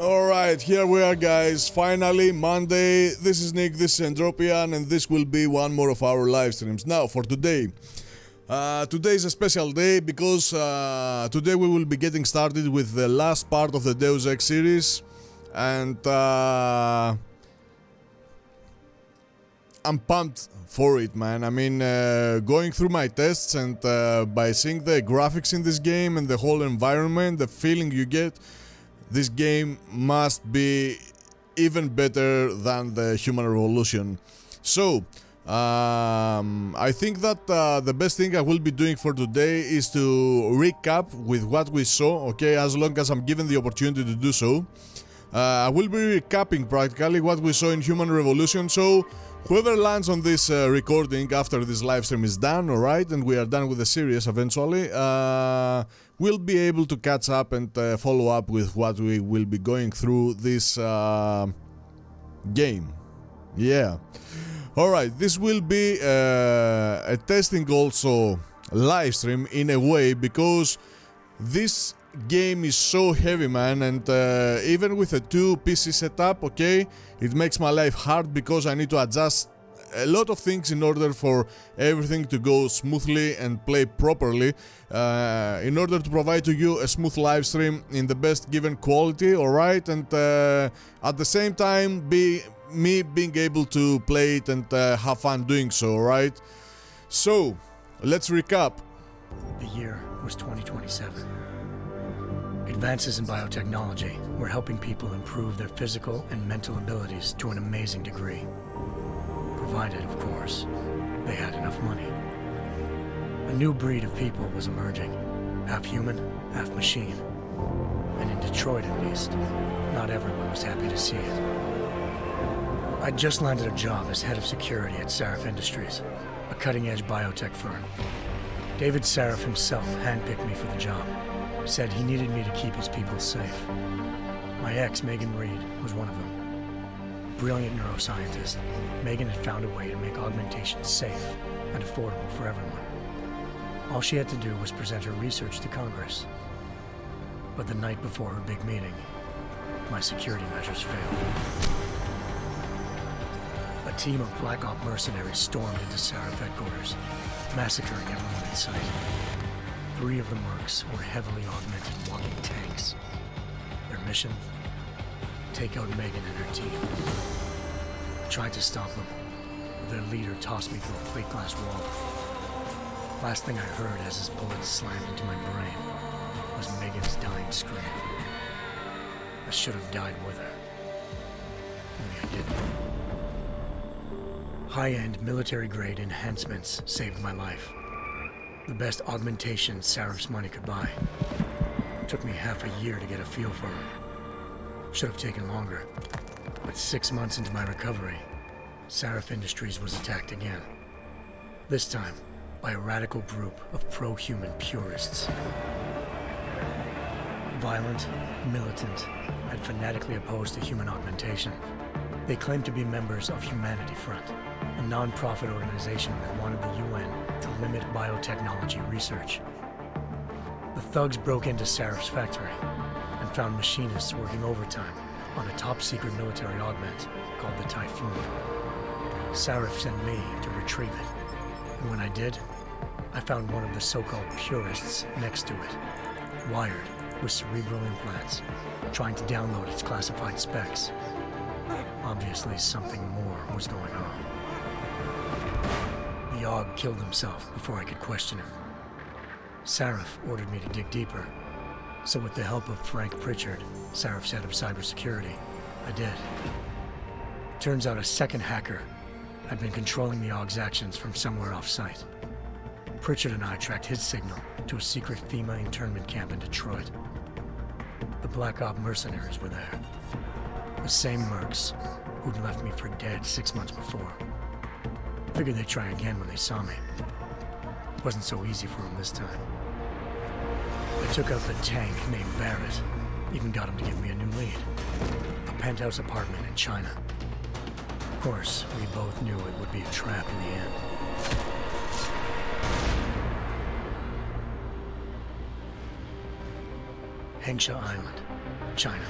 Alright, here we are, guys. Finally, Monday. This is Nick, this is Edropian, and this will be one more of our live streams. Now, for today. Today is a special day because today we will be getting started with the last part of the Deus Ex series. And I'm pumped for it, man. I mean, going through my tests and by seeing the graphics in this game and the whole environment, the feeling you get, this game must be even better than the Human Revolution. So, I think that the best thing I will be doing for today is to recap with what we saw, okay, as long as I'm given the opportunity to do so. I will be recapping practically what we saw in Human Revolution, so whoever lands on this recording after this live stream is done, alright, and we are done with the series eventually, we'll be able to catch up and follow up with what we will be going through this game. Yeah. Alright, this will be a testing also live stream in a way, because this game is so heavy, man, and even with a 2 PC setup, okay, it makes my life hard because I need to adjust a lot of things in order for everything to go smoothly and play properly, in order to provide to you a smooth live stream in the best given quality, alright, and at the same time being able to play it and have fun doing so, alright? So, let's recap. The year was 2027. Advances in biotechnology were helping people improve their physical and mental abilities to an amazing degree. Provided, of course, they had enough money. A new breed of people was emerging, half human, half machine. And in Detroit at least, not everyone was happy to see it. I'd just landed a job as head of security at Sarif Industries, a cutting-edge biotech firm. David Sarif himself handpicked me for the job. Said he needed me to keep his people safe. My ex, Megan Reed, was one of them. Brilliant neuroscientist, Megan had found a way to make augmentation safe and affordable for everyone. All she had to do was present her research to Congress. But the night before her big meeting, my security measures failed. A team of Black Op mercenaries stormed into Sarif headquarters, massacring everyone in sight. 3 of the mercs were heavily augmented walking tanks. Their mission? Take out Megan and her team. I tried to stop them, but their leader tossed me through a plate glass wall. Last thing I heard as his bullets slammed into my brain was Megan's dying scream. I should have died with her. Only I didn't. High-end military-grade enhancements saved my life. The best augmentation Sarif's money could buy. Took me half a year to get a feel for her. Should have taken longer. But 6 months into my recovery, Sarif Industries was attacked again. This time, by a radical group of pro-human purists. Violent, militant, and fanatically opposed to human augmentation. They claimed to be members of Humanity Front, a non-profit organization that wanted the UN to limit biotechnology research. The thugs broke into Sarif's factory and found machinists working overtime on a top-secret military augment called the Typhoon. Sarif sent me to retrieve it, and when I did, I found one of the so-called purists next to it, wired with cerebral implants, trying to download its classified specs. Obviously, something more was going on. The AUG killed himself before I could question him. Sarif ordered me to dig deeper, so with the help of Frank Pritchard, Sarif's head of cybersecurity, I did. Turns out a second hacker had been controlling the AUG's actions from somewhere off-site. Pritchard and I tracked his signal to a secret FEMA internment camp in Detroit. The Black Op mercenaries were there. The same mercs who'd left me for dead 6 months before. Figured they'd try again when they saw me. Wasn't so easy for them this time. I took out the tank named Barrett. Even got him to give me a new lead. A penthouse apartment in China. Of course, we both knew it would be a trap in the end. Hengsha Island, China.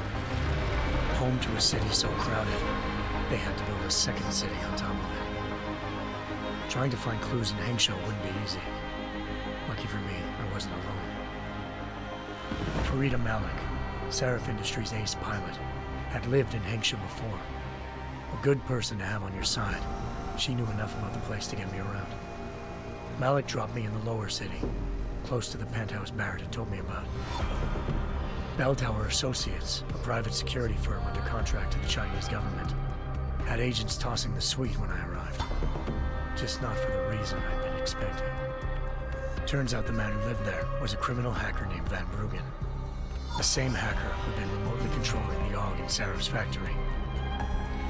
home to a city so crowded, they had to build a second city on top of it. Trying to find clues in Hengsha wouldn't be easy. Lucky for me, I wasn't alone. Farida Malik, Seraph Industries' ace pilot, had lived in Hengsha before. A good person to have on your side. She knew enough about the place to get me around. Malik dropped me in the lower city, close to the penthouse Barrett had told me about. Bell Tower Associates, a private security firm under contract to the Chinese government, had agents tossing the suite when I arrived. Just not for the reason I'd been expecting. Turns out the man who lived there was a criminal hacker named Van Bruggen. The same hacker who'd been remotely controlling the AUG in Seraph's factory.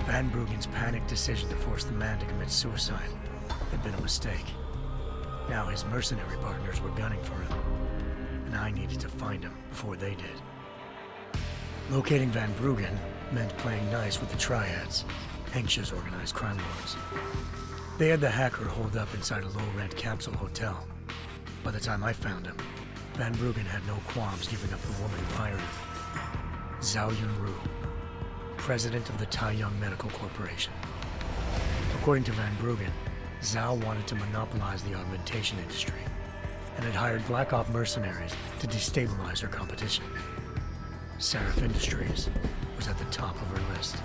Van Bruggen's panicked decision to force the man to commit suicide had been a mistake. Now his mercenary partners were gunning for him, and I needed to find him before they did. Locating Van Bruggen meant playing nice with the Triads, Hengsha's organized crime lords. They had the hacker holed up inside a low-rent capsule hotel. By the time I found him, Van Bruggen had no qualms giving up the woman who hired him. Zhao Yunru, president of the Taiyang Medical Corporation. According to Van Bruggen, Zhao wanted to monopolize the augmentation industry and had hired Black Op mercenaries to destabilize her competition. Seraph Industries was at the top of her list.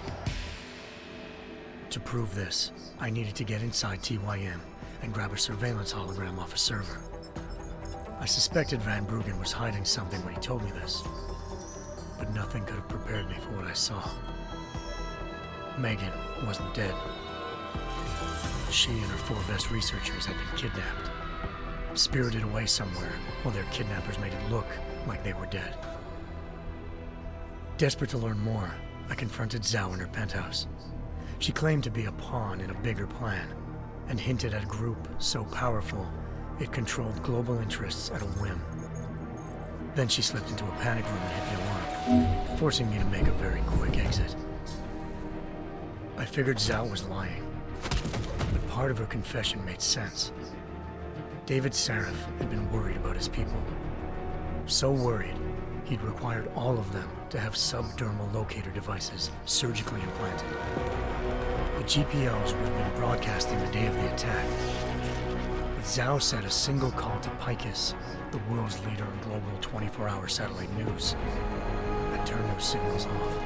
To prove this, I needed to get inside TYM and grab a surveillance hologram off a server. I suspected Van Bruggen was hiding something when he told me this, but nothing could have prepared me for what I saw. Megan wasn't dead. She and her 4 best researchers had been kidnapped, spirited away somewhere while their kidnappers made it look like they were dead. Desperate to learn more, I confronted Zhao in her penthouse. She claimed to be a pawn in a bigger plan, and hinted at a group so powerful it controlled global interests at a whim. Then she slipped into a panic room and hit the alarm, forcing me to make a very quick exit. I figured Zhao was lying, but part of her confession made sense. David Seraph had been worried about his people. So worried, he'd required all of them to have subdermal locator devices surgically implanted. The GPOs would have been broadcasting the day of the attack. But Zhao said a single call to Picus, the world's leader in global 24-hour satellite news, had turned those signals off.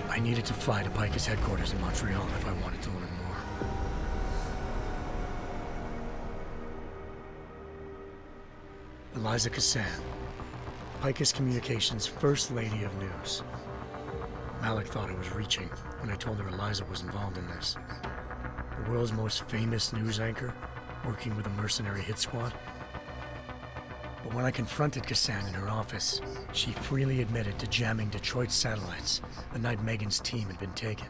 I needed to fly to Picus headquarters in Montreal if I wanted to learn more. Eliza Cassan, Picus Communications' First Lady of News. Malik thought I was reaching when I told her Eliza was involved in this. The world's most famous news anchor, working with a mercenary hit squad. But when I confronted Cassan in her office, she freely admitted to jamming Detroit's satellites the night Megan's team had been taken.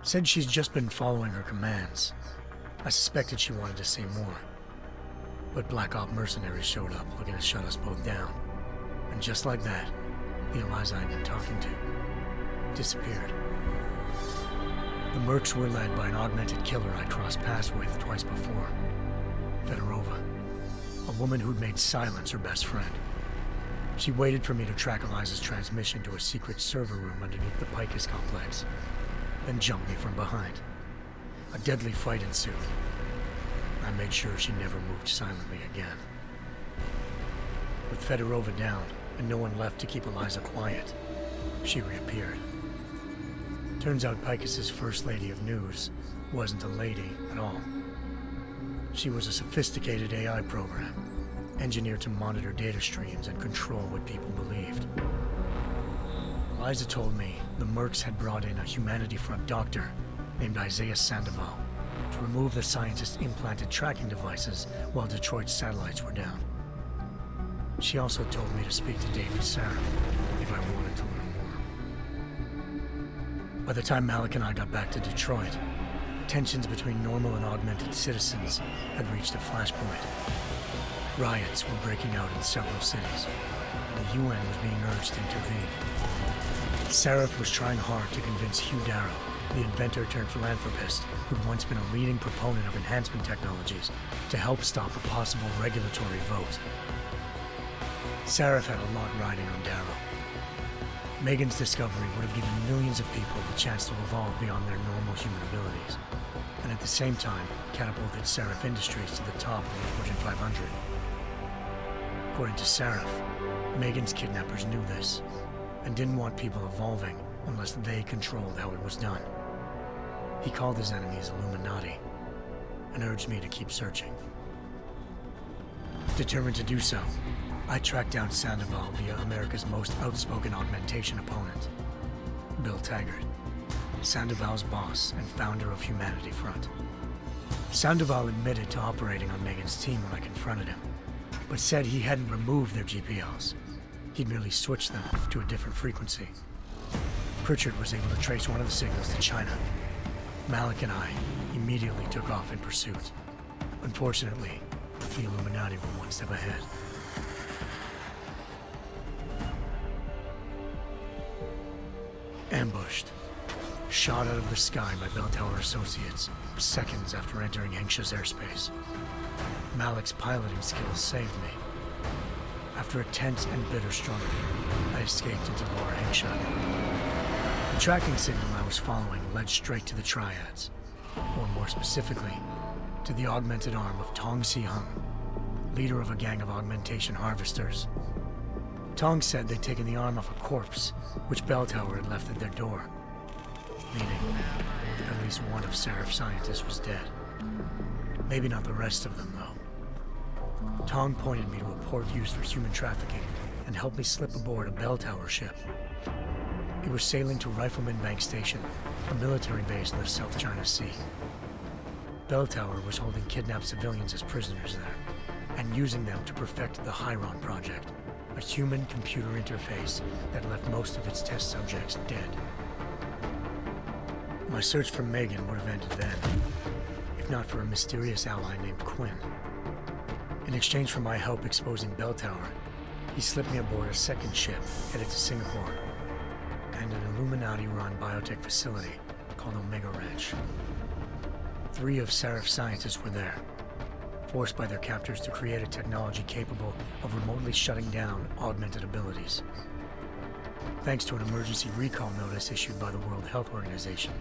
Said she's just been following her commands. I suspected she wanted to say more. But Black Op mercenaries showed up looking to shut us both down. And just like that, the Eliza I'd been talking to disappeared. The Mercs were led by an augmented killer I'd crossed paths with twice before, Fedorova, a woman who'd made silence her best friend. She waited for me to track Eliza's transmission to a secret server room underneath the Picus complex, then jumped me from behind. A deadly fight ensued. I made sure she never moved silently again. With Fedorova down, and no one left to keep Eliza quiet, she reappeared. Turns out Picus's First Lady of News wasn't a lady at all. She was a sophisticated AI program, engineered to monitor data streams and control what people believed. Eliza told me the Mercs had brought in a Humanity Front doctor named Isaiah Sandoval to remove the scientist's implanted tracking devices while Detroit's satellites were down. She also told me to speak to David Seraph if I wanted to learn more. By the time Malik and I got back to Detroit, tensions between normal and augmented citizens had reached a flashpoint. Riots were breaking out in several cities, and the UN was being urged to intervene. Seraph was trying hard to convince Hugh Darrow, the inventor turned philanthropist who'd once been a leading proponent of enhancement technologies, to help stop a possible regulatory vote. Seraph had a lot riding on Darrow, Megan's discovery would have given millions of people the chance to evolve beyond their normal human abilities, and at the same time catapulted Seraph Industries to the top of the Fortune 500. According to Seraph, Megan's kidnappers knew this, and didn't want people evolving unless they controlled how it was done. He called his enemies Illuminati, and urged me to keep searching. Determined to do so, I tracked down Sandoval via America's most outspoken augmentation opponent, Bill Taggart, Sandoval's boss and founder of Humanity Front. Sandoval admitted to operating on Megan's team when I confronted him, but said he hadn't removed their GPLs. He'd merely switched them to a different frequency. Pritchard was able to trace one of the signals to China. Malik and I immediately took off in pursuit. Unfortunately, the Illuminati were one step ahead. Ambushed. Shot out of the sky by Bell Tower Associates, seconds after entering Hengsha's airspace. Malik's piloting skills saved me. After a tense and bitter struggle, I escaped into Lower Hengsha. The tracking signal I was following led straight to the Triads, or more specifically, to the augmented arm of Tong Si-hung, leader of a gang of augmentation harvesters. Tong said they'd taken the arm off a corpse, which Bell Tower had left at their door, meaning at least one of Seraph's scientists was dead. Maybe not the rest of them, though. Tong pointed me to a port used for human trafficking and helped me slip aboard a Bell Tower ship. It was sailing to Rifleman Bank Station, a military base in the South China Sea. Bell Tower was holding kidnapped civilians as prisoners there, and using them to perfect the Hyron Project, a human-computer interface that left most of its test subjects dead. My search for Megan would have ended then, if not for a mysterious ally named Quinn. In exchange for my help exposing Bell Tower, he slipped me aboard a second ship headed to Singapore, and an Illuminati-run biotech facility called Omega Ranch. 3 of Seraph's scientists were there, forced by their captors to create a technology capable of remotely shutting down augmented abilities. Thanks to an emergency recall notice issued by the World Health Organization,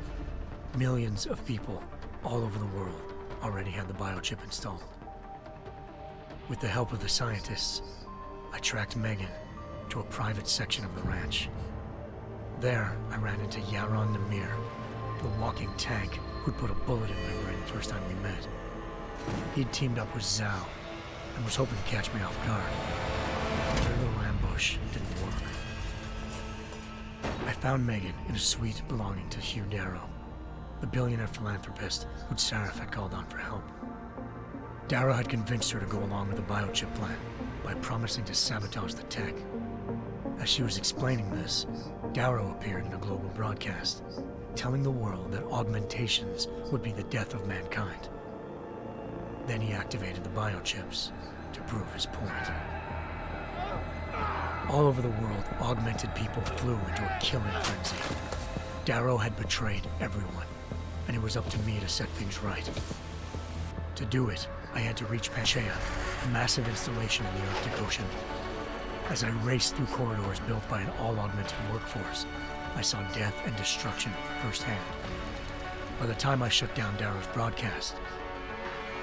millions of people all over the world already had the biochip installed. With the help of the scientists, I tracked Megan to a private section of the ranch. There, I ran into Yaron Namir, the walking tank who'd put a bullet in my brain the first time we met. He'd teamed up with Zhao and was hoping to catch me off guard. Their little ambush didn't work. I found Megan in a suite belonging to Hugh Darrow, the billionaire philanthropist who'd Seraph had called on for help. Darrow had convinced her to go along with the biochip plan by promising to sabotage the tech. As she was explaining this, Darrow appeared in a global broadcast, telling the world that augmentations would be the death of mankind. Then he activated the biochips to prove his point. All over the world, augmented people flew into a killing frenzy. Darrow had betrayed everyone, and it was up to me to set things right. To do it, I had to reach Pangaea, a massive installation in the Arctic Ocean. As I raced through corridors built by an all-augmented workforce, I saw death and destruction firsthand. By the time I shut down Darrow's broadcast,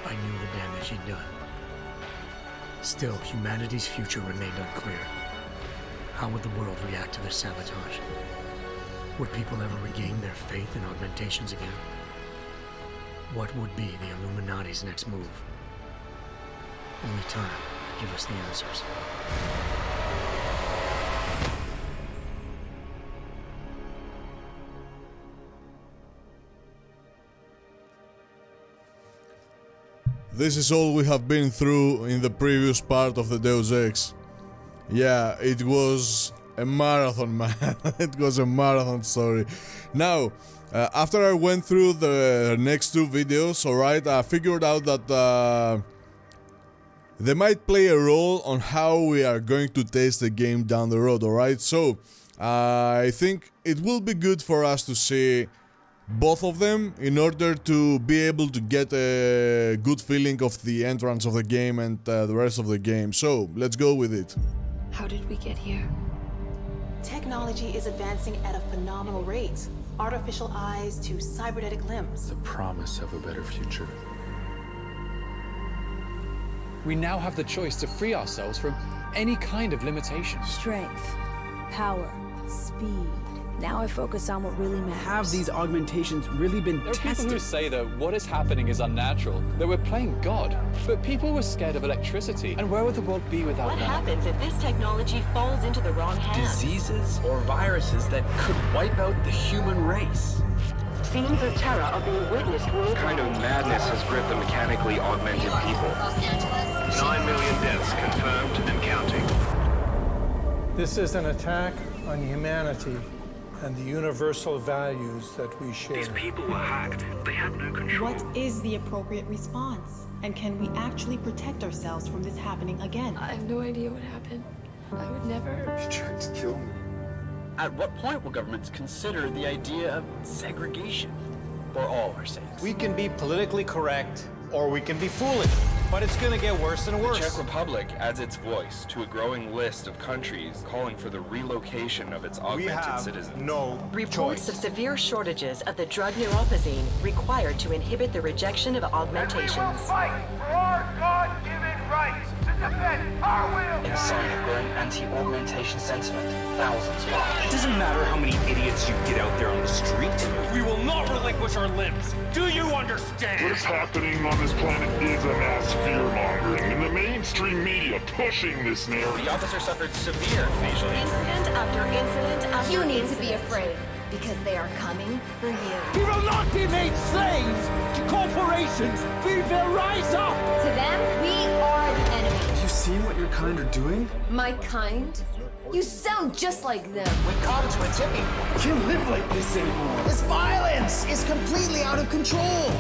I knew the damage he'd done. Still, humanity's future remained unclear. How would the world react to this sabotage? Would people ever regain their faith in augmentations again? What would be the Illuminati's next move? Only time could give us the answers. This is all we have been through in the previous part of the Deus Ex. Yeah, it was a marathon, man. It was a marathon story. Now, after I went through the next 2 videos, alright, I figured out that they might play a role on how we are going to taste the game down the road, alright? So, I think it will be good for us to see both of them in order to be able to get a good feeling of the entrance of the game and the rest of the game. So, let's go with it. How did we get here? Technology is advancing at a phenomenal rate. Artificial eyes to cybernetic limbs. The promise of a better future. We now have the choice to free ourselves from any kind of limitation. Strength, power, speed. Now I focus on what really matters. Have these augmentations really been There are tested? people who say that what is happening is unnatural, that we're playing God. But people were scared of electricity, and where would the world be without What that? happens if this technology falls into the wrong hands? Diseases or viruses that could wipe out the human race. Scenes of terror are being witnessed worldwide. What kind of madness has gripped the mechanically augmented people? 9 million deaths confirmed and counting. This is an attack on humanity and the universal values that we share. These people were hacked. They had no control. What is the appropriate response? And can we actually protect ourselves from this happening again? I have no idea what happened. I would never... He tried to kill me. At what point will governments consider the idea of segregation for all our sakes? We can be politically correct, or we can be foolish, but it's gonna get worse and worse. The Czech Republic adds its voice to a growing list of countries calling for the relocation of its augmented citizens. No Reports choice. of severe shortages of the drug neuropozyne required to inhibit the rejection of augmentations. And we will fight for our God-given rights to defend our will. In a sign of growing anti-augmentation sentiment, thousands march. It doesn't matter how many idiots you get out there on the street. We will not relinquish our limbs. Do you understand? What is happening on this planet is a mass fear-mongering, and the mainstream media pushing this narrative. The officer suffered severe facial Incident after incident after You need incident. to be afraid, because they are coming for you. We will not be made slaves to corporations. We will rise up. To them, we are the enemy. Have you seen what your kind are doing? My kind? You sound just like them. We've come to a tipping point. I can't live like this anymore. This violence is completely out of control.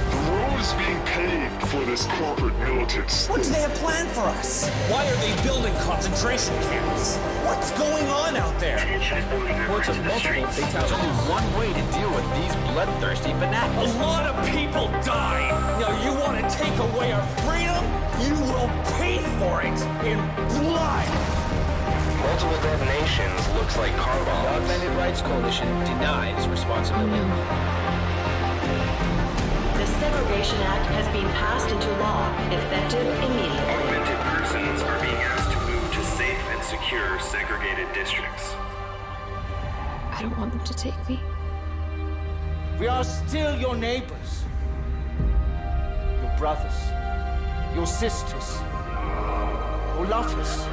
The road is being paved for this corporate militant state. What do they have planned for us? Why are they building concentration camps? What's going on out there? Reports of multiple fatalities. only one way to deal with these bloodthirsty fanatics. A lot of people die. Now you want to take away our freedom? You will pay for it in blood. Multiple detonations looks like car The bombs. Augmented Rights Coalition denies responsibility. The Segregation Act has been passed into law, effective immediately. Augmented persons are being asked to move to safe and secure segregated districts. I don't want them to take me. We are still your neighbors, your brothers, your sisters, your lovers.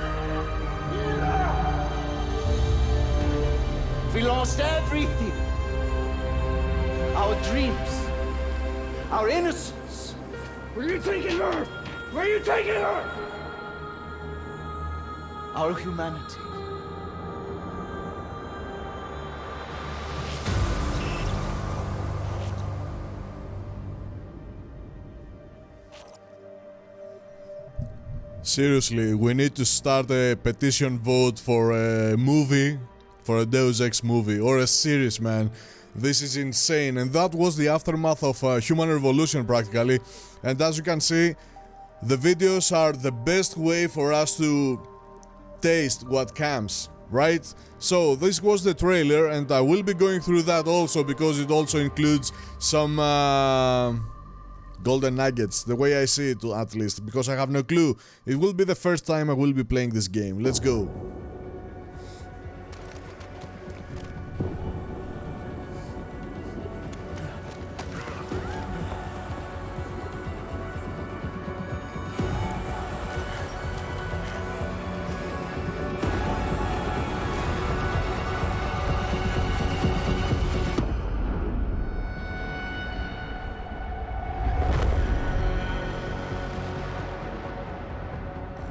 We lost everything. Our dreams, our innocence. Where are you taking her? Where are you taking her? Our humanity. Seriously, we need to start a petition vote for a movie, for a Deus Ex movie, or a series, man. This is insane, and that was the aftermath of human revolution, practically. And as you can see, the videos are the best way for us to taste what comes, right? So, this was the trailer, and I will be going through that also, because it also includes some golden nuggets, the way I see it at least, because I have no clue. It will be the first time I will be playing this game. Let's go.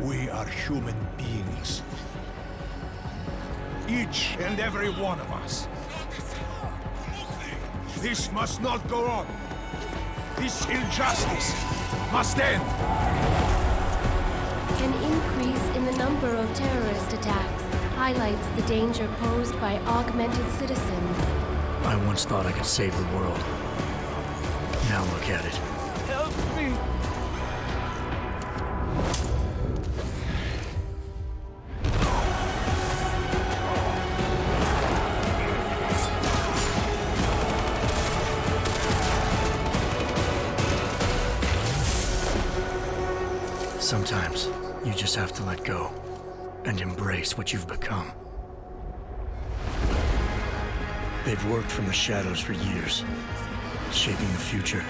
We are human beings. Each and every one of us. This must not go on. This injustice must end. An increase in the number of terrorist attacks highlights the danger posed by augmented citizens. I once thought I could save the world. Now look at it. Help me. Sometimes you just have to let go and embrace what you've become. They've worked from the shadows for years, shaping the future,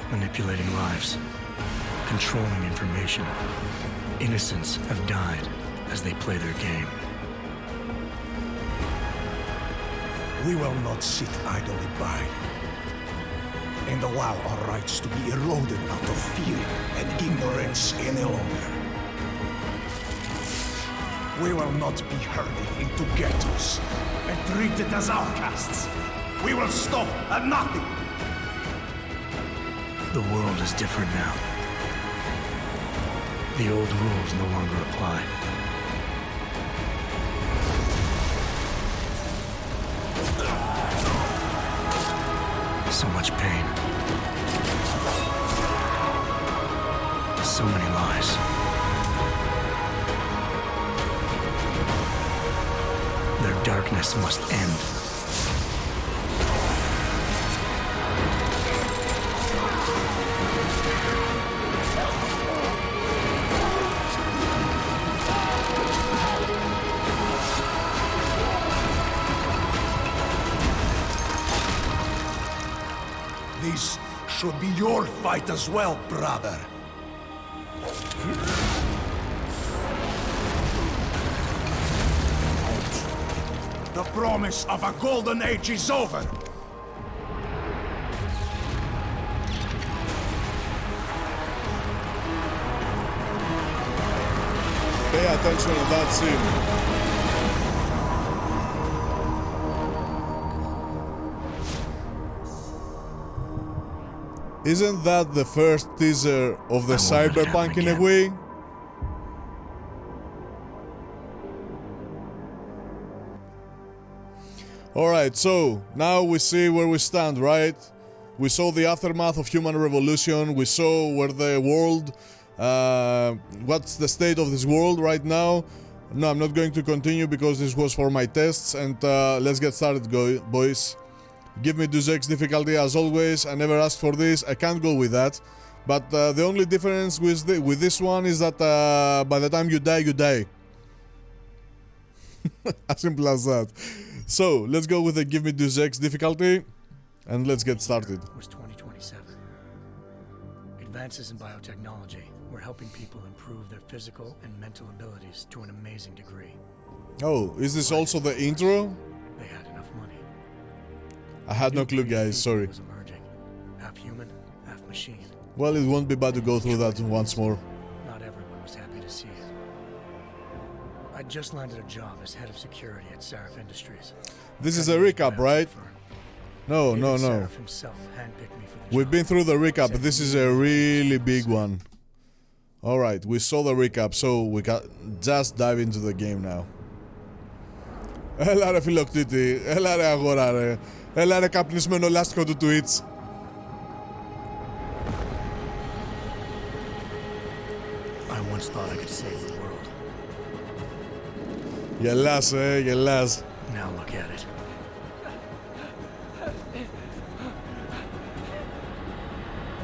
manipulating lives, controlling information. Innocents have died as they play their game. We will not sit idly by and allow our rights to be eroded out of fear and ignorance any longer. We will not be herded into ghettos and treated as outcasts. We will stop at nothing. The world is different now. The old rules no longer apply. So much pain. So many lies. Their darkness must end. This should be your fight as well, brother. The promise of a golden age is over. Pay attention to that scene. Isn't that the first teaser of the cyberpunk in a way? Alright, so now we see where we stand, right? We saw the aftermath of human revolution, we saw where the world, what's the state of this world right now. No, I'm not going to continue because this was for my tests, and let's get started, boys. Give me Deus Ex difficulty as always. I never asked for this. I can't go with that. But the only difference with this one is that by the time you die, you die. As simple as that. So let's go with the Give me Deus Ex difficulty, and let's get started. It was 2027. Advances in biotechnology were helping people improve their physical and mental abilities to an amazing degree. Oh, is this also the intro? They had enough money. I had no clue, guys, sorry. Was emerging. Half human, half machine. Well, it won't be bad to go through that once more. Not everyone was happy to see it. I just landed a job as head of security at Seraph Industries. This is a recap, right? No. We've been through the recap, but this is a really big one. Alright, we saw the recap, so we can just dive into the game now. Έλα ρε φιλοκτήτη, έλα ρε αγορά ρε. Έλα ρε καπνισμένο λάστιχο του Twitch. I once thought I could save the world. Γελάς, γελάς. Now look at it.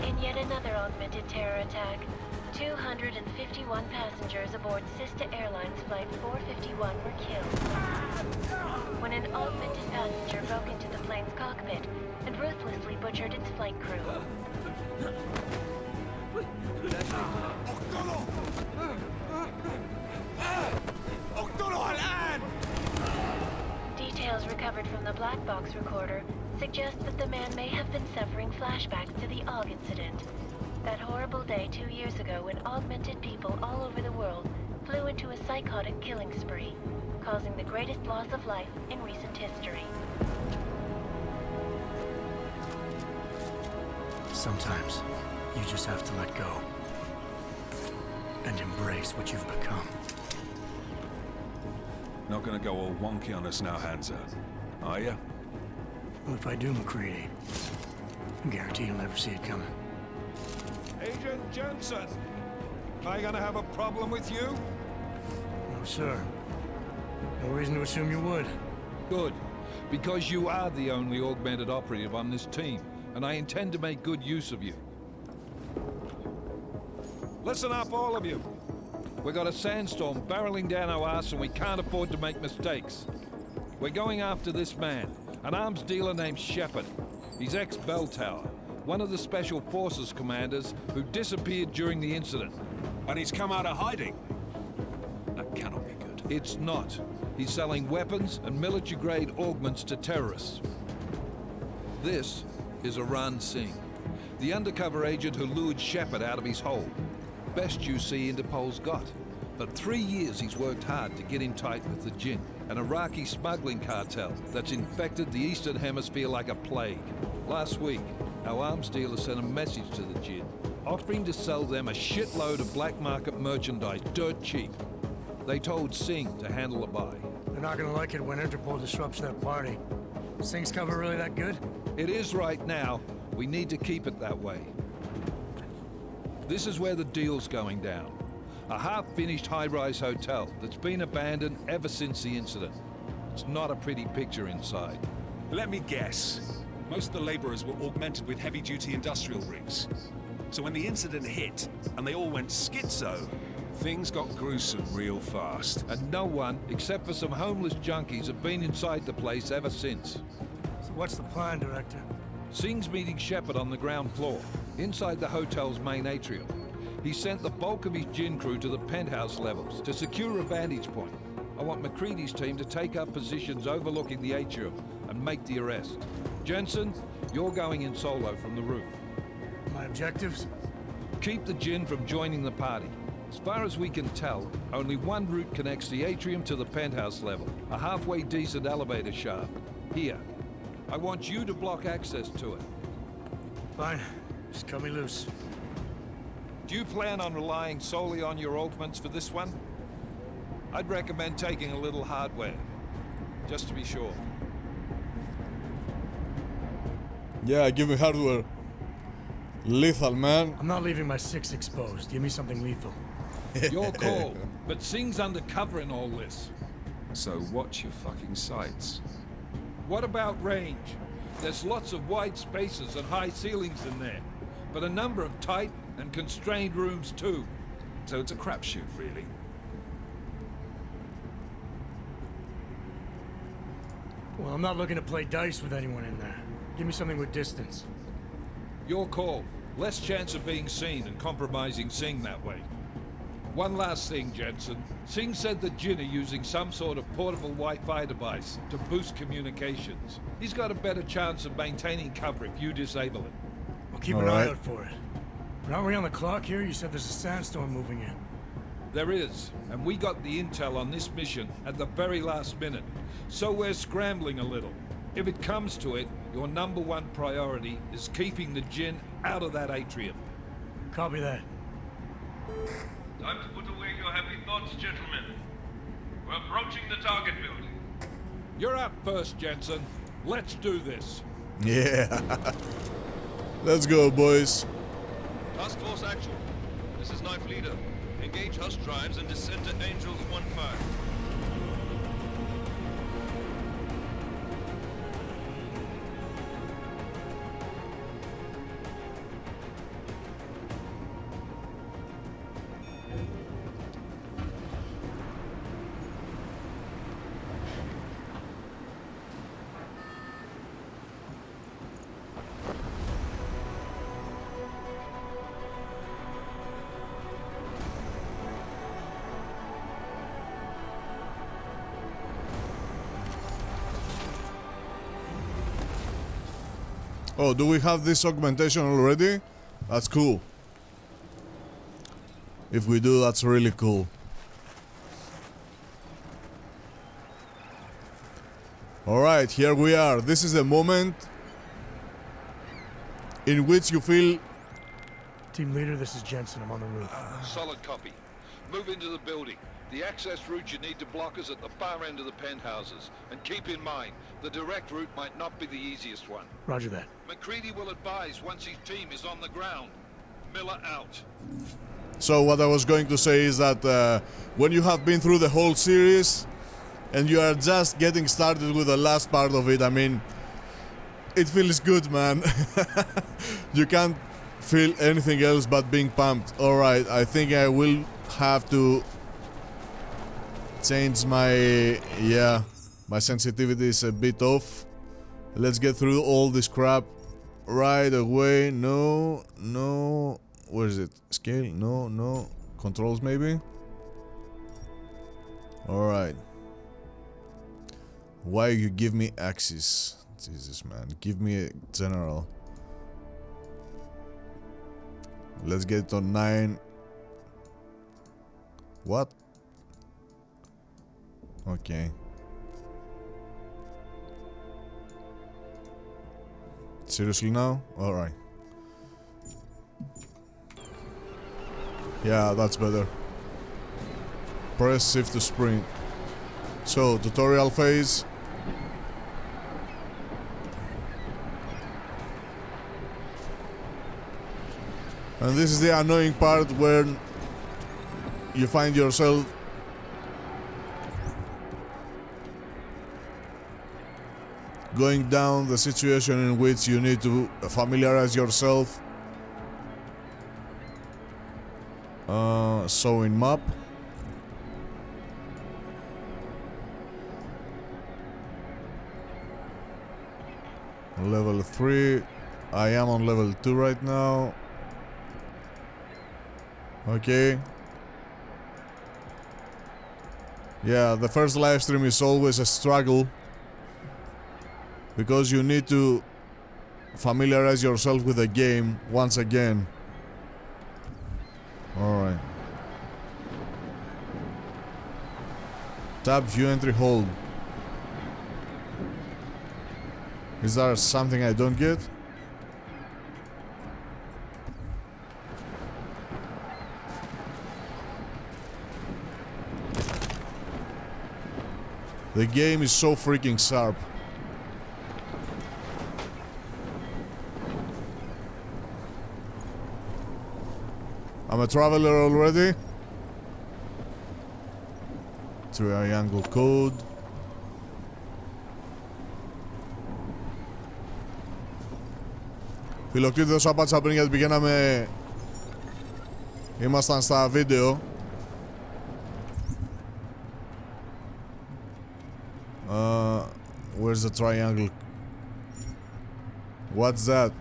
In yet another augmented terror attack, 251 passengers aboard Sister Airlines Flight 451 were killed when an augmented passenger broke into the plane's cockpit and ruthlessly butchered its flight crew. Details recovered from the black box recorder suggest that the man may have been suffering flashbacks to the AUG incident. That horrible day 2 years ago when augmented people all over the world flew into a psychotic killing spree, causing the greatest loss of life in recent history. Sometimes you just have to let go and embrace what you've become. Not gonna go all wonky on us now, Hansa, are ya? Well, if I do, McCready, I guarantee you'll never see it coming. Agent Jensen, am I gonna have a problem with you? No, sir. No reason to assume you would. Good, because you are the only augmented operative on this team, and I intend to make good use of you. Listen up, all of you. We got a sandstorm barreling down our arse and we can't afford to make mistakes. We're going after this man, an arms dealer named Shepard. He's ex-Bell Tower, one of the Special Forces commanders who disappeared during the incident. And he's come out of hiding? That cannot be good. It's not. He's selling weapons and military-grade augments to terrorists. This is Aran Singh, the undercover agent who lured Shepard out of his hole. Best you see Interpol's got. For 3 years he's worked hard to get in tight with the Jinn, an Iraqi smuggling cartel that's infected the Eastern Hemisphere like a plague. Last week, our arms dealer sent a message to the Jinn, offering to sell them a shitload of black market merchandise dirt cheap. They told Singh to handle the buy. They're not gonna like it when Interpol disrupts that party. Singh's cover really that good? It is right now. We need to keep it that way. This is where the deal's going down. A half-finished high-rise hotel that's been abandoned ever since the incident. It's not a pretty picture inside. Let me guess. Most of the laborers were augmented with heavy-duty industrial rigs. So when the incident hit, and they all went schizo, things got gruesome real fast. And no one, except for some homeless junkies, have been inside the place ever since. So what's the plan, Director? Singh's meeting Shepard on the ground floor, inside the hotel's main atrium. He sent the bulk of his Jinn crew to the penthouse levels to secure a vantage point. I want McCready's team to take up positions overlooking the atrium and make the arrest. Jensen, you're going in solo from the roof. My objectives? Keep the Jinn from joining the party. As far as we can tell, only one route connects the atrium to the penthouse level, a halfway decent elevator shaft. Here. I want you to block access to it. Fine. Just cut me loose. Do you plan on relying solely on your augments for this one? I'd recommend taking a little hardware, just to be sure. Yeah, give me hardware. Lethal, man. I'm not leaving my 6 exposed. Give me something lethal. Your call, but Singh's undercover in all this. So watch your fucking sights. What about range? There's lots of wide spaces and high ceilings in there, but a number of tight and constrained rooms too. So it's a crapshoot, really. Well, I'm not looking to play dice with anyone in there. Give me something with distance. Your call. Less chance of being seen and compromising Singh that way. One last thing, Jensen. Singh said the Jinn are using some sort of portable Wi-Fi device to boost communications. He's got a better chance of maintaining cover if you disable it. We'll keep an eye out for it. But aren't we on the clock here? You said there's a sandstorm moving in. There is, and we got the intel on this mission at the very last minute. So we're scrambling a little. If it comes to it, your #1 priority is keeping the Jinn out of that atrium. Copy that. Time to put away your happy thoughts, gentlemen. We're approaching the target building. You're up first, Jensen. Let's do this. Yeah. Let's go, boys. Task Force action. This is Knife Leader. Engage Hush drives and descend to Angels 1-5. Oh, do we have this augmentation already? That's cool. If we do, that's really cool. Alright, here we are. This is the moment in which you feel... Team leader, this is Jensen. I'm on the roof. Solid copy. Move into the building. The access route you need to block is at the far end of the penthouses. And keep in mind, the direct route might not be the easiest one. Roger that. McCready will advise once his team is on the ground. Miller out. So what I was going to say is that when you have been through the whole series and you are just getting started with the last part of it, I mean, it feels good, man. You can't feel anything else but being pumped. Alright, I think I will have to change my, my sensitivity is a bit off. Let's get through all this crap right away. No, where is it? Scale? No. Controls maybe? Alright. Why you give me axis? Jesus, man. Give me a general. Let's get it on 9. What? Okay. Seriously now? Alright. Yeah, that's better. Press shift to sprint. So, tutorial phase. And this is the annoying part where you find yourself going down the situation in which you need to familiarize yourself. Showing map. Level 3. I am on level 2 right now. Okay. Yeah, the first live stream is always a struggle because you need to familiarize yourself with the game once again. Alright. Tab, view, entry, hold. Is there something I don't get? The game is so freaking sharp. I'm a traveler already. Triangle code. Φιλοκτήτητος όσο απάντησα πριν γιατί πηγαίναμε... Ήμασταν στα βίντεο. Where's the triangle? What's that?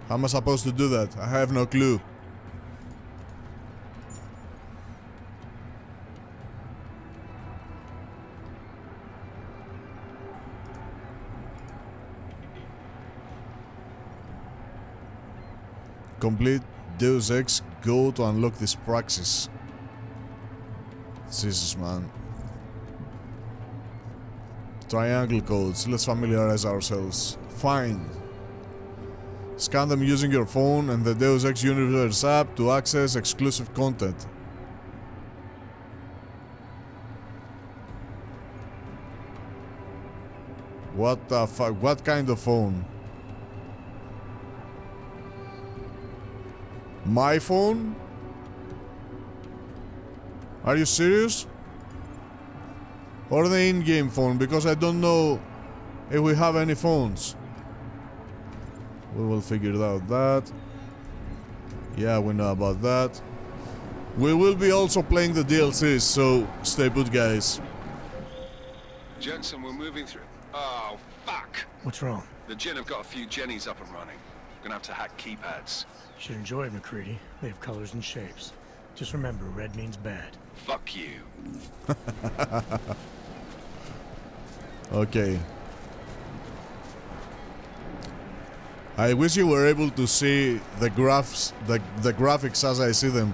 How am I supposed to do that? I have no clue. Complete Deus Ex Go to unlock this praxis. Jesus, man. Triangle codes. Let's familiarize ourselves. Fine. Scan them using your phone and the Deus Ex Universe app to access exclusive content. What the fuck? What kind of phone? My phone? Are you serious? Or the in-game phone? Because I don't know if we have any phones. We will figure out that. Yeah, we know about that. We will be also playing the DLCs, so stay put, guys. Jensen, we're moving through. Oh, fuck! What's wrong? The Jinn have got a few Jennies up and running. Gonna have to hack keypads. Should enjoy it, McCready. They have colors and shapes. Just remember, red means bad. Fuck you. Okay. I wish you were able to see the graphics as I see them.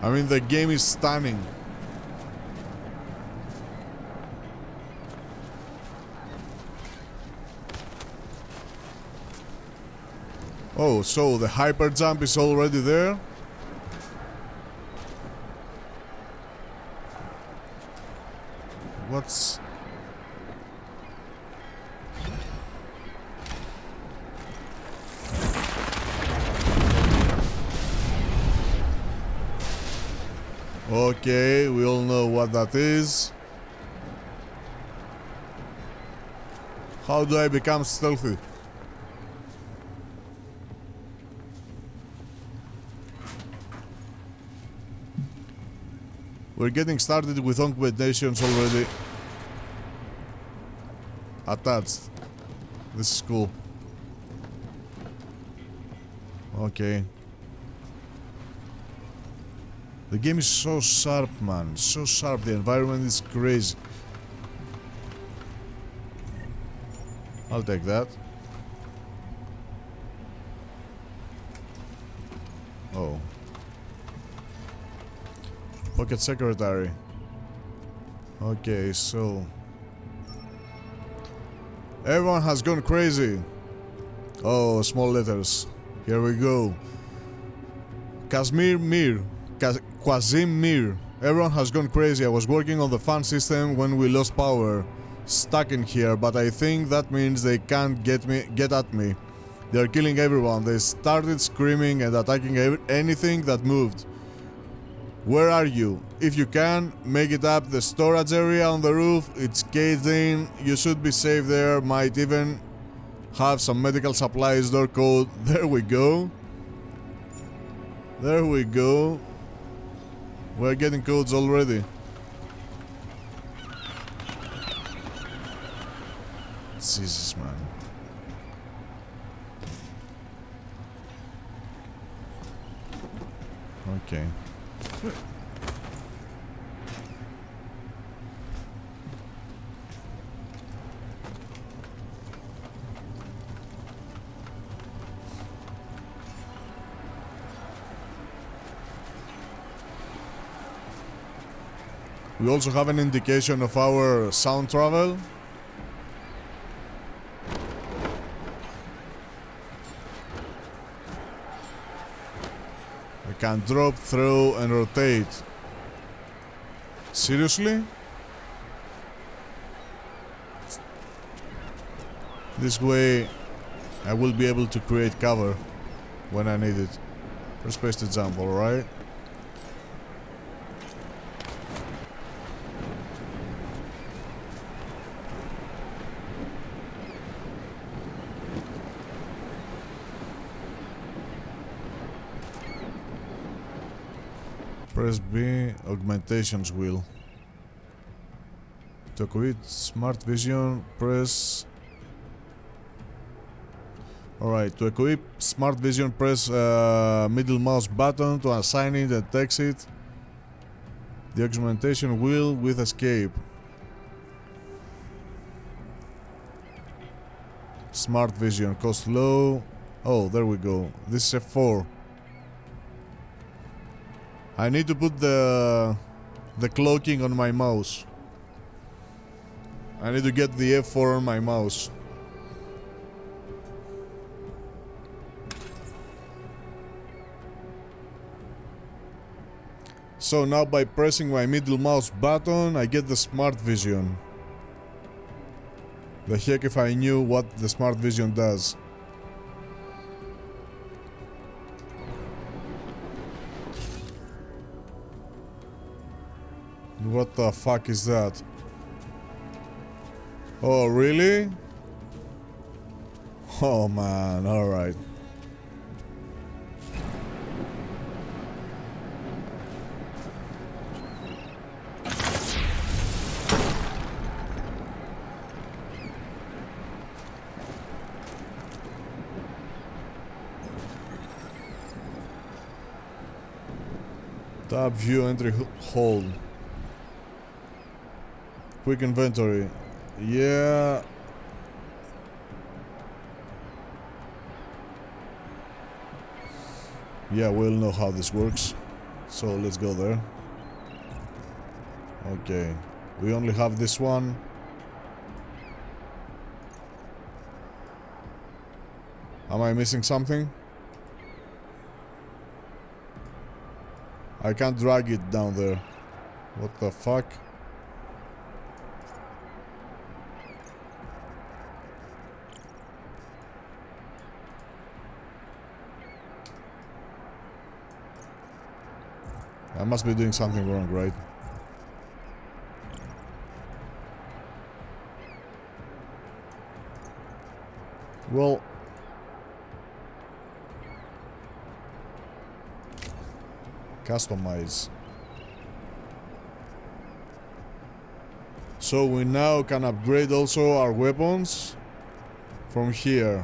I mean, the game is stunning. Oh, so the hyper jump is already there? What's... Okay, we all know what that is. How do I become stealthy? We're getting started with augmentations already. Attached. This is cool. Okay. The game is so sharp, man. So sharp. The environment is crazy. I'll take that. Oh. Pocket secretary. Okay, so... Everyone has gone crazy. Oh, small letters. Here we go. Kazmir Mir. Quasim Mir. Everyone has gone crazy. I was working on the fan system when we lost power. Stuck in here, but I think that means they can't get at me. They're killing everyone. They started screaming and attacking anything that moved. Where are you? If you can, make it up the storage area on the roof. It's caged in. You should be safe there. Might even have some medical supplies. Door code. There we go. There we go. We're getting codes already. Jesus, man. Okay. We also have an indication of our sound travel. We can drop, throw, and rotate. Seriously? This way I will be able to create cover when I need it. First place to jump, alright? Press B, augmentations wheel. To equip smart vision, press... Alright, to equip smart vision, press middle mouse button to assign it and exit the augmentation wheel with escape. Smart vision, cost low. Oh, there we go. This is F4. I need to put the cloaking on my mouse. I need to get the F4 on my mouse. So now by pressing my middle mouse button, I get the smart vision. The heck if I knew what the smart vision does. What the fuck is that? Oh, really? Oh man, alright. Tab, view, entry, hold. Quick inventory. Yeah. Yeah, we'll know how this works. So let's go there. Okay. We only have this one. Am I missing something? I can't drag it down there. What the fuck? I must be doing something wrong, right? Well, customize. So we now can upgrade also our weapons from here.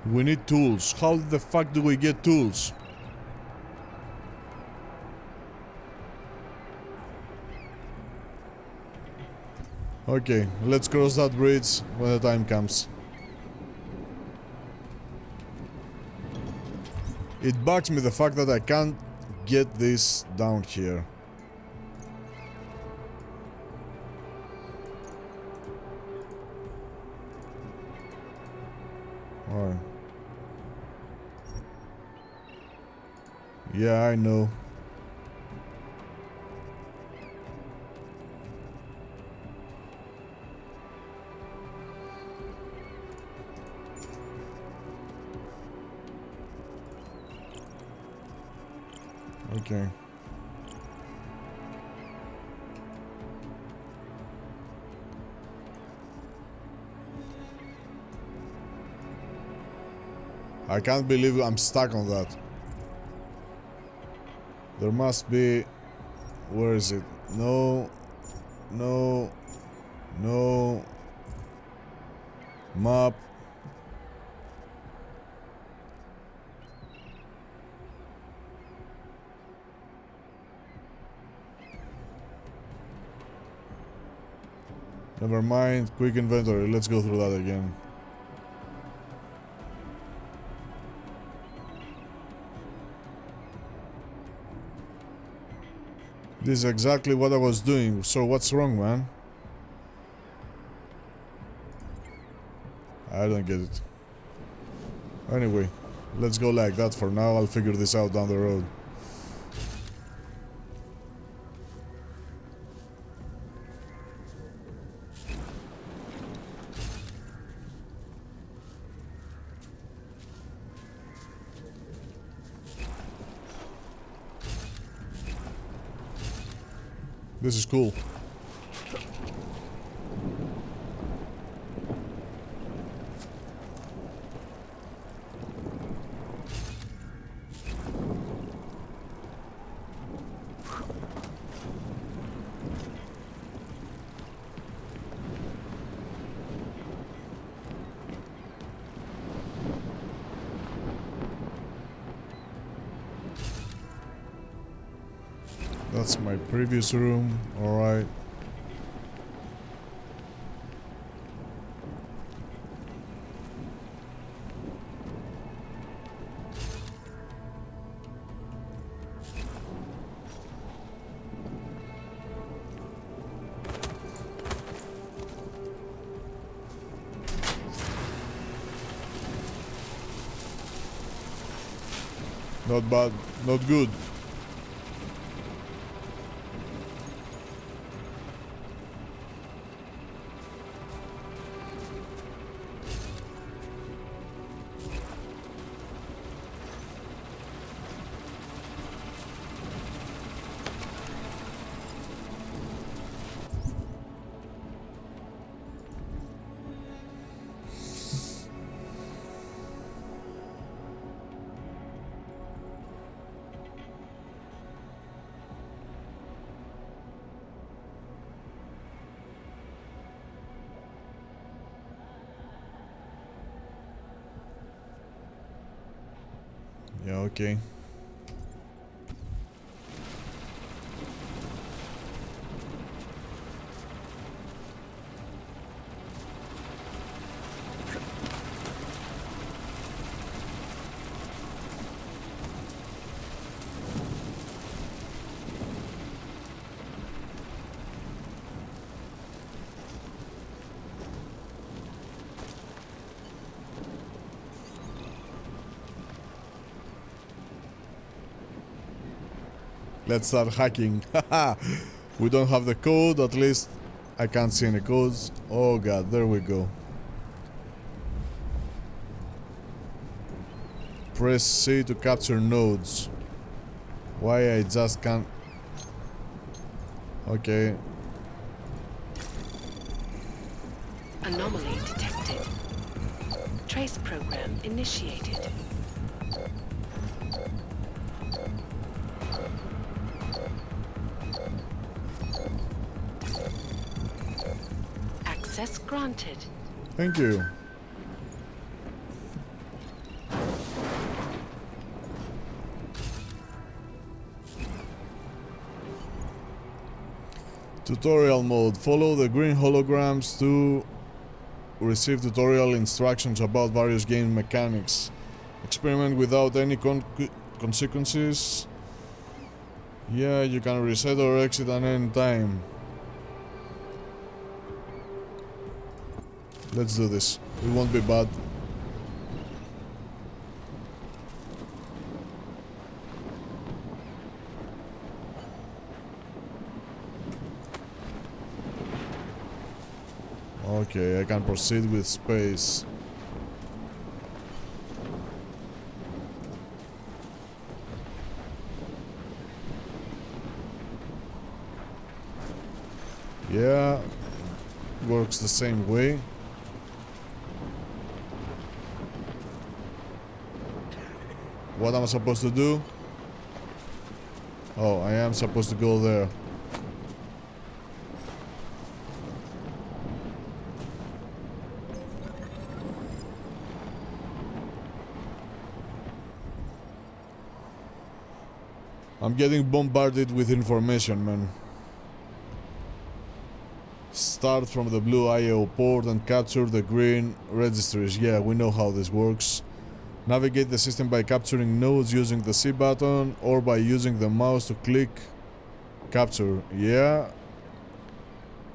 We need tools. How the fuck do we get tools? Okay, let's cross that bridge when the time comes. It bugs me the fact that I can't get this down here. Alright. Yeah, I know. Okay. I can't believe I'm stuck on that. There must be... Where is it? No. No. No. Map. Never mind. Quick inventory. Let's go through that again. This is exactly what I was doing, so what's wrong, man? I don't get it. Anyway, let's go like that for now. I'll figure this out down the road. This is cool. That's my previous room, alright. Not bad, not good. Yeah, okay. Let's start hacking. We don't have the code, at least I can't see any codes. Oh god, there we go. Press C to capture nodes. Why I just can't... Okay. Anomaly detected. Trace program initiated. Access granted. Thank you. Tutorial mode. Follow the green holograms to receive tutorial instructions about various game mechanics. Experiment without any consequences. Yeah, you can reset or exit at any time. Let's do this. It won't be bad. Okay, I can proceed with space. Yeah, works the same way. What am I supposed to do? Oh, I am supposed to go there. I'm getting bombarded with information, man. Start from the blue IO port and capture the green registries. Yeah, we know how this works. Navigate the system by capturing nodes using the C button or by using the mouse to click capture. Yeah.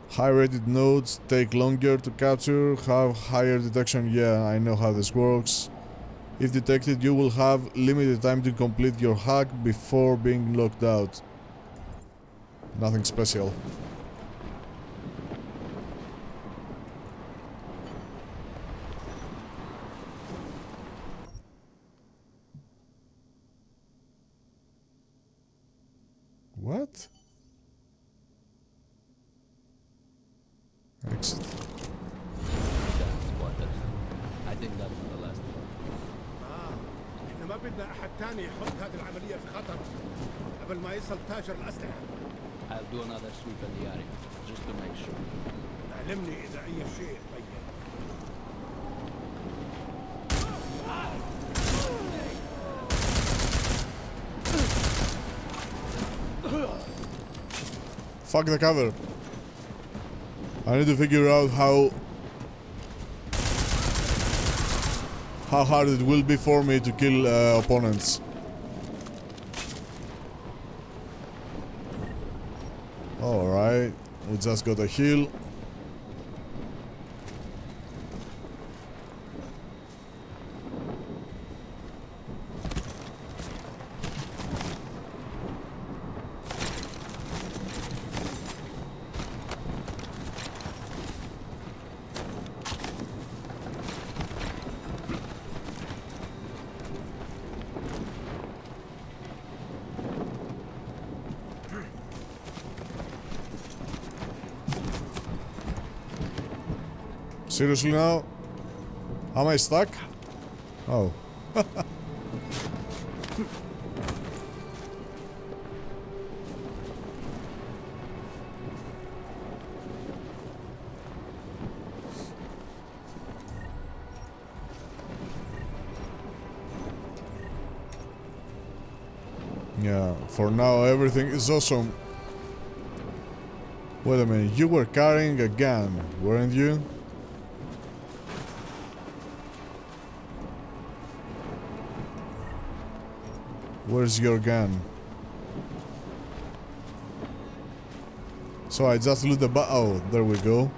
High-rated nodes take longer to capture, have higher detection. Yeah, I know how this works. If detected, you will have limited time to complete your hack before being locked out. Nothing special. What? Exit. I think that's the last one. احنا ما بدنا احد تاني يحط هذه العملية في خطر قبل ما يصل تاجر الأسلحة. I'll do another sweep in the area, just to make sure. علمني إذا أي شيء تغير. Fuck the cover. I need to figure out how hard it will be for me to kill opponents. Alright, we just got a heal. Seriously now? Am I stuck? Oh. Yeah, for now everything is awesome. Wait a minute, you were carrying a gun, weren't you? Where's your gun? So I just loot the oh, there we go.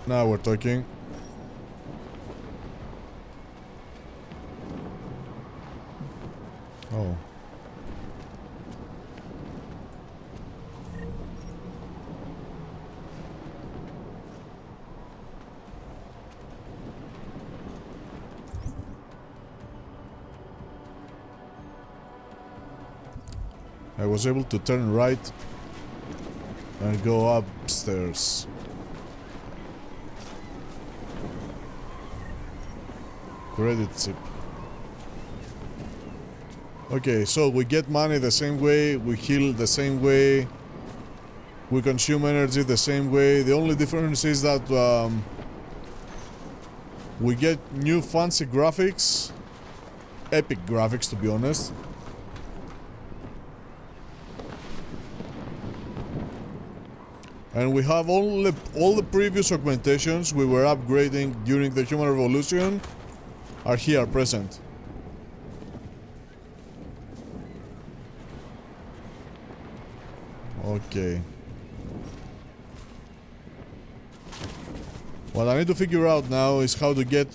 Now we're talking. Oh. I was able to turn right. and go upstairs. Credit chip. Okay, so we get money the same way, we heal the same way, we consume energy the same way. The only difference is that we get new fancy graphics, epic graphics to be honest. And we have all the previous augmentations we were upgrading during the Human Revolution are here present. Okay. What I need to figure out now is how to get...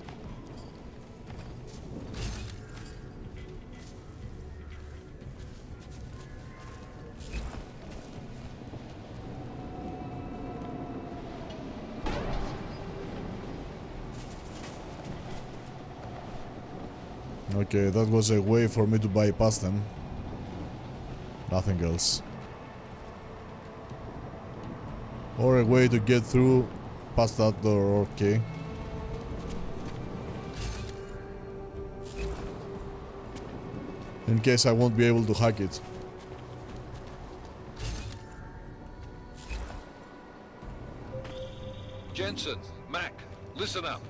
Okay, that was a way for me to bypass them. Nothing else. Or a way to get through past that door, okay. In case I won't be able to hack it. Jensen, Mac, listen up.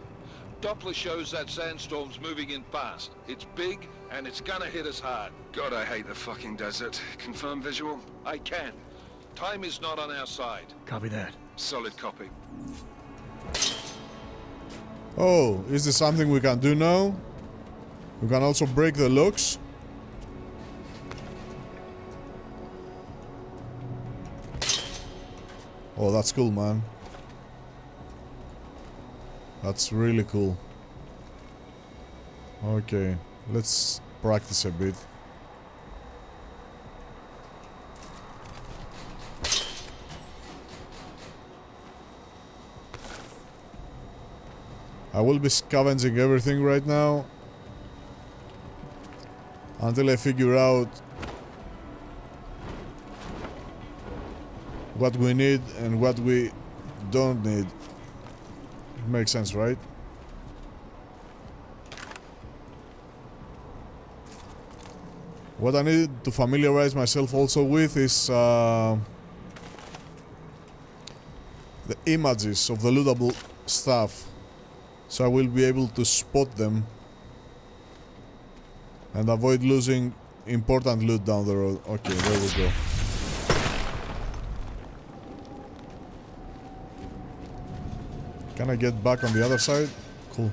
Doppler shows that sandstorm's moving in fast. It's big, and it's gonna hit us hard. God, I hate the fucking desert. Confirm visual? I can. Time is not on our side. Copy that. Solid copy. Oh, is this something we can do now? We can also break the locks. Oh, that's cool, man. That's really cool. Okay, let's practice a bit. I will be scavenging everything right now until I figure out what we need and what we don't need. Makes sense, right? What I need to familiarize myself also with is the images of the lootable stuff, so I will be able to spot them and avoid losing important loot down the road. Okay, there we go. Can I get back on the other side? Cool.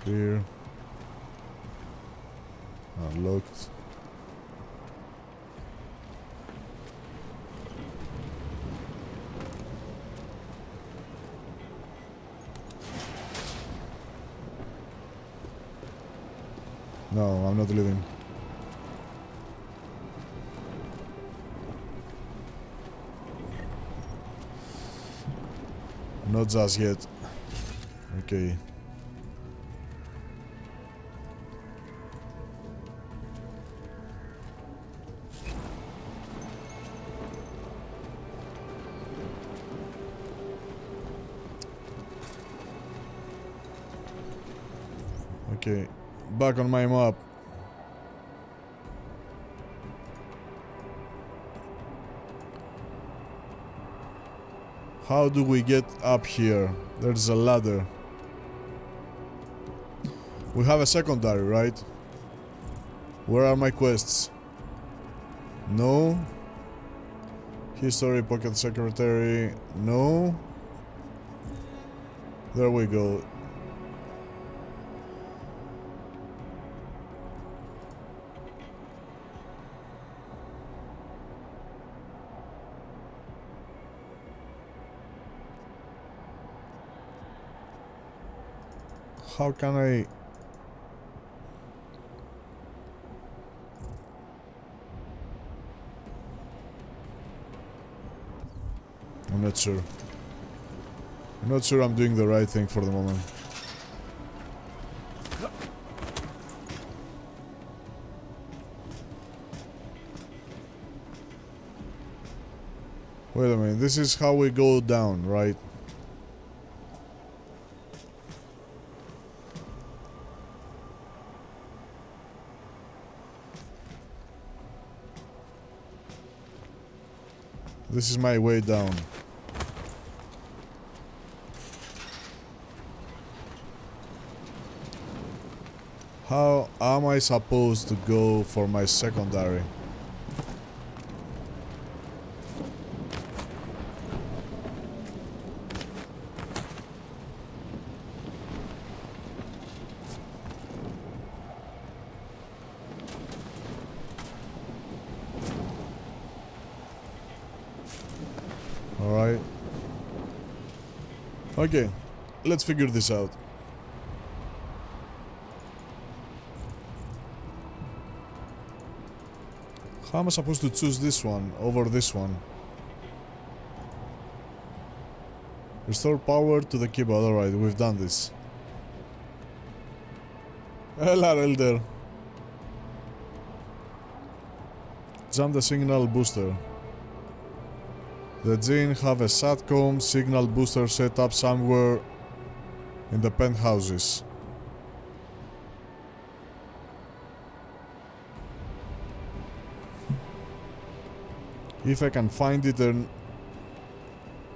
Here. Unlocked. No, I'm not leaving. Not just yet. Okay. Okay, back on my map. How do we get up here? There's a ladder. We have a secondary, right? Where are my quests? No. History, pocket secretary. No. There we go. How can I... I'm not sure. I'm not sure I'm doing the right thing for the moment. Wait a minute, this is how we go down, right? This is my way down. How am I supposed to go for my secondary? Alright. Okay, let's figure this out. How am I supposed to choose this one over this one? Restore power to the keyboard. Alright, we've done this. Hello, Elder. Jump the signal booster. The Jinn have a SATCOM signal booster set up somewhere in the penthouses. If I can find it, then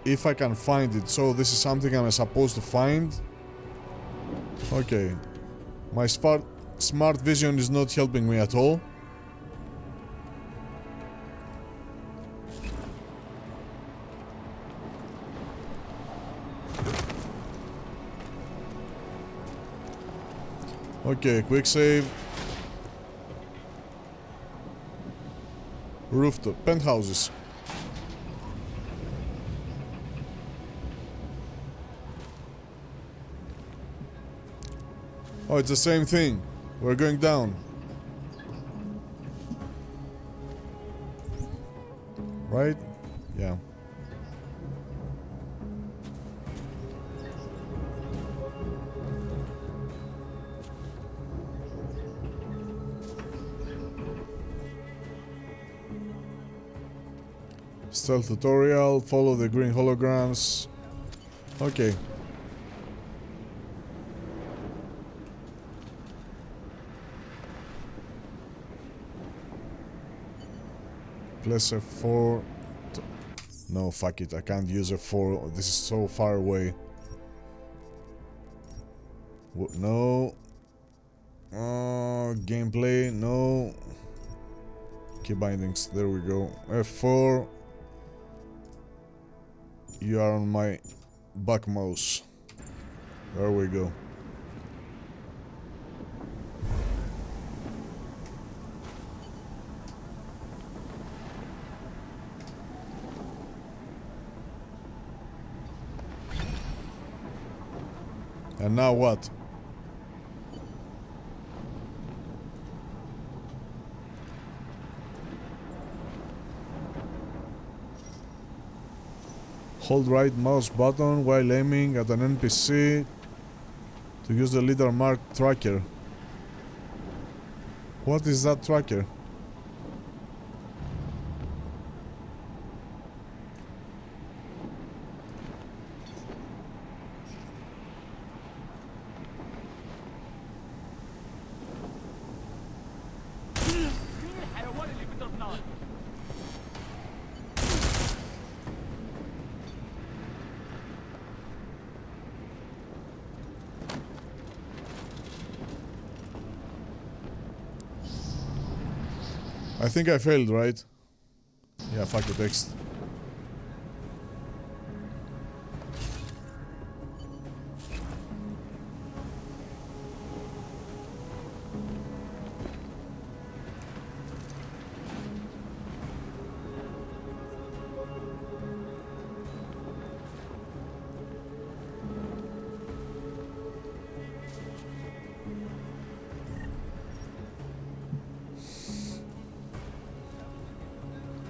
if I can find it, so this is something I'm supposed to find. Okay, my smart vision is not helping me at all. Okay, quick save. Rooftop, penthouses. Oh, it's the same thing. We're going down. Right? Yeah. Stealth tutorial, follow the green holograms. Okay. Plus F4. No, fuck it, I can't use F4. This is so far away. No. Gameplay, no. Key bindings, there we go. F4. You are on my back mouse. There we go. And now what? Hold right mouse button while aiming at an NPC to use the leader mark tracker. What is that tracker? I think I failed, right? Yeah, fuck the text.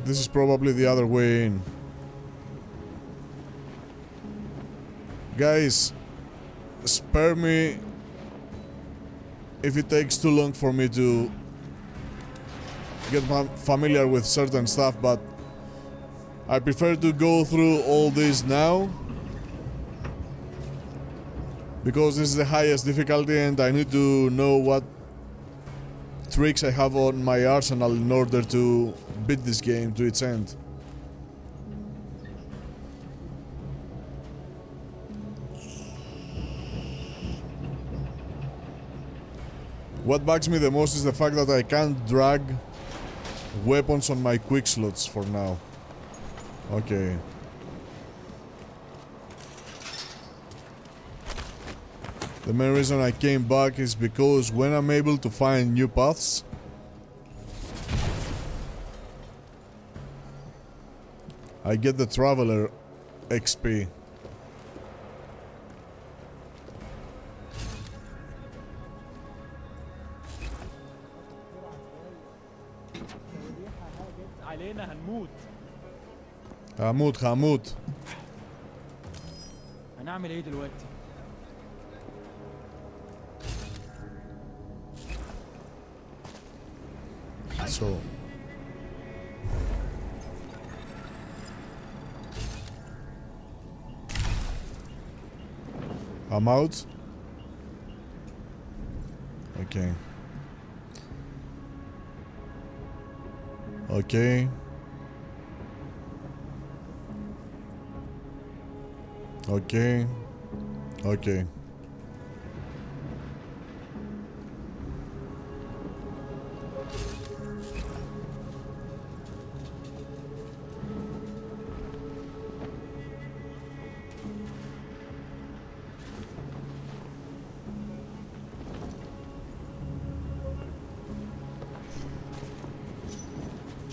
This is probably the other way in. Guys, spare me if it takes too long for me to get familiar with certain stuff, but I prefer to go through all this now, because this is the highest difficulty and I need to know what tricks I have on my arsenal in order to beat this game to its end. What bugs me the most is the fact that I can't drag weapons on my quick slots for now. Okay. The main reason I came back is because when I'm able to find new paths, I get the Traveler XP. هموت هنعمل ايه دلوقتي؟ So I'm out. Okay. Okay. Okay. Okay.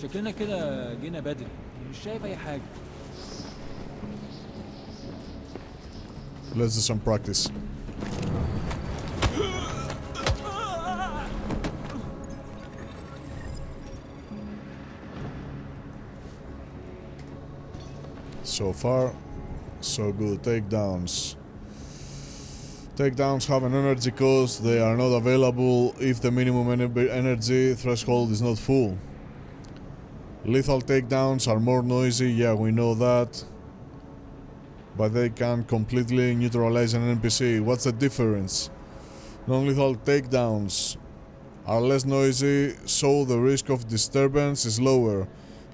شكلنا كده جينا بدري، مش شايف أي حاجة. Let's do some practice. So far, so good. Takedowns. Takedowns have an energy cost. They are not available if the minimum energy threshold is not full. Lethal takedowns are more noisy. Yeah, we know that. But they can completely neutralize an NPC. What's the difference? Non-lethal takedowns are less noisy, so the risk of disturbance is lower.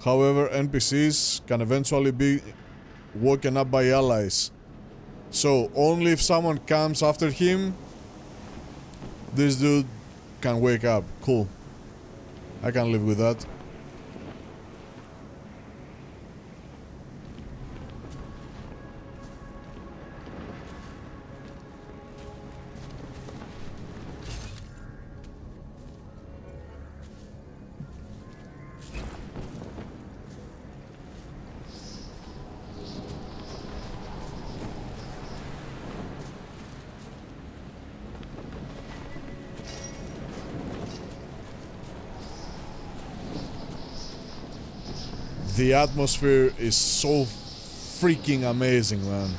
However, NPCs can eventually be woken up by allies. So, only if someone comes after him, this dude can wake up. Cool. I can live with that. The atmosphere is so freaking amazing, man.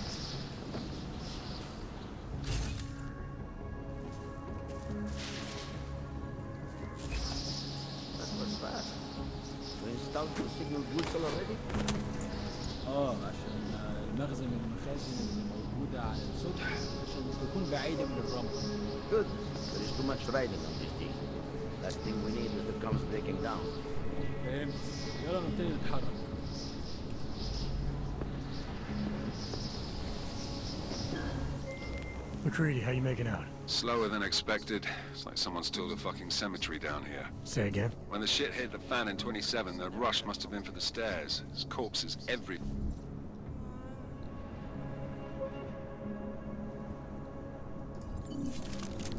That was fast. You installed the signal booster already? عشان المخزن من المخازن اللي موجودة على السطح عشان تكون بعيدة من الرمل. Good. There is too much riding on this thing. Last thing we need is the comms breaking down. فهمت. يلا نبتدي نتحرك. McCready, how you making out? Slower than expected. It's like someone's tilled a fucking cemetery down here. Say again? When the shit hit the fan in 27, the rush must have been for the stairs. There's corpses every...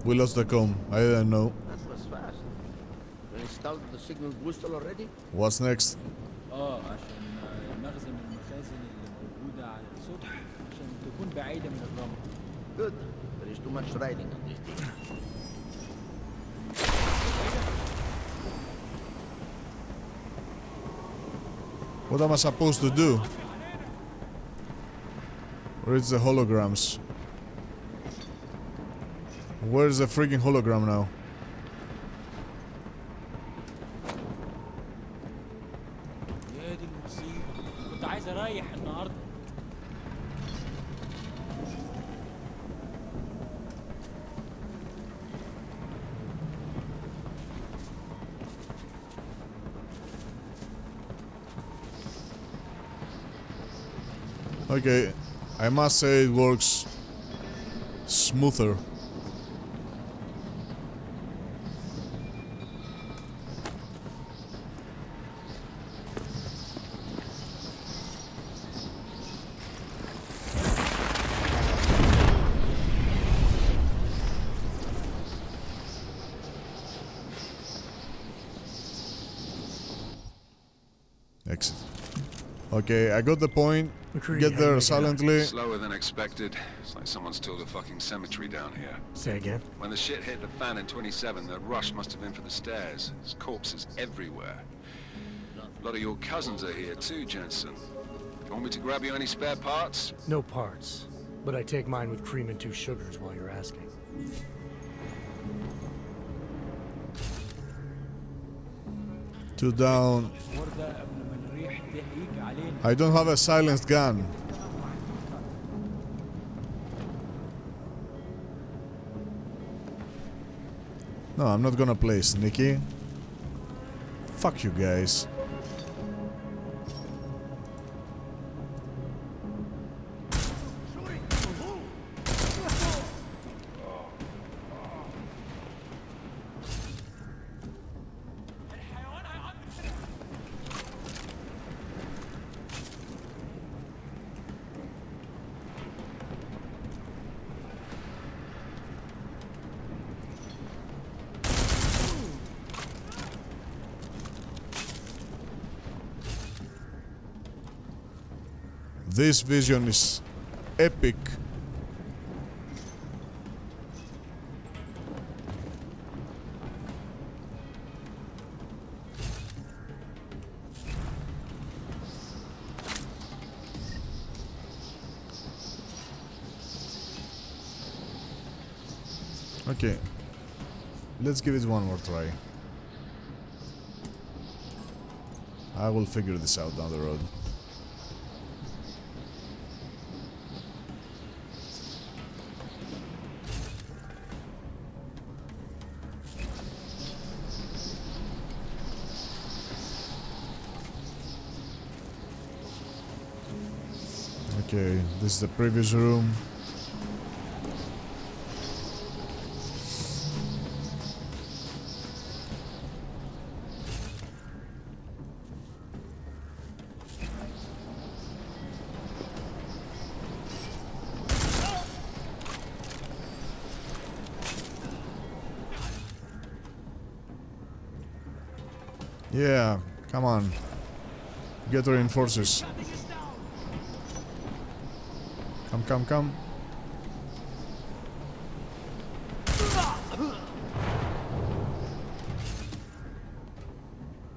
We lost the comm. I didn't know. That was fast. You installed the signal booster already? What's next? عشان المخزن من المخازن اللي موجودة على السطح عشان تكون بعيدة من الرمل. Good. There is too much riding on this thing. What am I supposed to do? Where's the holograms? Where's the freaking hologram now? يا دي المصيبة، كنت عايز رايح النهارده. Okay, I must say it works smoother. Exit. Okay, I got the point. Get there silently. Slower than expected. It's like someone's tilled a fucking cemetery down here. Say again? When the shit hit the fan in 27, the rush must have been for the stairs. There's corpses everywhere. A lot of your cousins are here too, Jensen. You want me to grab you any spare parts? No parts, but I take mine with cream and 2 sugars while you're asking. Two down. I don't have a silenced gun. No, I'm not gonna play sneaky. Fuck you guys. This vision is epic. Okay, let's give it one more try. I will figure this out down the road. Okay, this is the previous room. Yeah, come on. Get reinforcers. Come.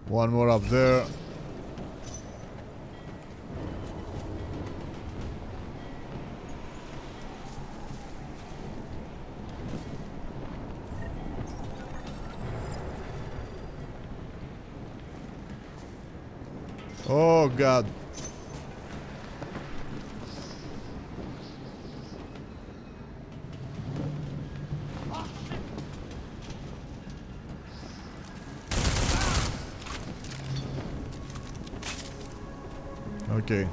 One more up there. Oh God. Okay.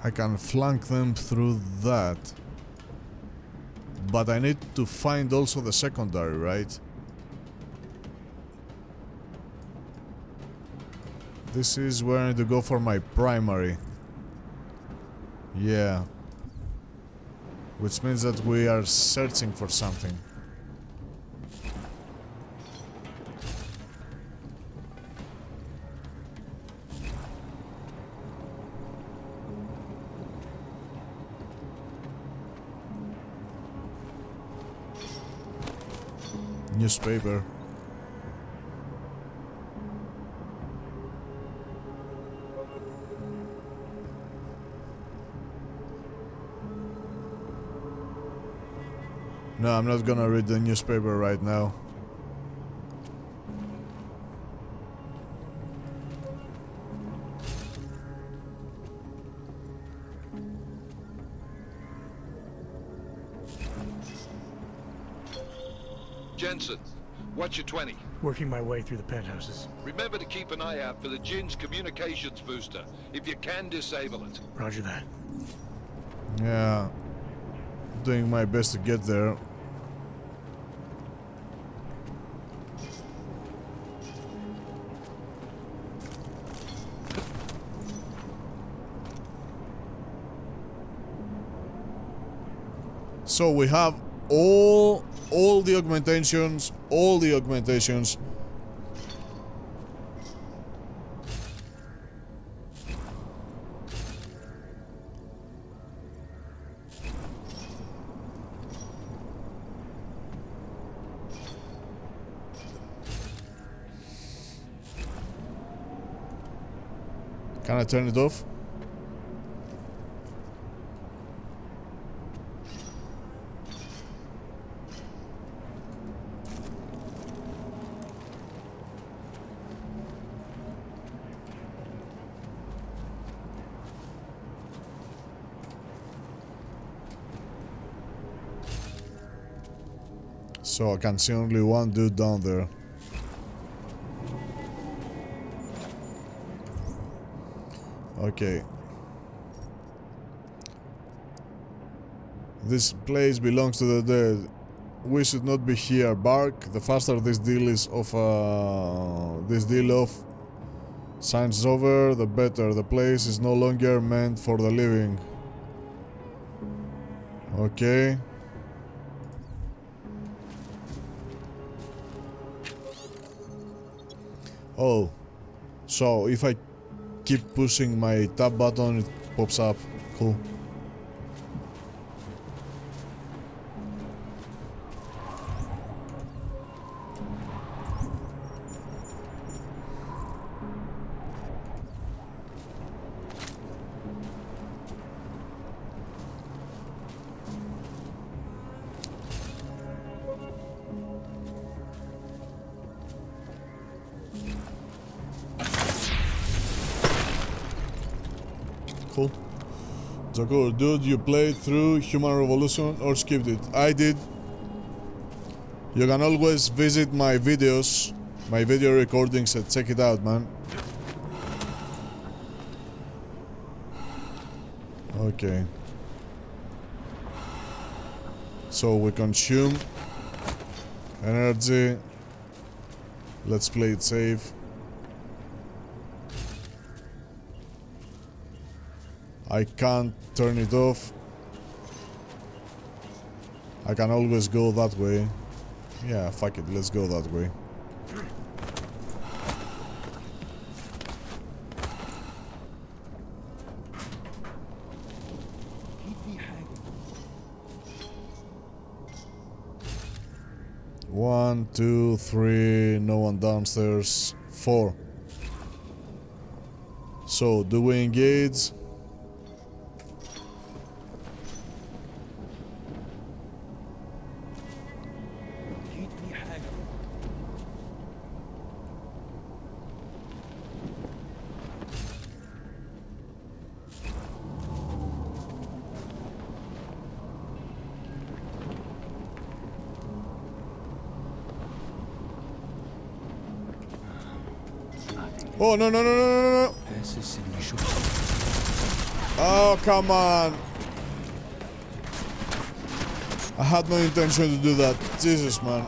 I can flank them through that. But I need to find also the secondary, right? This is where I need to go for my primary. Yeah. Which means that we are searching for something. Newspaper. No, I'm not gonna read the newspaper right now. Jensen, what's your 20? Working my way through the penthouses. Remember to keep an eye out for the Jinn's communications booster. If you can, disable it. Roger that. Yeah. Doing my best to get there. So we have all the augmentations, Can I turn it off? So I can see only one dude down there. Okay. This place belongs to the dead. We should not be here. Bark. The faster this deal is off, signs over, the better. The place is no longer meant for the living. Okay. Oh, so if I keep pushing my tab button, it pops up. Cool. Cool. So cool. Dude, you played through Human Revolution or skipped it? I did. You can always visit my videos, my video recordings, and check it out, man. Okay. So we consume energy. Let's play it safe. I can't turn it off. I can always go that way. Yeah, fuck it, let's go that way. One, two, three, no one downstairs. 4. So, do we engage? Oh, no, no, no, no, no, no. Oh, come on. I had no intention to do that. Jesus, man.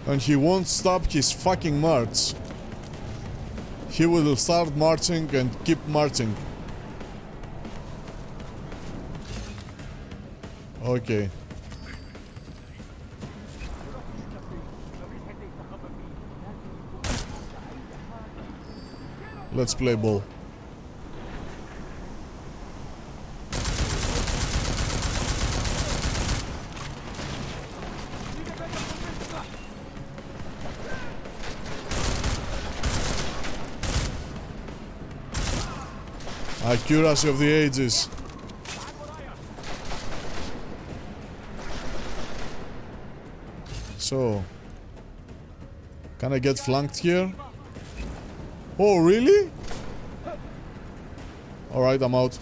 And he won't stop his fucking march. He will start marching and keep marching. Okay. Let's play ball. Accuracy of the ages. So, can I get flanked here? Oh, really? Alright, I'm out.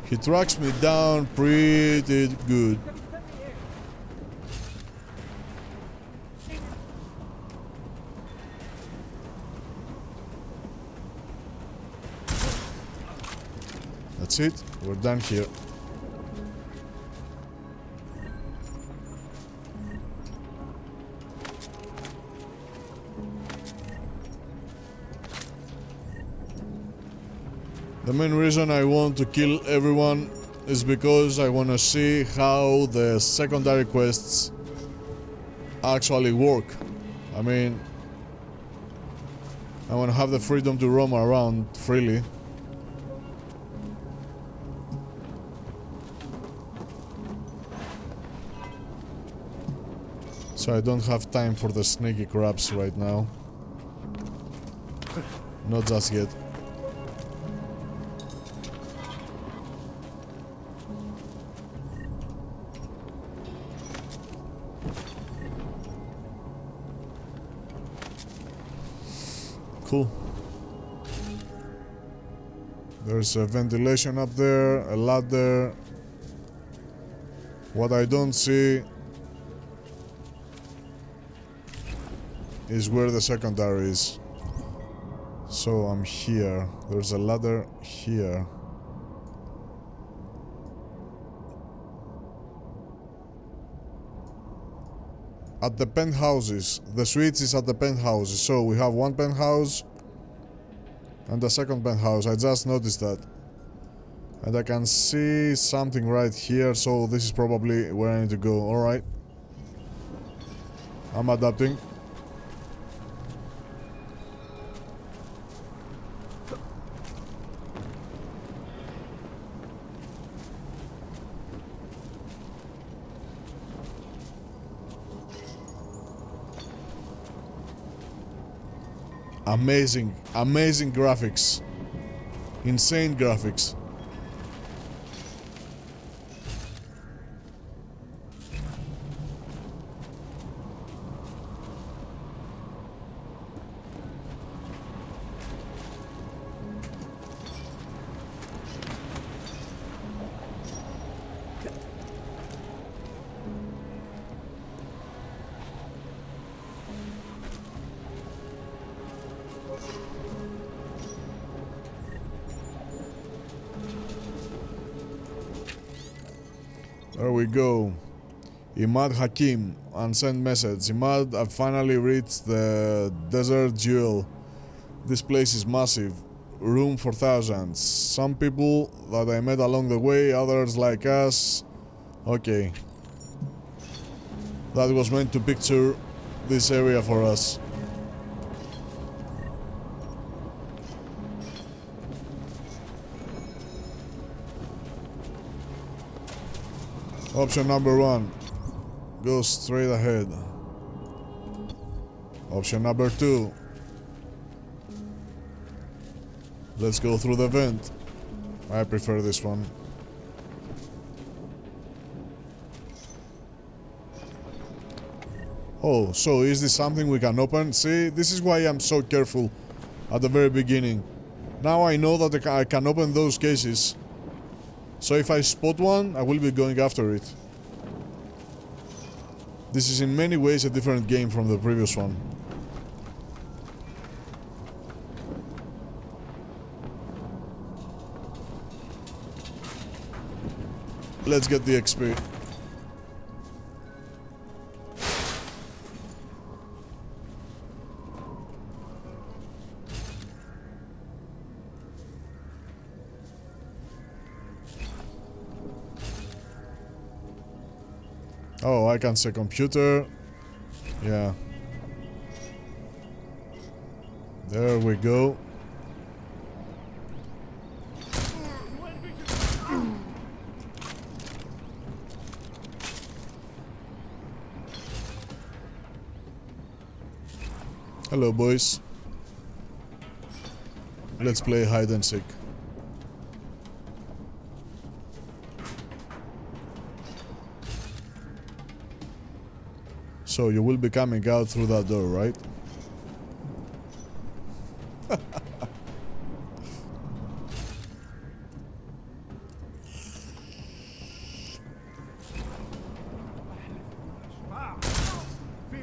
He tracks me down pretty good. That's it. We're done here. The main reason I want to kill everyone is because I want to see how the secondary quests actually work. I mean, I want to have the freedom to roam around freely. So I don't have time for the sneaky crabs right now. Not just yet. Cool. There's a ventilation up there, a ladder. What I don't see is where the secondary is. So I'm here. There's a ladder here. At the penthouses. The switch is at the penthouses. So we have one penthouse and a second penthouse. I just noticed that. And I can see something right here. So this is probably where I need to go. Alright. I'm adapting. Amazing, amazing graphics. Insane graphics. There we go. Imad Hakim, unsent message. Imad, I've finally reached the desert jewel. This place is massive. Room for thousands. Some people that I met along the way, others like us. Okay. That was meant to picture this area for us. Option number 1. Go straight ahead. Option number 2. Let's go through the vent. I prefer this one. Oh, so is this something we can open? See, this is why I'm so careful at the very beginning. Now I know that I can open those cases. So if I spot one, I will be going after it. This is in many ways a different game from the previous one. Let's get the XP. Oh, I can say computer. Yeah. There we go. Hello, boys. Let's play hide and seek. So you will be coming out through that door, right?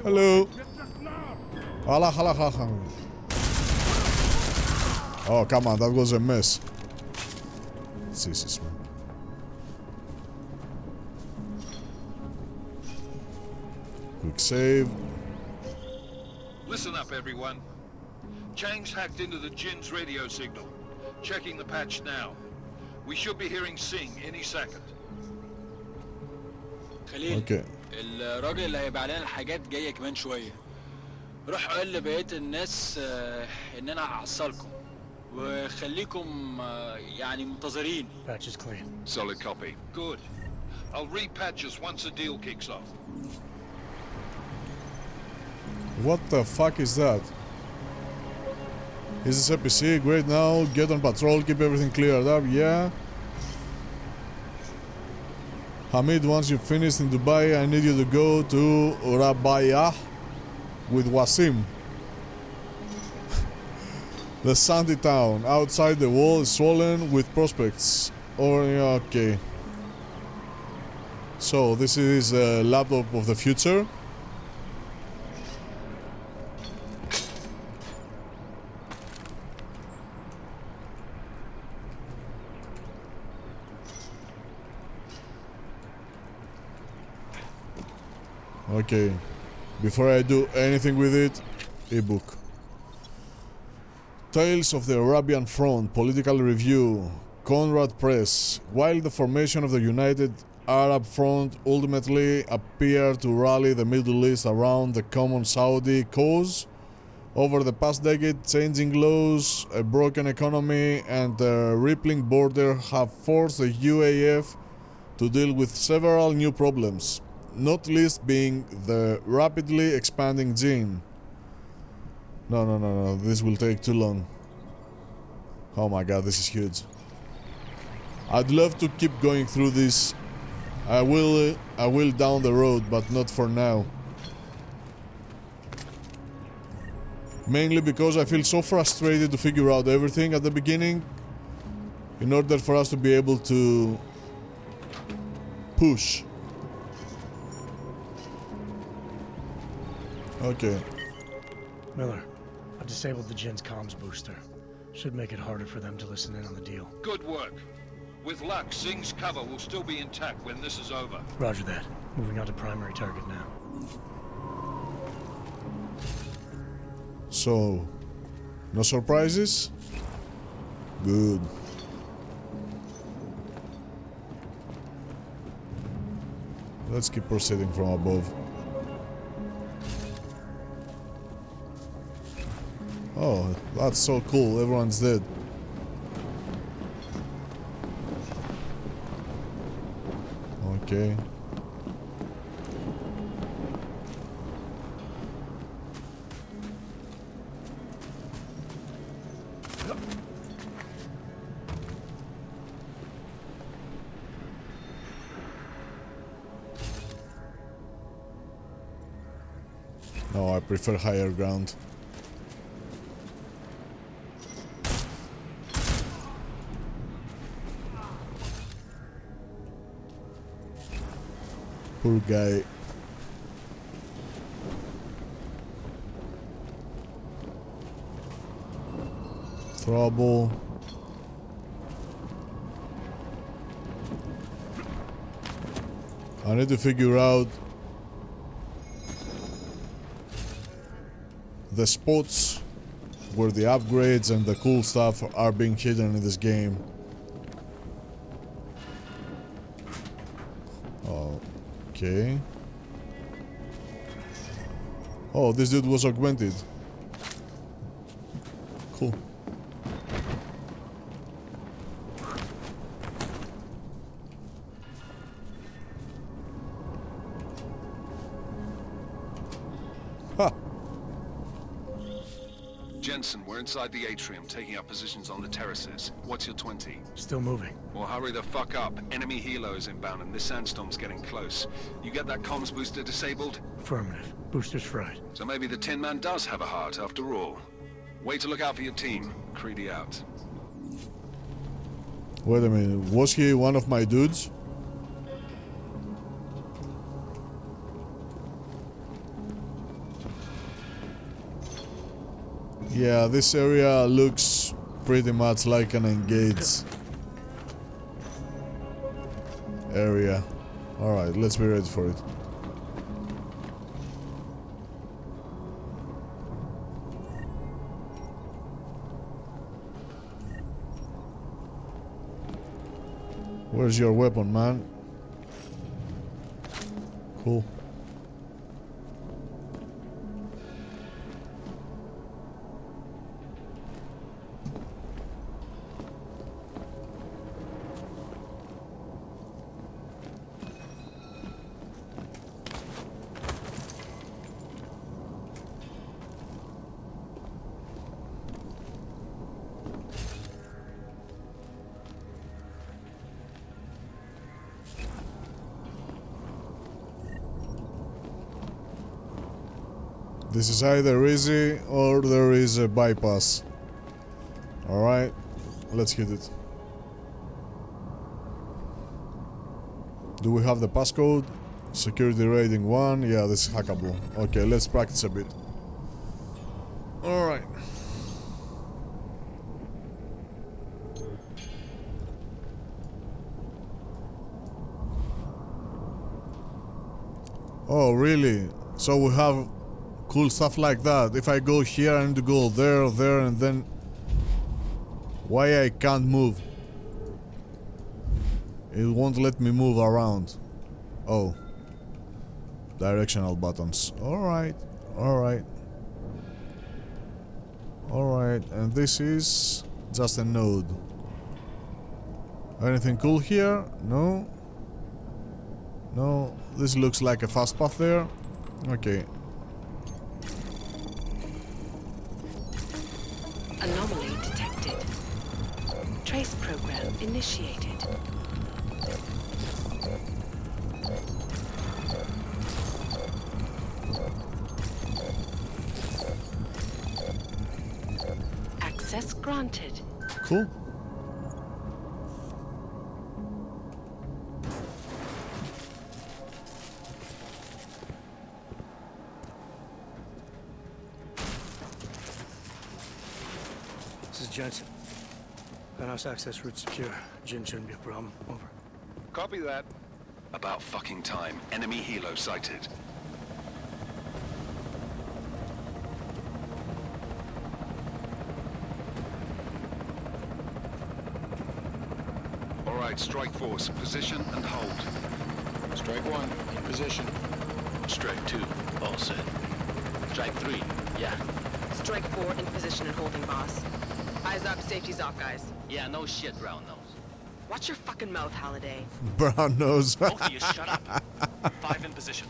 Hello. Oh, come on, that was a mess. Jesus, man. Quick save. Listen up, everyone. Chang's hacked into the Jinn's radio signal. Checking the patch now. We should be hearing Sing any second. خليل. Okay. الراجل اللي هيبيع لنا الحاجات جاي كمان شويه. روح قول لبقيه الناس ان انا هحصلكم وخليكم يعني منتظرين. Patch is clean. Solid copy. Good. I'll repatch us once the deal kicks off. What the fuck is that? Is this APC? Great, now get on patrol, keep everything cleared up, yeah. Hamid, once you've finished in Dubai, I need you to go to Rabayah with Wasim. The sandy town outside the wall is swollen with prospects. Okay. So this is a laptop of the future. Okay, before I do anything with it, ebook. Tales of the Arabian Front, Political Review, Conrad Press. While the formation of the United Arab Front ultimately appeared to rally the Middle East around the common Saudi cause, over the past decade, changing laws, a broken economy, and a rippling border have forced the UAF to deal with several new problems, not least being the rapidly expanding Jinn. No, this will take too long. Oh my god, this is huge. I'd love to keep going through this. I will down the road, but not for now. Mainly because I feel so frustrated to figure out everything at the beginning in order for us to be able to push. Okay. Miller, I've disabled the Jinn's comms booster. Should make it harder for them to listen in on the deal. Good work. With luck, Sing's cover will still be intact when this is over. Roger that. Moving on to primary target now. So, no surprises? Good. Let's keep proceeding from above. Oh, that's so cool. Everyone's dead. Okay. No, I prefer higher ground. Poor guy. Trouble. I need to figure out the spots where the upgrades and the cool stuff are being hidden in this game. Okay. Oh, this dude was augmented. Cool. Ha! Jensen, we're inside the atrium, taking up positions on the terraces. What's your 20? Still moving. Well, hurry the fuck up. Enemy helo is inbound and this sandstorm's getting close. You get that comms booster disabled? Affirmative. Booster's fried. So maybe the Tin Man does have a heart after all. Way to look out for your team. Creedy out. Wait a minute, was he one of my dudes? Yeah, this area looks pretty much like an engaged area. Alright, let's be ready for it. Where's your weapon, man? Cool. This is either easy or there is a bypass. Alright, let's hit it. Do we have the passcode? Security rating 1. Yeah, this is hackable. Okay, let's practice a bit. Alright. Oh, really? So we have cool stuff like that. If I go here, I need to go there, and then... Why I can't move? It won't let me move around. Oh. Directional buttons. Alright, alright. Alright, and this is just a node. Anything cool here? No. No, this looks like a fast path there. Okay. Anomaly detected. Trace program initiated. Access granted. Cool. This is Jensen. Penthouse access route secure. Jin shouldn't be a problem. Over. Copy that. About fucking time. Enemy helo sighted. Alright, strike force. Position and hold. Strike 1, in position. Strike 2, all set. Strike 3, yeah. Strike 4 in position and holding, boss. Eyes up, safety's off, guys. Yeah, no shit, brown nose. Watch your fucking mouth, Halliday. Brown nose. Both of you, shut up. 5 in position.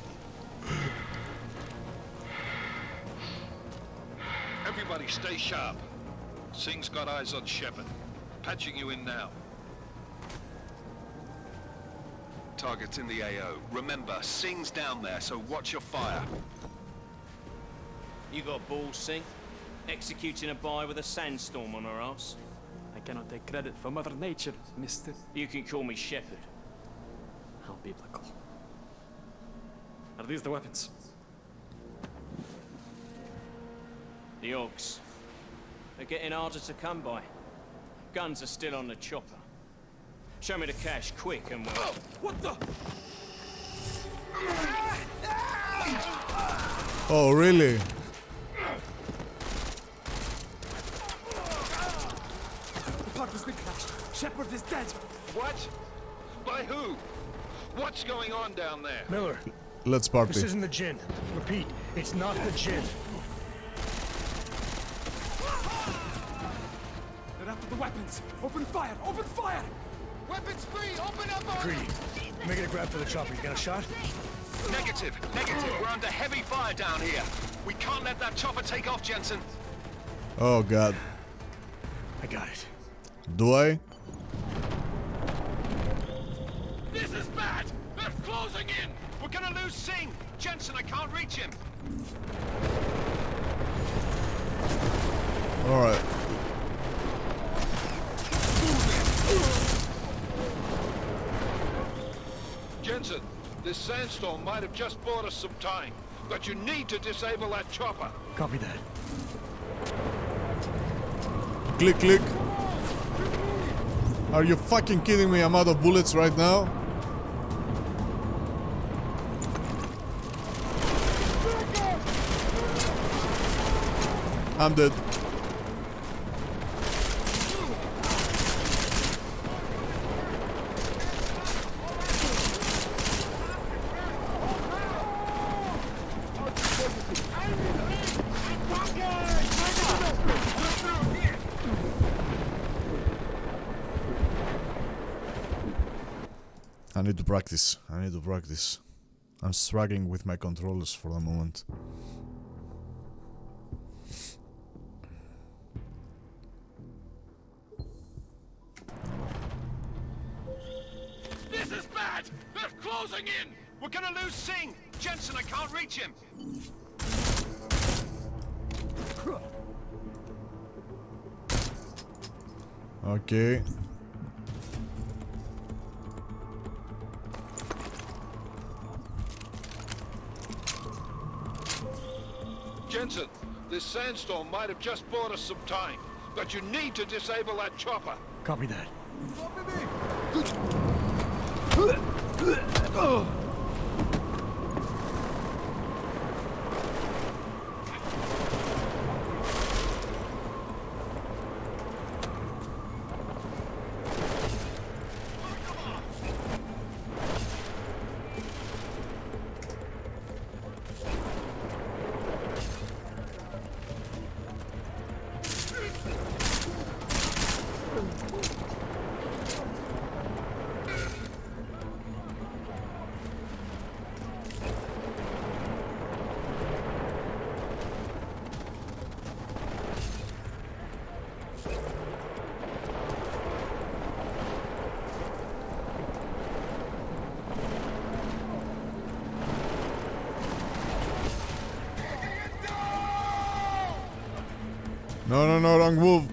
Everybody stay sharp. Singh's got eyes on Shepard. Patching you in now. Target's in the AO. Remember, Singh's down there, so watch your fire. You got balls, Singh? Executing a buy with a sandstorm on her ass? I cannot take credit for Mother Nature, mister. You can call me Shepard. How biblical. Are these the weapons? The Augs. They're getting harder to come by. Guns are still on the chopper. Show me the cash, quick, and we'll... Oh, what the? Oh, really? The pod has been crashed. Shepard is dead. What? By who? What's going on down there? Miller. Let's party. This isn't the Jinn. Repeat, it's not the Jinn. They're after the weapons. Open fire! Open fire! Weapons free! Open up! Greedy. Making a grab for the chopper. You got a shot? Negative. We're under heavy fire down here. We can't let that chopper take off, Jensen. Oh, God. I got it. Do I? This is bad! They're closing in! We're gonna lose Singh! Jensen, I can't reach him! Alright. Jensen, this sandstorm might have just bought us some time, but you need to disable that chopper. Copy that. Click, click. Are you fucking kidding me? I'm out of bullets right now. I'm dead. I need to practice. I'm struggling with my controllers for the moment. This is bad! They're closing in! We're gonna lose Singh! Jensen, I can't reach him! Okay. Jensen, this sandstorm might have just bought us some time, but you need to disable that chopper. Copy that. No, wrong move.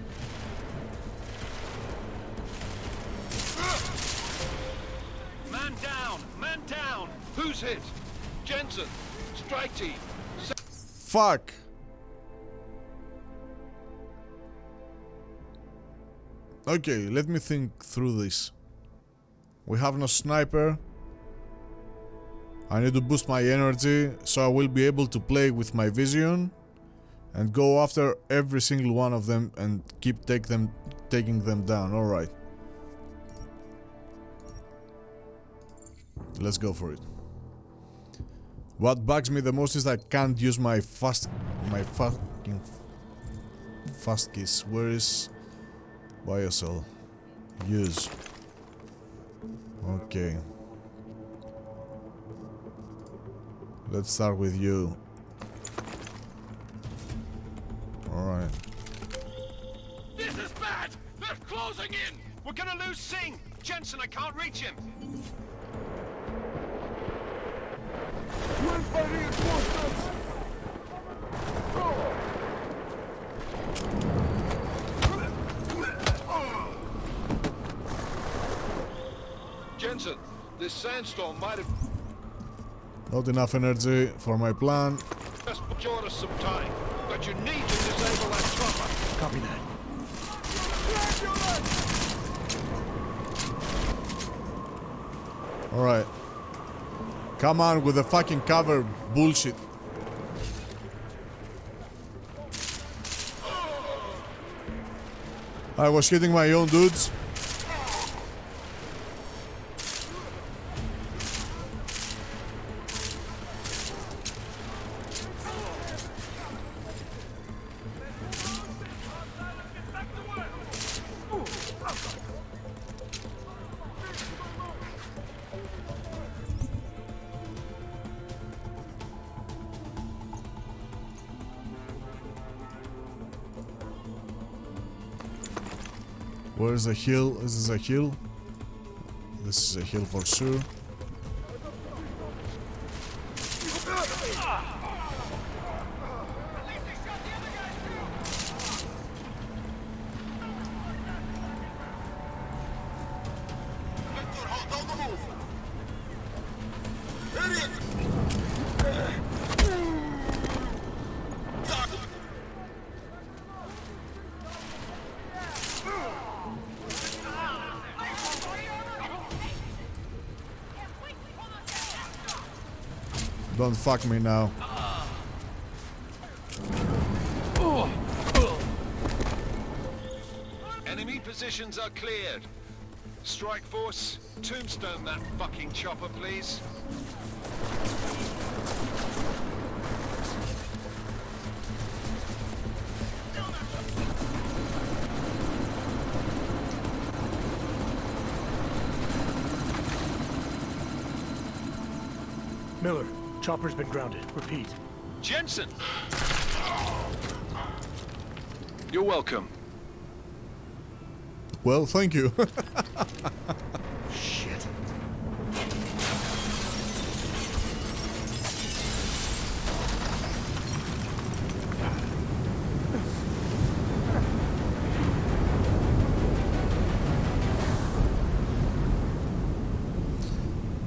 Man down. Who's hit? Jensen, strike team. Fuck. Okay, let me think through this. We have no sniper. I need to boost my energy so I will be able to play with my vision and go after every single one of them and keep taking them down. Alright. Let's go for it. What bugs me the most is I can't use my fucking fast keys. Where is YSL? Use. Okay. Let's start with you. Alright. This is bad! They're closing in! We're gonna lose Singh! Jensen, I can't reach him! Went by reinforcements! Jensen, this sandstorm might have Not enough energy for my plan. just bought us some time, but you need to disable that chopper. Copy that. Alright. Come on with the fucking cover bullshit. I was hitting my own dudes. Where is the hill? This is a hill. This is a hill for sure. Don't fuck me now. Enemy positions are cleared. Strike Force, tombstone that fucking chopper, please. Miller, chopper's been grounded. Repeat. Jensen! You're welcome. Well, thank you. Shit.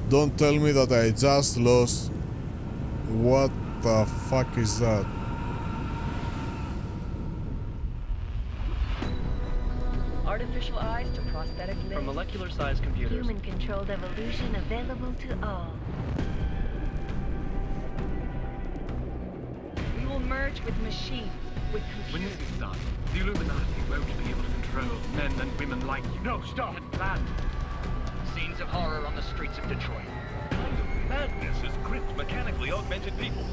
Don't tell me that I just lost. What the fuck is that? Artificial eyes to prosthetic limbs. From molecular-sized computers. Human-controlled evolution available to all. We will merge with machines, with When computers. this is done, the Illuminati won't be able to control men and women like you. No, stop! Plan. Scenes of horror on the streets of Detroit. Kind of madness has gripped mechanically augmented people.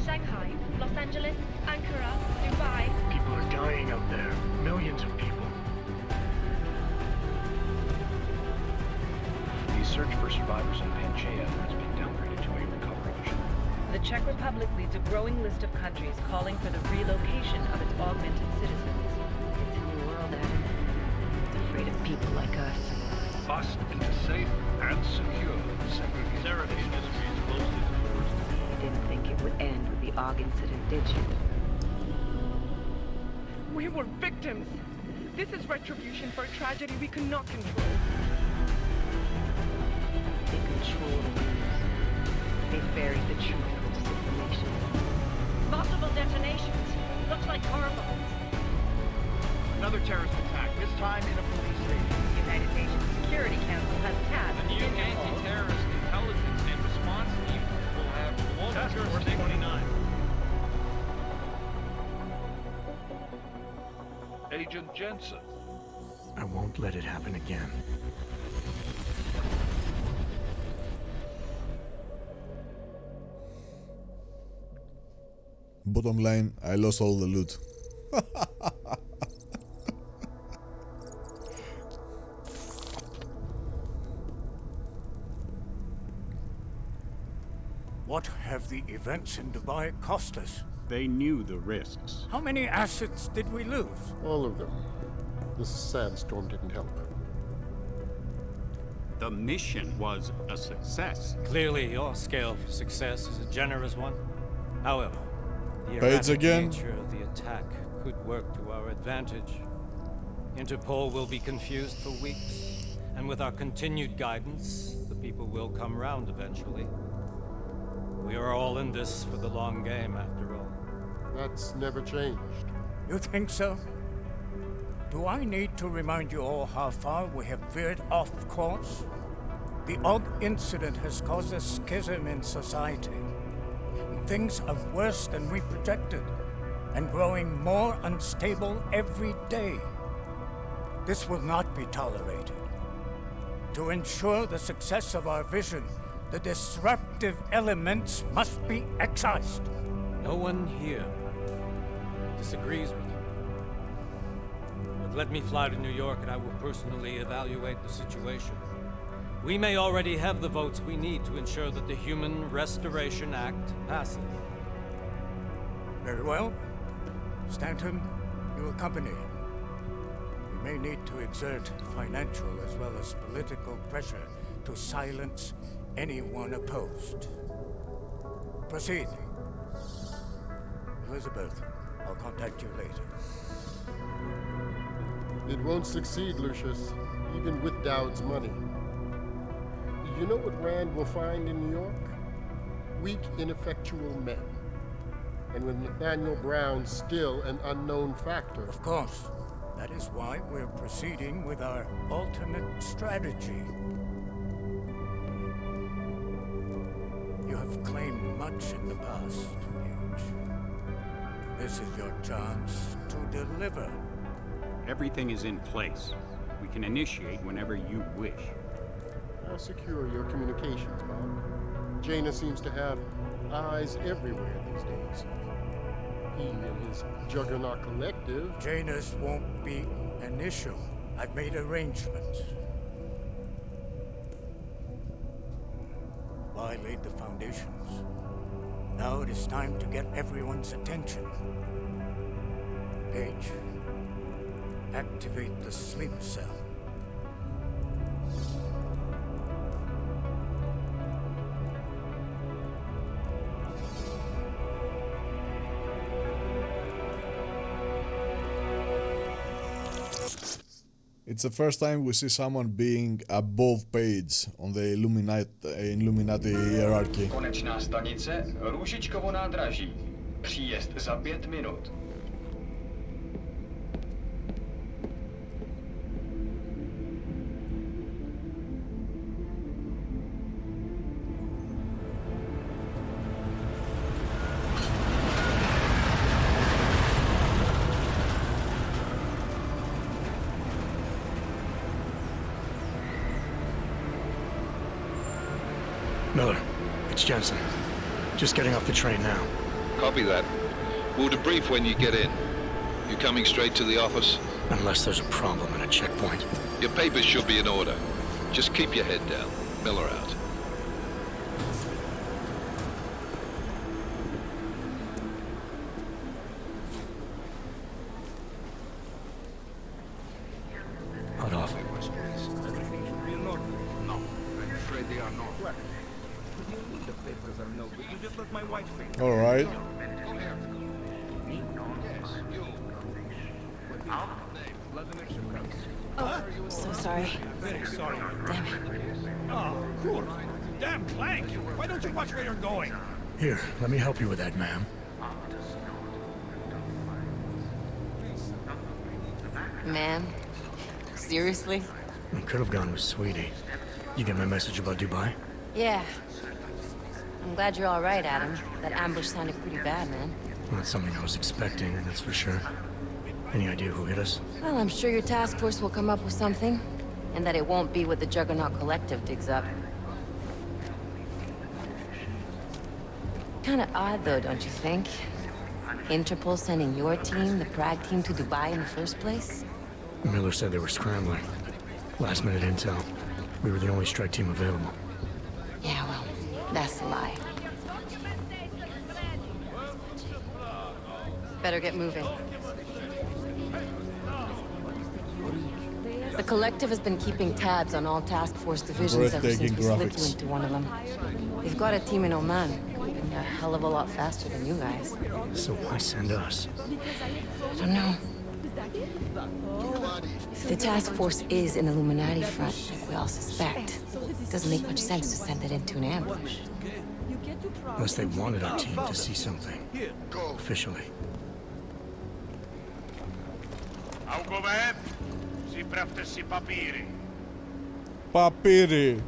Shanghai, Los Angeles, Ankara, Dubai. People are dying out there. Millions of people. The search for survivors in Pangaea has been downgraded to a recovery mission. The Czech Republic leads a growing list of countries calling for the relocation of its augmented citizens. It's a new world, Adam. It's afraid of people like us. Bust into safe and secure segregation. Serenity Industries closely supports. You didn't think it would end with the AUG incident, did you? We were victims. This is retribution for a tragedy we could not control. They control the news. They buried the truth with disinformation. Multiple detonations. Looks like hormones. Another terrorist attack, this time in a police station. The United Nations Security Council has tasked The new anti-terrorist intelligence and response team will have Task Force 29. Agent Jensen. I won't let it happen again. Bottom line, I lost all the loot. What have the events in Dubai cost us? They knew the risks. How many assets did we lose? All of them. This sandstorm didn't help. The mission was a success. Clearly, your scale for success is a generous one. However, the Page erratic again. nature of the attack could work to our advantage. Interpol will be confused for weeks, and with our continued guidance, the people will come round eventually. We are all in this for the long game, after all. That's never changed. You think so? Do I need to remind you all how far we have veered off course? The Og incident has caused a schism in society. Things are worse than we projected, and growing more unstable every day. This will not be tolerated. To ensure the success of our vision, the disruptive elements must be excised. No one here disagrees with you. But let me fly to New York and I will personally evaluate the situation. We may already have the votes we need to ensure that the Human Restoration Act passes. Very well. Stanton, you accompany. We may need to exert financial as well as political pressure to silence anyone opposed. Proceed. Elizabeth, I'll contact you later. It won't succeed, Lucius, even with Dowd's money. You know what Rand will find in New York? Weak, ineffectual men. And with Nathaniel Brown still an unknown factor. Of course. That is why we're proceeding with our alternate strategy. You have claimed much in the past, Huge. This is your chance to deliver. Everything is in place. We can initiate whenever you wish. How secure your communications, Bob? Jaina seems to have eyes everywhere these days. He and his Juggernaut Collective... Janus won't be an issue. I've made arrangements. Well, I laid the foundations. Now it is time to get everyone's attention. Paige, activate the sleep cell. It's the first time we see someone being above Paige on the Illuminati hierarchy. Konečná stanice, Růžičkovo nádraží. Příjezd za 5 minut. Miller, it's Jensen. Just getting off the train now. Copy that. We'll debrief when you get in. You coming straight to the office? Unless there's a problem at a checkpoint. Your papers should be in order. Just keep your head down. Miller out. Hot off. No, I'm afraid they are not. The papers are no good. You just let my wife think. All right. Oh, so sorry. Very sorry. Damn it. Oh, cool. Damn Clank! Why don't you watch where you're going? Here, let me help you with that, ma'am. Ma'am? Seriously? I could have gone with Sweetie. You get my message about Dubai? Yeah. I'm glad you're all right, Adam. That ambush sounded pretty bad, man. Not something I was expecting, that's for sure. Any idea who hit us? Well, I'm sure your task force will come up with something. And that it won't be what the Juggernaut Collective digs up. Kinda odd, though, don't you think? Interpol sending your team, the Prague team, to Dubai in the first place? Miller said they were scrambling. Last-minute intel. We were the only strike team available. Yeah, well, that's a lie. Better get moving. The Collective has been keeping tabs on all task force divisions ever since we slipped you into one of them. They've got a team in Oman. They're a hell of a lot faster than you guys. So why send us? I don't know. If the task force is an Illuminati front, like we all suspect, it doesn't make much sense to send it into an ambush. Unless they wanted our team to see something. Officially. Papyri.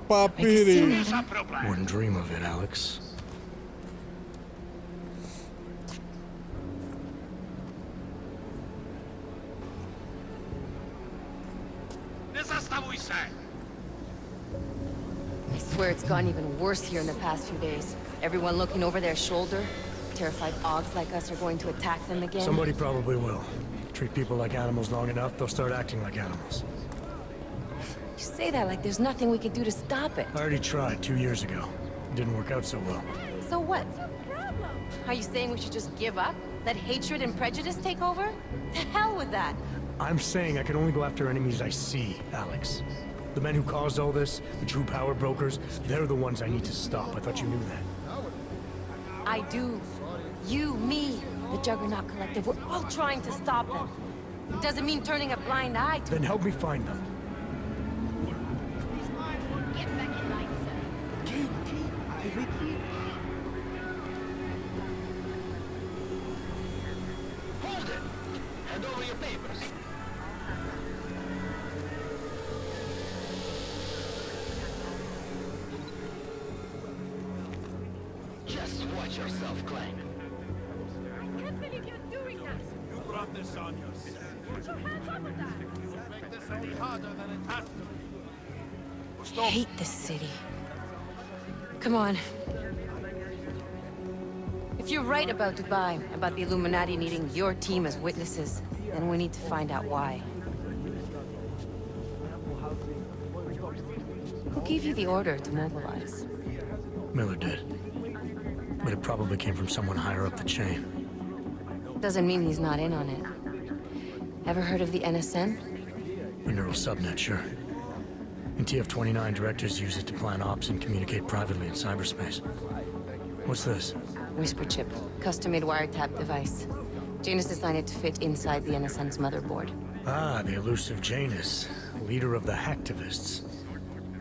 Papyri. Wouldn't dream of it, Alex. I swear it's gotten even worse here in the past few days. Everyone looking over their shoulder. Terrified Augs like us are going to attack them again. Somebody probably will. Treat people like animals long enough, they'll start acting like animals. You say that like there's nothing we could do to stop it. I already tried 2 years ago. It didn't work out so well. So what? Are you saying we should just give up? Let hatred and prejudice take over? To hell with that! I'm saying I can only go after enemies I see, Alex. The men who caused all this, the true power brokers, they're the ones I need to stop. I thought you knew that. I do. You, me, the Juggernaut Collective, we're all trying to stop them. It doesn't mean turning a blind eye to Then help me find them. Hold it! Hand over your papers. Just watch yourself, Clank. I can't believe you're doing that! You brought this on yourself. Put your hands up with that! Make this any harder than it has to be. I hate this city. Come on. If you're right about Dubai, about the Illuminati needing your team as witnesses, then we need to find out why. Who gave you the order to mobilize? Miller did. But it probably came from someone higher up the chain. Doesn't mean he's not in on it. Ever heard of the NSN? A neural subnet, sure. In TF-29, directors use it to plan ops and communicate privately in cyberspace. What's this? Whisper chip. Custom-made wiretap device. Janus designed it to fit inside the NSN's motherboard. Ah, the elusive Janus. Leader of the hacktivists.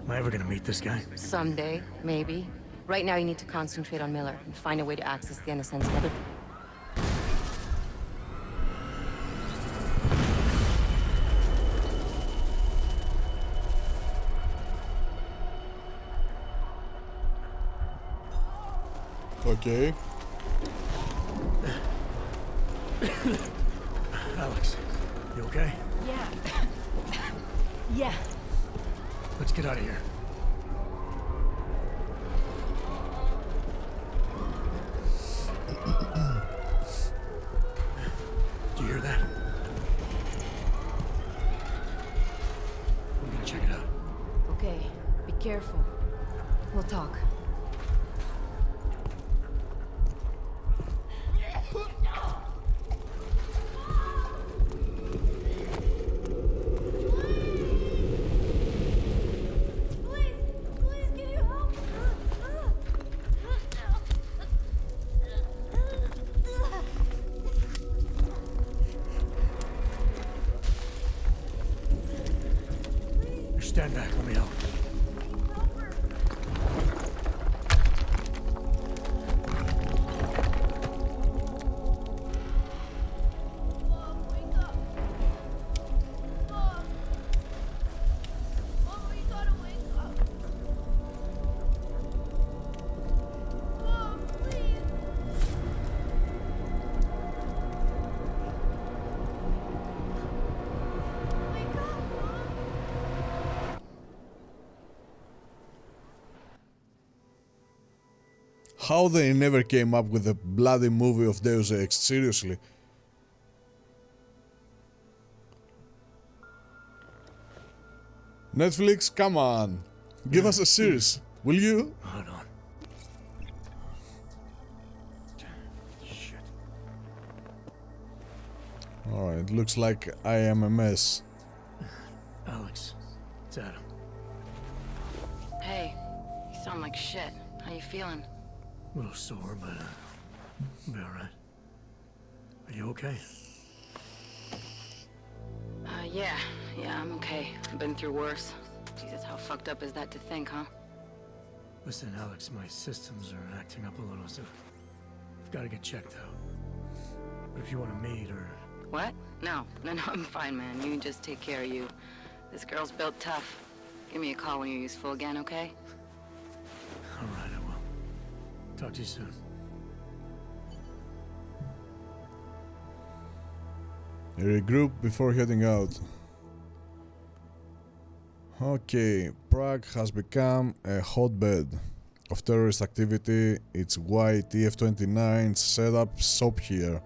Am I ever gonna meet this guy? Someday, maybe. Right now you need to concentrate on Miller and find a way to access the NSN's motherboard. Okay. Alex, you okay? Yeah. Yeah. Let's get out of here. Do you hear that? I'm gonna check it out. Okay, be careful. We'll talk. Stand back, let me help. How they never came up with a bloody movie of Deus Ex, seriously. Netflix, come on. Give us a series, will you? Hold on. Shit. Alright, looks like I am a mess. Alex, it's Adam. Hey, you sound like shit. How you feeling? A little sore, but I'll be alright. Are you okay? Yeah, I'm okay. I've been through worse. Jesus, how fucked up is that to think, huh? Listen, Alex, my systems are acting up a little, so I've got to get checked out. But if you want to meet or What? No, I'm fine, man. You just take care of you. This girl's built tough. Give me a call when you're useful again, okay? All right, I will. Talk to you soon. Regroup before heading out. Okay, Prague has become a hotbed of terrorist activity. It's why TF-29 set up shop here.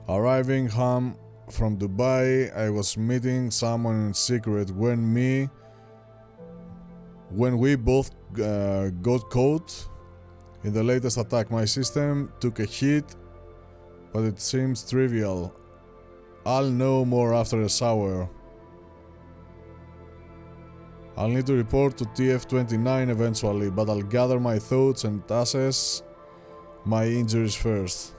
Arriving home from Dubai, I was meeting someone in secret when we both got caught in the latest attack. My system took a hit, but it seems trivial. I'll know more after a shower. I'll need to report to TF-29 eventually, but I'll gather my thoughts and assess my injuries first.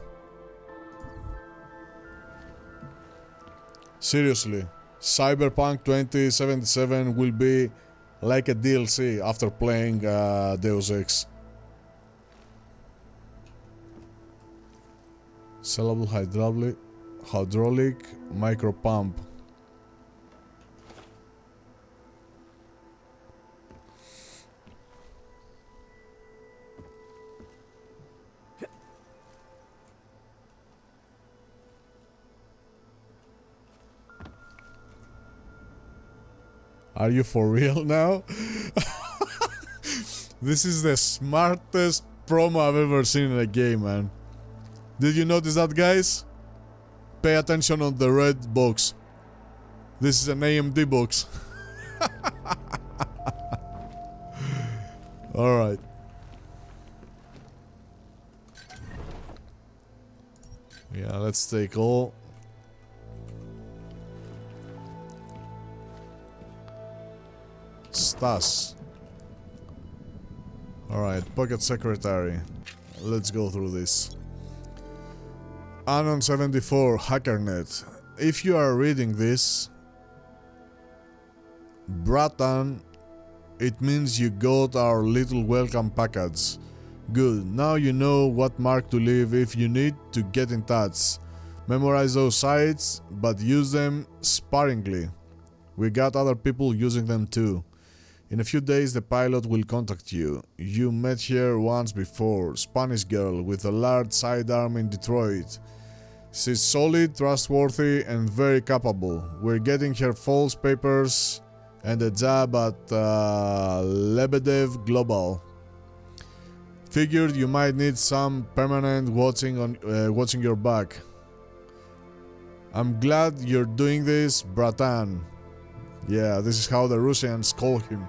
Seriously, Cyberpunk 2077 will be like a DLC after playing Deus Ex. Sellable hydraulic micro pump. Are you for real now? This is the smartest promo I've ever seen in a game, man. Did you notice that, guys? Pay attention on the red box. This is an AMD box. Alright. Yeah, let's take all. Stas. Alright, Pocket Secretary. Let's go through this. Anon74 HackerNet. If you are reading this, Bratan, it means you got our little welcome package. Good, now you know what mark to leave if you need to get in touch. Memorize those sites, but use them sparingly. We got other people using them too. In a few days the pilot will contact you. You met her once before, Spanish girl with a large sidearm in Detroit. She's solid, trustworthy, and very capable. We're getting her false papers and a job at Lebedev Global. Figured you might need some permanent watching your back. I'm glad you're doing this, Bratan. Yeah, this is how the Russians call him.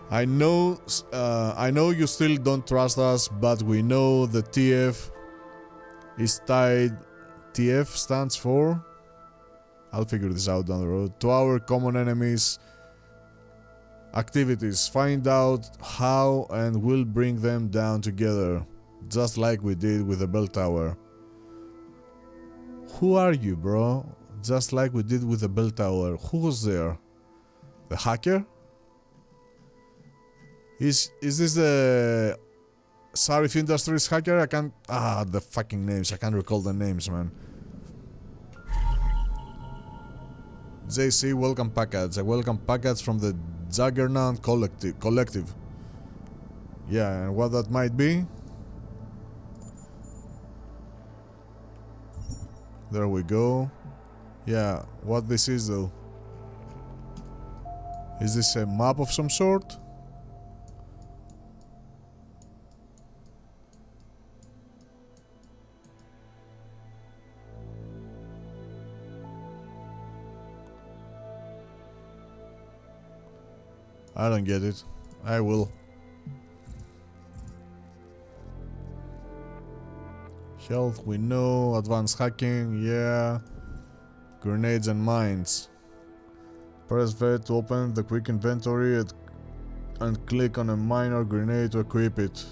I know you still don't trust us, but we know the TF is tied. TF stands for, I'll figure this out down the road, to our common enemies activities. Find out how and we'll bring them down together, just like we did with the bell tower. Who are you, bro? Just like we did with the bell tower. Who was there? The hacker? Is this the Sarif Industries hacker? I can't... the fucking names. I can't recall the names, man. JC welcome package. A welcome package from the Juggernaut collective. Yeah, and what that might be? There we go. Yeah, what this is though? Is this a map of some sort? I don't get it. I will. Health, we know. Advanced hacking, yeah. Grenades and mines. Press V to open the quick inventory and click on a mine or grenade to equip it.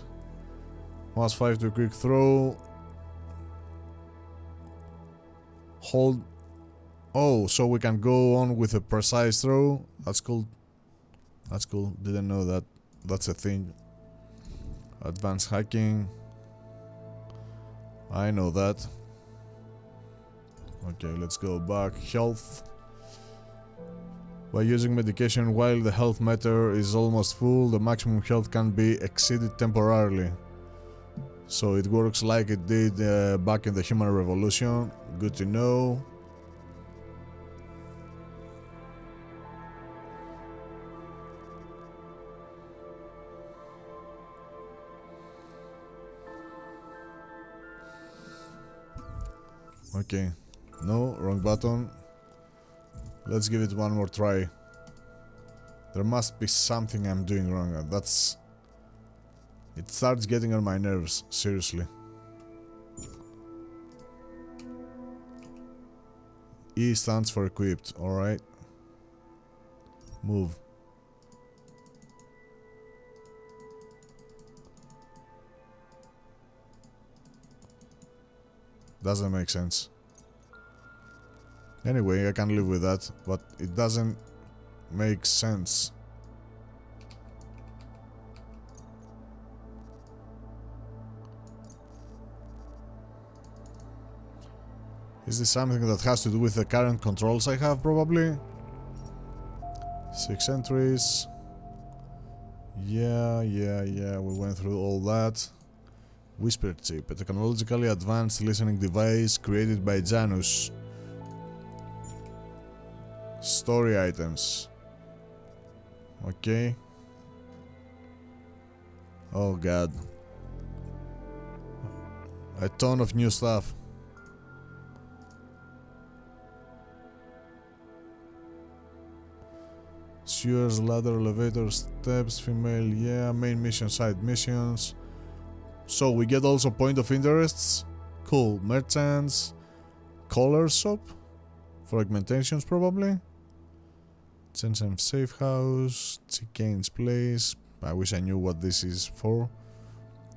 Plus 5 to quick throw. Hold. Oh, so we can go on with a precise throw. That's cool. That's cool. Didn't know that. That's a thing. Advanced hacking. I know that. Okay, let's go back. Health. By using medication while the health meter is almost full, the maximum health can be exceeded temporarily. So it works like it did back in the Human Revolution. Good to know. Okay. No, wrong button. Let's give it one more try. There must be something I'm doing wrong. That's... It starts getting on my nerves, seriously. E stands for equipped, alright. Move. Doesn't make sense. Anyway, I can live with that, but it doesn't make sense. Is this something that has to do with the current controls I have, probably? 6 entries. Yeah, we went through all that. Whisper chip, a technologically advanced listening device created by Janus. Story items. Okay. Oh god. A ton of new stuff. Sewers, ladder, elevator, steps, female, yeah, main mission, side missions. So we get also point of interests. Cool. Merchants. Color shop. For augmentations probably. Jensen Safe House. Chicane's Place. I wish I knew what this is for.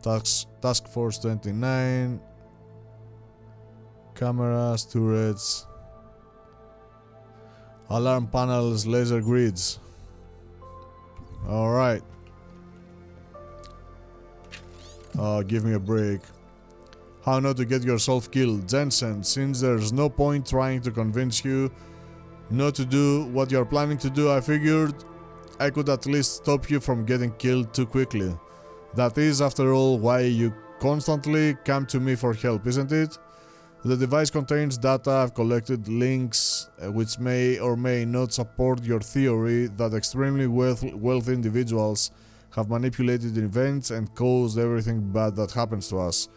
Task Force 29. Cameras, turrets. Alarm panels, laser grids. Alright. Oh, give me a break. How not to get yourself killed. Jensen, since there's no point trying to convince you not to do what you're planning to do, I figured I could at least stop you from getting killed too quickly. That is, after all, why you constantly come to me for help, isn't it? The device contains data I've collected, links which may or may not support your theory that extremely wealthy individuals have manipulated events and caused everything bad that happens to us.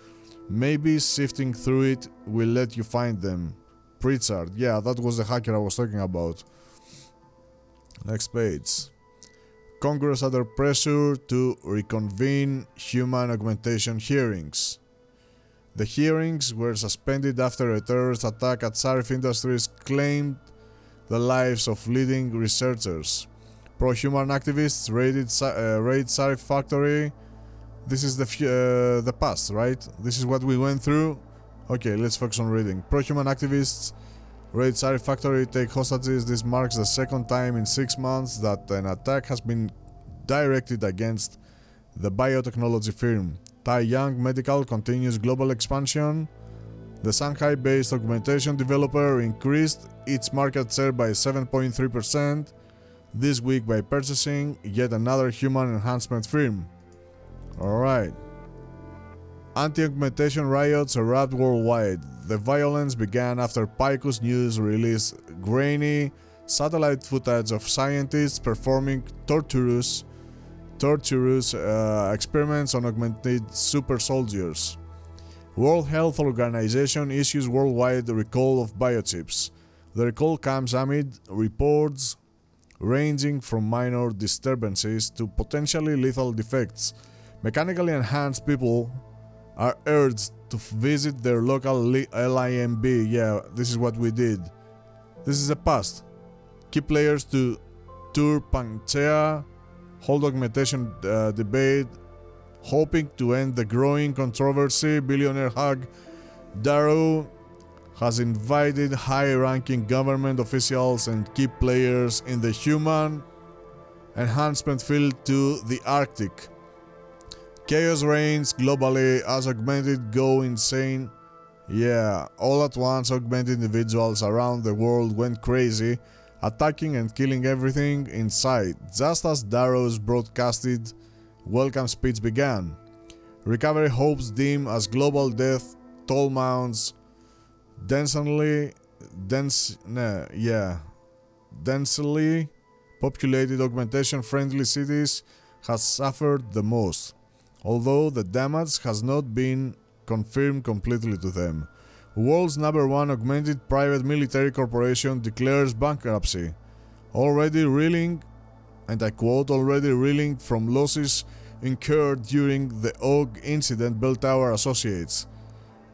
Maybe sifting through it will let you find them. Pritchard, yeah, that was the hacker I was talking about. Next page. Congress under pressure to reconvene human augmentation hearings. The hearings were suspended after a terrorist attack at Sarif Industries claimed the lives of leading researchers. Pro-human activists raid Sarif factory. This is the past, right? This is what we went through. Okay, let's focus on reading. Pro-human activists raid Sarif factory, take hostages. This marks the second time in 6 months that an attack has been directed against the biotechnology firm. Tai Young Medical continues global expansion. The Shanghai-based augmentation developer increased its market share by 7.3% this week by purchasing yet another human enhancement firm. Alright. Anti-augmentation riots erupt worldwide. The violence began after Picos News released grainy satellite footage of scientists performing torturous experiments on augmented super soldiers. World Health Organization issues worldwide recall of biochips. The recall comes amid reports ranging from minor disturbances to potentially lethal defects. Mechanically enhanced people are urged to visit their local LIMB. Yeah, this is what we did. This is the past. Key players to tour Pangea, hold augmentation debate, hoping to end the growing controversy. Billionaire Hug Darrow has invited high-ranking government officials and key players in the human enhancement field to the Arctic. Chaos reigns globally as augmented go insane Yeah, all at once augmented individuals around the world went crazy, attacking and killing everything in sight, just as Darrow's broadcasted welcome speech began. Recovery hopes dim as global death toll mounts. Densely populated augmentation-friendly cities has suffered the most, although the damage has not been confirmed completely to them. World's #1 augmented private military corporation declares bankruptcy, already reeling, and I quote, already reeling from losses incurred during the AUG incident, Bell Tower associates.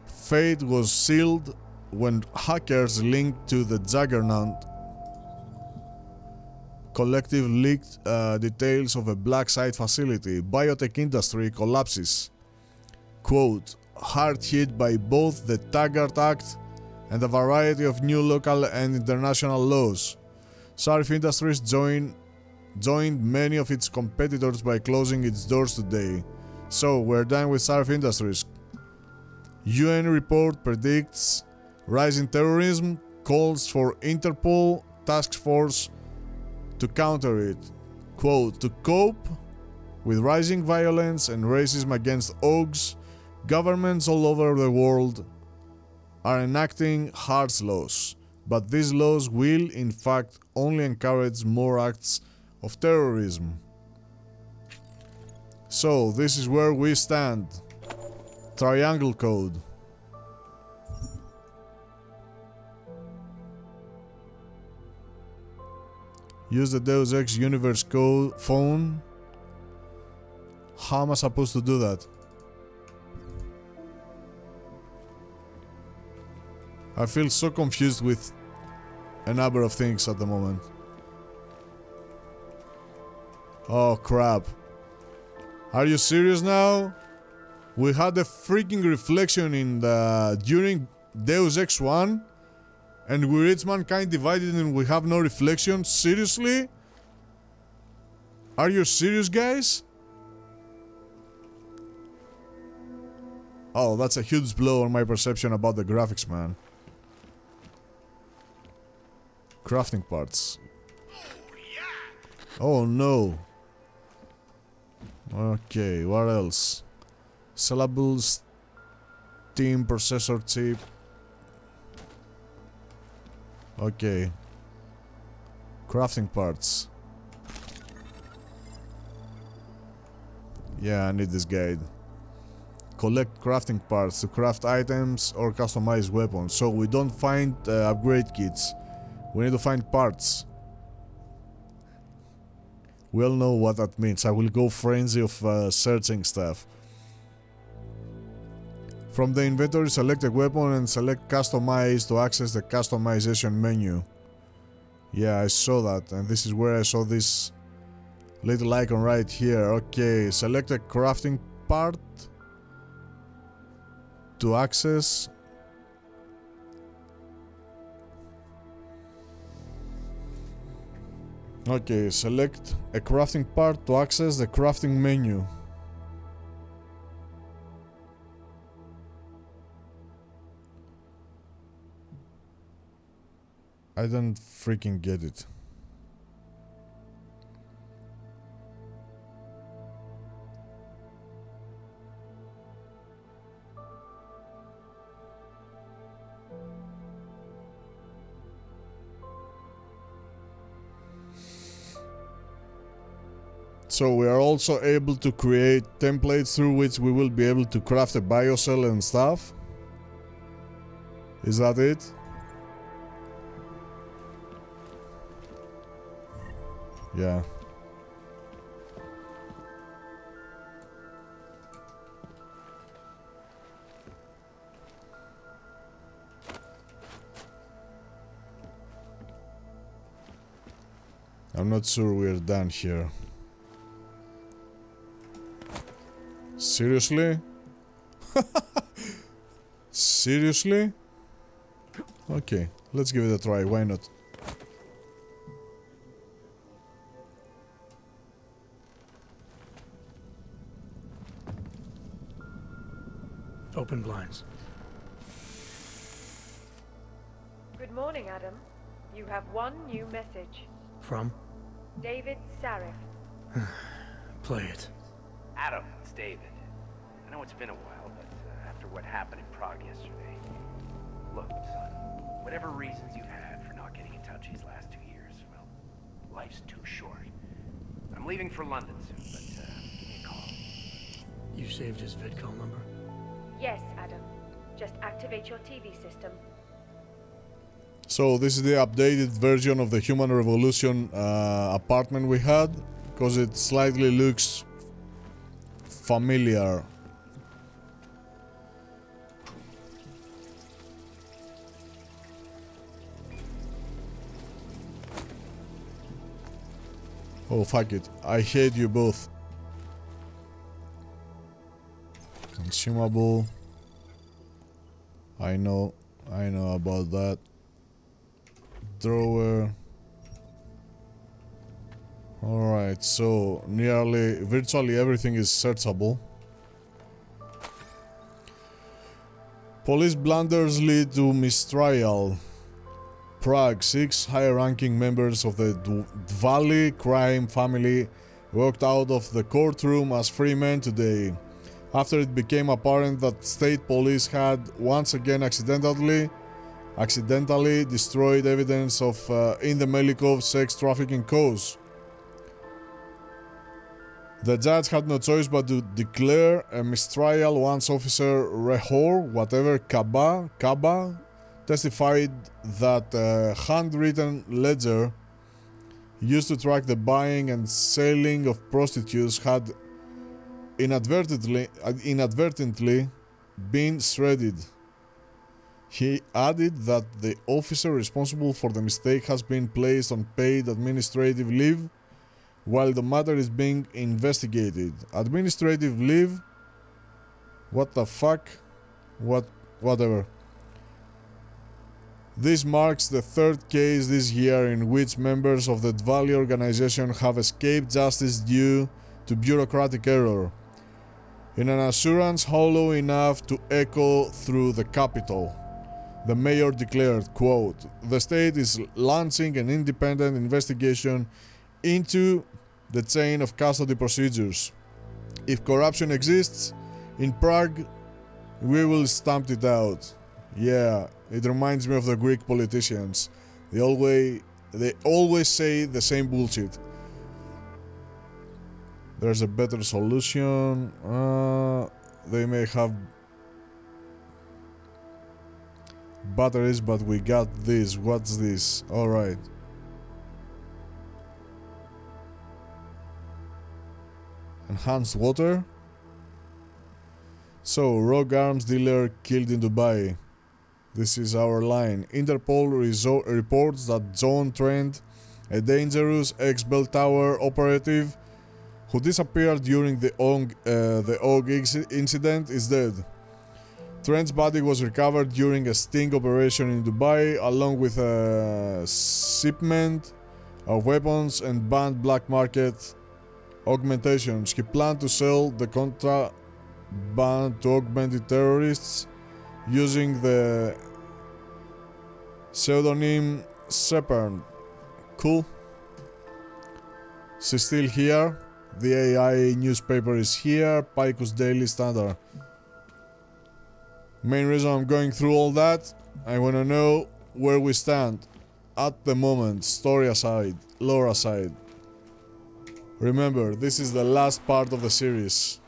Fate was sealed when hackers linked to the Juggernaut collective leaked details of a black site facility. Biotech industry collapses. Quote, hard hit by both the Taggart Act and a variety of new local and international laws. Sarif Industries joined many of its competitors by closing its doors today. So, we're done with Sarif Industries. UN report predicts rising terrorism, calls for Interpol task force to counter it. Quote, to cope with rising violence and racism against AUGs, governments all over the world are enacting harsh laws, but these laws will in fact only encourage more acts of terrorism. So this is where we stand. Triangle code. Use the Deus Ex Universe code phone. How am I supposed to do that? I feel so confused with a number of things at the moment. Oh crap. Are you serious now? We had a freaking reflection in the during Deus Ex 1 and we reach Mankind Divided and we have no reflection? Seriously? Are you serious, guys? Oh, that's a huge blow on my perception about the graphics, man. Crafting parts. Oh no. Okay, what else? Syllables, Steam processor chip. Okay. Crafting parts. Yeah, I need this guide. Collect crafting parts to craft items or customize weapons. So we don't find upgrade kits. We need to find parts. We all know what that means. I will go frenzy of searching stuff. From the inventory, select a weapon and select customize to access the customization menu. Yeah, I saw that, and this is where I saw this little icon right here. Okay, select a crafting part to access. Okay, select a crafting part to access the crafting menu. I don't freaking get it. So we are also able to create templates through which we will be able to craft a biocell and stuff. Is that it? Yeah. I'm not sure we're done here. Seriously? Seriously? Okay, let's give it a try, why not? Open blinds. morning, Adam. You have one new message. From? David Sarif. Play it. Adam, it's David. I know it's been a while, but after what happened in Prague yesterday... Look, son, whatever reasons you've had for not getting in touch these last 2 years, well, life's too short. I'm leaving for London soon, but give me a call. You saved his vidcall number? Yes, Adam. Just activate your TV system. So this is the updated version of the Human Revolution apartment we had, because it slightly looks familiar. Oh, fuck it. I hate you both. Consumable. I know about that. Drawer. Alright, so virtually everything is searchable. Police blunders lead to mistrial. Prague, 6 high-ranking members of the Dvali crime family walked out of the courtroom as free men today, after it became apparent that state police had once again accidentally destroyed evidence of in the Melikov sex trafficking cause. The judge had no choice but to declare a mistrial once Officer Rehor, Kaba, testified that a handwritten ledger used to track the buying and selling of prostitutes had inadvertently been shredded. He added that the officer responsible for the mistake has been placed on paid administrative leave while the matter is being investigated. Administrative leave? What the fuck? Whatever. This marks the third case this year in which members of the Dvali organization have escaped justice due to bureaucratic error, in an assurance hollow enough to echo through the capital. The mayor declared, quote, "The state is launching an independent investigation into the chain of custody procedures. If corruption exists in Prague, we will stamp it out." Yeah, it reminds me of the Greek politicians. They always say the same bullshit. There's a better solution. They may have batteries, but we got this. What's this? Alright. Enhanced water. So, rogue arms dealer killed in Dubai. This is our line. Interpol reports that John Trent, a dangerous ex-Bell Tower operative who disappeared during the Og incident, is dead. Trent's body was recovered during a sting operation in Dubai, along with a shipment of weapons and banned black market augmentations. He planned to sell the contraband to augmented terrorists using the pseudonym Shepard. Cool. She's still here. The AI newspaper is here. Picus Daily Standard. Main reason I'm going through all that, I want to know where we stand at the moment, story aside, lore aside. Remember, this is the last part of the series.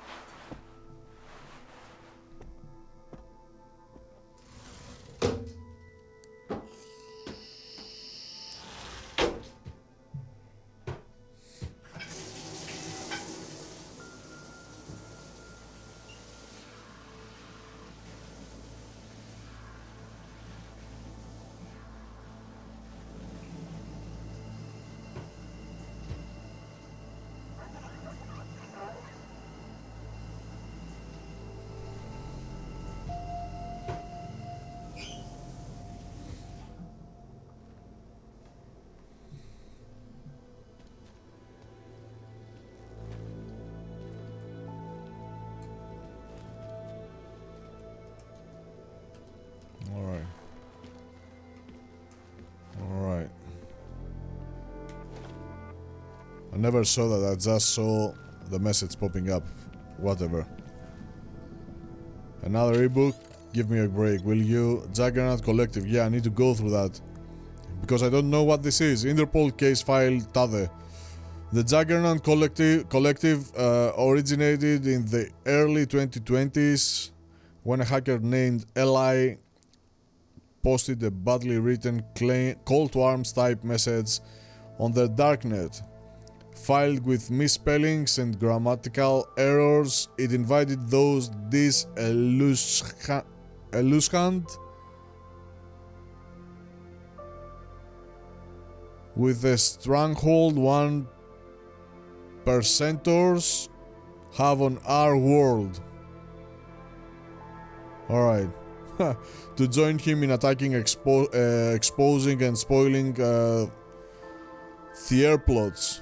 I never saw that, I just saw the message popping up. Whatever. Another ebook? Give me a break, will you? Juggernaut Collective, yeah, I need to go through that. Because I don't know what this is. Interpol case file TADE. The Juggernaut Collective originated in the early 2020s when a hacker named Eli posted a badly written call to arms type message on the darknet. Filed with misspellings and grammatical errors, it invited those disillusioned with the stronghold 1%ers have on our world. Alright. To join him in attacking, exposing and spoiling their plots.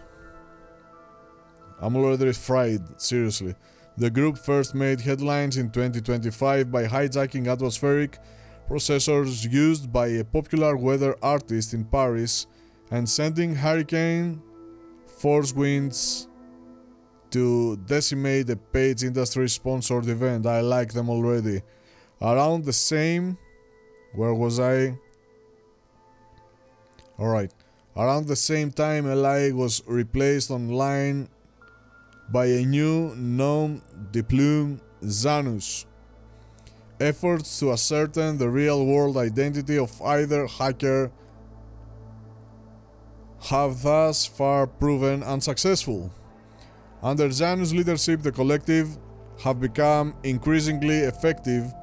I'm already fried, seriously. The group first made headlines in 2025 by hijacking atmospheric processors used by a popular weather artist in Paris and sending hurricane force winds to decimate a Page Industries sponsored event. I like them already. Around the same... Where was I? Alright. Around the same time, Eli was replaced online by a new nom de plume, Zanus. Efforts to ascertain the real-world identity of either hacker have thus far proven unsuccessful. Under Zanus' leadership, the collective have become increasingly effective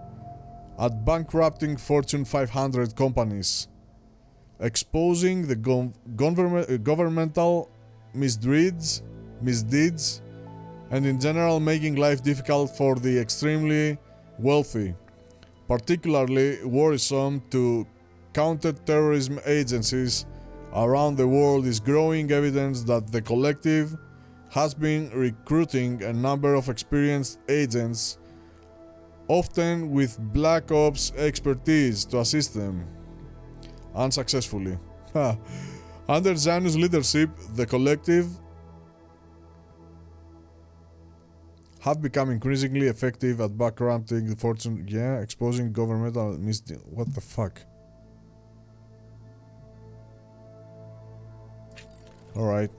at bankrupting Fortune 500 companies, exposing the governmental misdeeds, and in general making life difficult for the extremely wealthy. Particularly worrisome to counter-terrorism agencies around the world is growing evidence that the collective has been recruiting a number of experienced agents, often with Black Ops expertise, to assist them. Unsuccessfully. Under Zanus' leadership, the collective have become increasingly effective at bankrupting the Fortune... Yeah, exposing governmental misdeeds. What the fuck? Alright.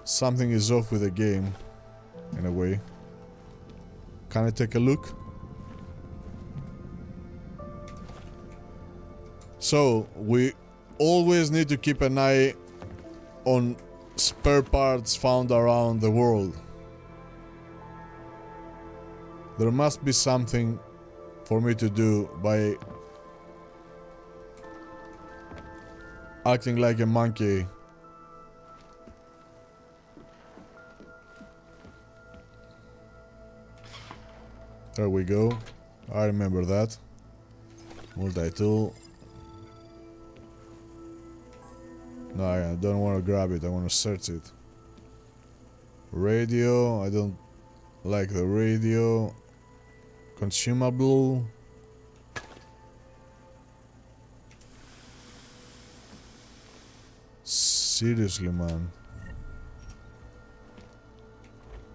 Something is off with the game, in a way. Can I take a look? So, we always need to keep an eye on spare parts found around the world. There must be something for me to do by acting like a monkey. There we go. I remember that. Multi-tool. No, I don't want to grab it. I want to search it. Radio. I don't like the radio. Consumable. Seriously, man.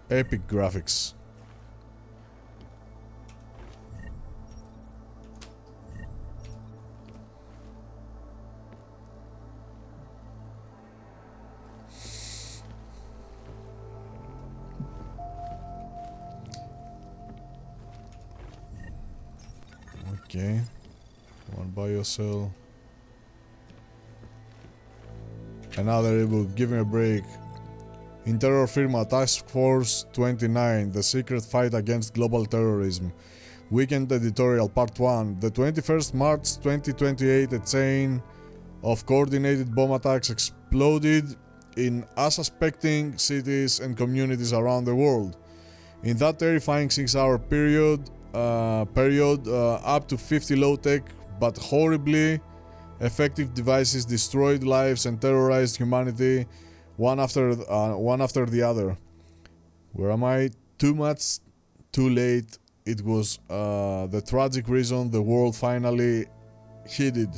Epic graphics. Okay, one biocell. Another ebook, give me a break. In Terror Firma, Task Force 29, The Secret Fight Against Global Terrorism. Weekend Editorial, Part 1. The 21st March 2028, a chain of coordinated bomb attacks exploded in unsuspecting cities and communities around the world. In that terrifying 6-hour period, up to 50 low-tech but horribly effective devices destroyed lives and terrorized humanity one after the other. Where am I? Too much, too late. It was the tragic reason the world finally heeded.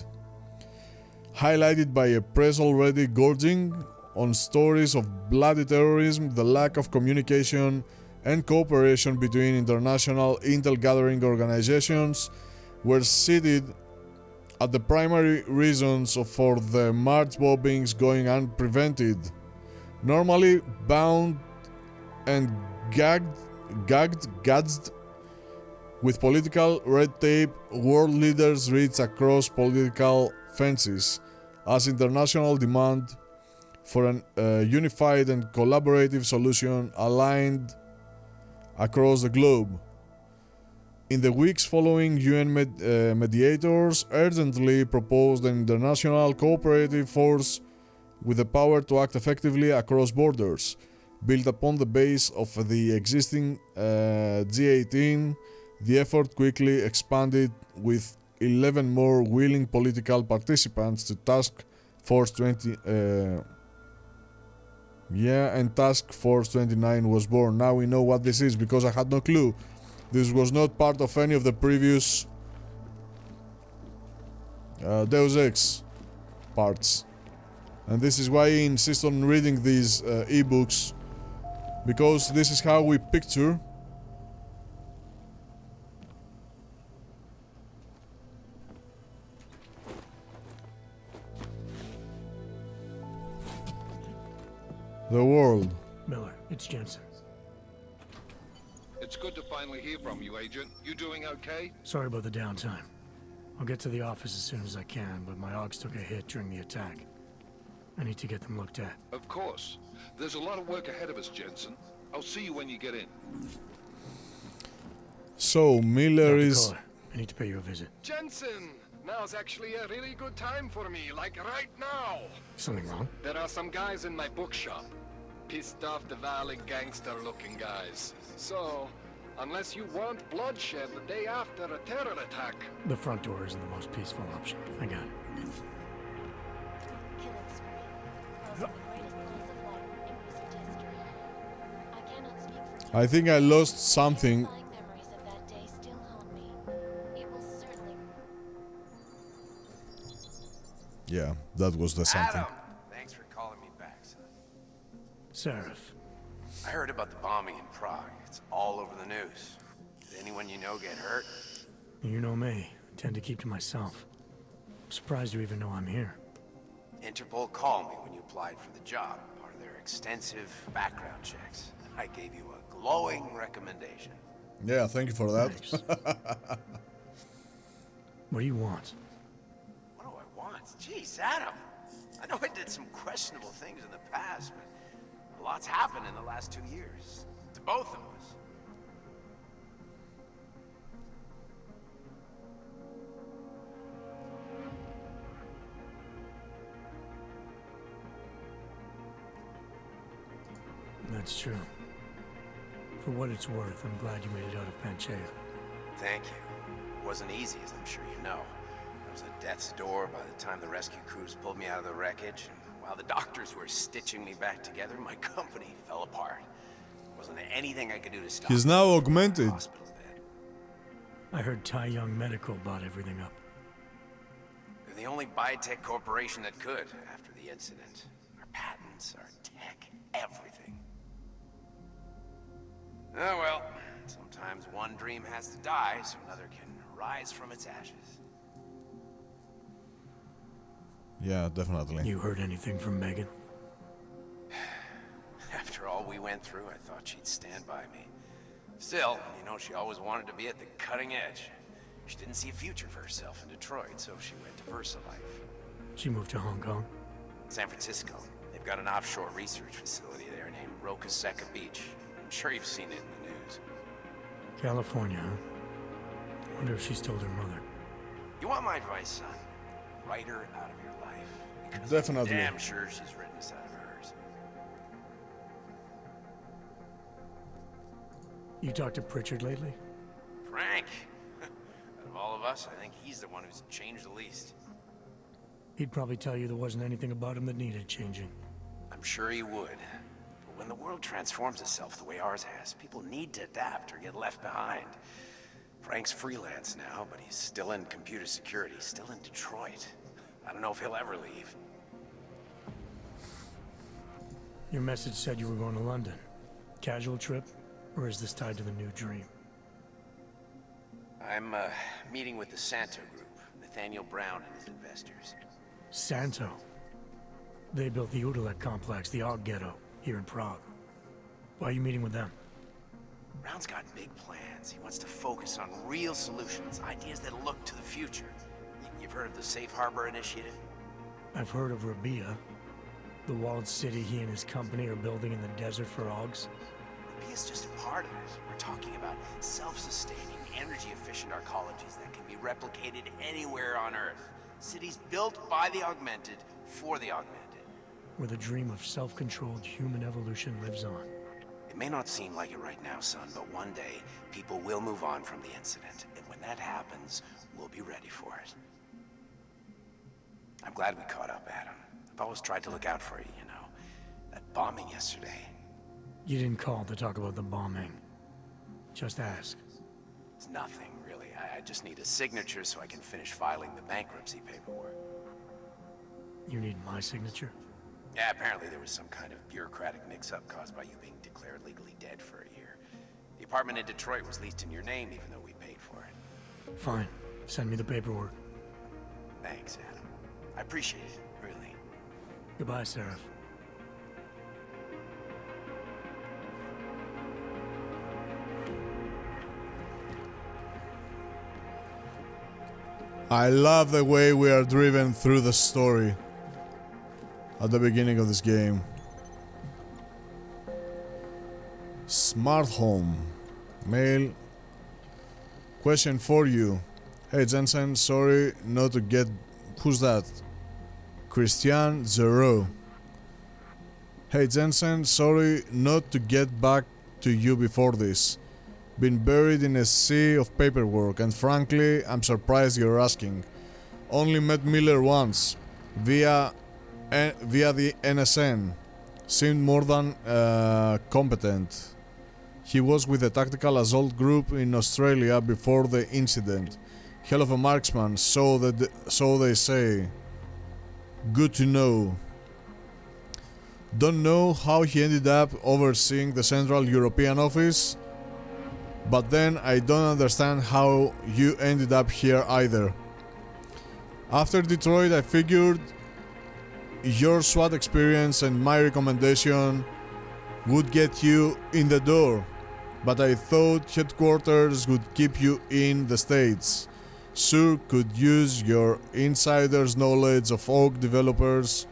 Highlighted by a press already gorging on stories of bloody terrorism, the lack of communication and cooperation between international intel-gathering organizations were cited as the primary reasons for the March bombings going unprevented. Normally bound and gagged with political red tape, world leaders reach across political fences as international demand for a unified and collaborative solution aligned across the globe. In the weeks following, UN mediators urgently proposed an international cooperative force with the power to act effectively across borders. Built upon the base of the existing G18, the effort quickly expanded with 11 more willing political participants to Task Force 20. And Task Force 29 was born. Now we know what this is because I had no clue. This was not part of any of the previous Deus Ex parts. And this is why I insist on reading these ebooks, because this is how we picture the world. Miller, it's Jensen. It's good to finally hear from you, Agent. You doing okay? Sorry about the downtime. I'll get to the office as soon as I can, but my Augs took a hit during the attack. I need to get them looked at. Of course. There's a lot of work ahead of us, Jensen. I'll see you when you get in. So, Miller is... Caller, I need to pay you a visit. Jensen! Now's actually a really good time for me, like right now. Something wrong? There are some guys in my bookshop. Pissed off the Valley gangster-looking guys. So, unless you want bloodshed the day after a terror attack... The front door isn't the most peaceful option. I got it. I think I lost something. Yeah, that was the something. Adam, thanks for calling me back, son. Seraph. I heard about the bombing in Prague. It's all over the news. Did anyone you know get hurt? You know me. I tend to keep to myself. I'm surprised you even know I'm here. Interpol called me when you applied for the job, part of their extensive background checks. I gave you a glowing recommendation. Yeah, thank you for that. What do you want? What do I want? Jeez, Adam. I know I did some questionable things in the past, but a lot's happened in the last 2 years. To both of us. That's true. For what it's worth, I'm glad you made it out of Panchea. Thank you. It wasn't easy, as I'm sure you know. I was at death's door by the time the rescue crews pulled me out of the wreckage, and while the doctors were stitching me back together, my company fell apart. There wasn't anything I could do to stop He's now augmented. I heard Tai Young Medical bought everything up. They're the only biotech corporation that could after the incident. Our patents, our tech, everything. Oh well, sometimes one dream has to die so another can rise from its ashes. Yeah, definitely. You heard anything from Megan? After all we went through, I thought she'd stand by me. Still, you know, she always wanted to be at the cutting edge. She didn't see a future for herself in Detroit, so she went to VersaLife. She moved to Hong Kong? San Francisco. They've got an offshore research facility there named Rokaseca Beach. I'm sure you've seen it in the news. California, huh? I wonder if she's told her mother. You want my advice, son? Write her out of your life. Because Definitely. I'm damn sure she's written us out of hers. You talked to Pritchard lately? Frank. Out of all of us, I think he's the one who's changed the least. He'd probably tell you there wasn't anything about him that needed changing. I'm sure he would. But when the world transforms itself the way ours has, people need to adapt or get left behind. Frank's freelance now, but he's still in computer security, still in Detroit. I don't know if he'll ever leave. Your message said you were going to London. Casual trip? Or is this tied to the new dream? I'm, meeting with the Santo Group, Nathaniel Brown and his investors. Santo? They built the Udalek complex, the Og Ghetto, here in Prague. Why are you meeting with them? Brown's got big plans. He wants to focus on real solutions, ideas that look to the future. You've heard of the Safe Harbor Initiative? I've heard of Rabia, the walled city he and his company are building in the desert for Augs. Rabia's just a part of it. We're talking about self-sustaining, energy-efficient arcologies that can be replicated anywhere on Earth. Cities built by the augmented, for the augmented. Where the dream of self-controlled human evolution lives on. It may not seem like it right now, son, but one day, people will move on from the incident. And when that happens, we'll be ready for it. I'm glad we caught up, Adam. I've always tried to look out for you, you know. That bombing yesterday. You didn't call to talk about the bombing. Just ask. It's nothing, really. I just need a signature so I can finish filing the bankruptcy paperwork. You need my signature? Yeah, apparently there was some kind of bureaucratic mix-up caused by you being declared legally dead for a year. The apartment in Detroit was leased in your name even though we paid for it. Fine. Send me the paperwork. Thanks, Adam. I appreciate it, really. Goodbye, Seraph. I love the way we are driven through the story at the beginning of this game. Smart home. Mail. Question for you. Hey Jensen, sorry not to get... Who's that? Christian Zero. Hey Jensen, sorry not to get back to you before this. Been buried in a sea of paperwork, and frankly, I'm surprised you're asking. Only met Miller once, via the NSN. Seemed more than competent. He was with the Tactical Assault Group in Australia before the incident. Hell of a marksman, so they say. Good to know. Don't know how he ended up overseeing the Central European office, but then I don't understand how you ended up here either. After Detroit, I figured your SWAT experience and my recommendation would get you in the door, but I thought headquarters would keep you in the States. Sure could use your insider's knowledge of Oak developers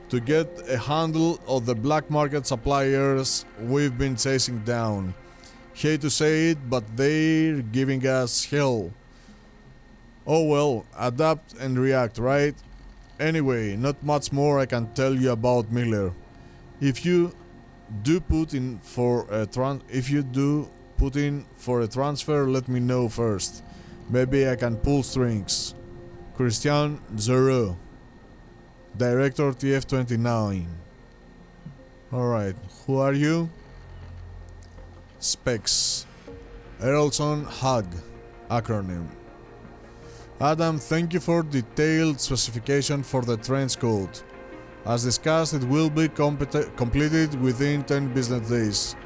to get a handle of the black market suppliers we've been chasing down. Hate to say it, but they're giving us hell. Oh well, adapt and react, right? Anyway, not much more I can tell you about Miller. If you do put in for a transfer, let me know first. Maybe I can pull strings. Christian Zero, Director TF-29. Alright, who are you? Specs. Errolson Hug, acronym. Adam, thank you for detailed specification for the trench coat. As discussed, it will be completed within 10 business days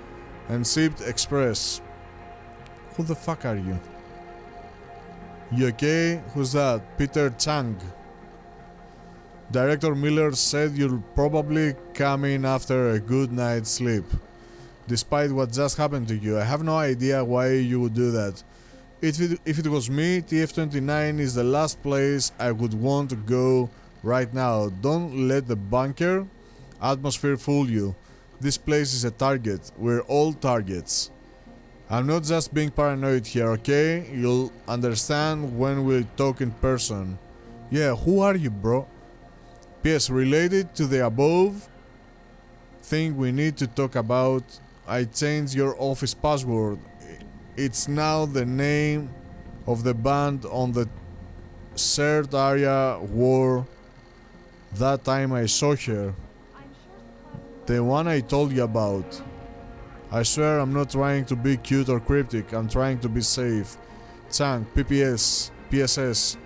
and shipped express. Who the fuck are you? You okay? Who's that? Peter Chang. Director Miller said you'll probably come in after a good night's sleep. Despite what just happened to you, I have no idea why you would do that. If it was me, TF-29 is the last place I would want to go right now. Don't let the bunker atmosphere fool you. This place is a target. We're all targets. I'm not just being paranoid here, okay? You'll understand when we talk in person. Yeah, who are you, bro? P.S. Related to the above thing we need to talk about, I changed your office password. It's now the name of the band on the shared area wore that time I saw her. The one I told you about. I swear I'm not trying to be cute or cryptic, I'm trying to be safe. Chang, PPS, PSS.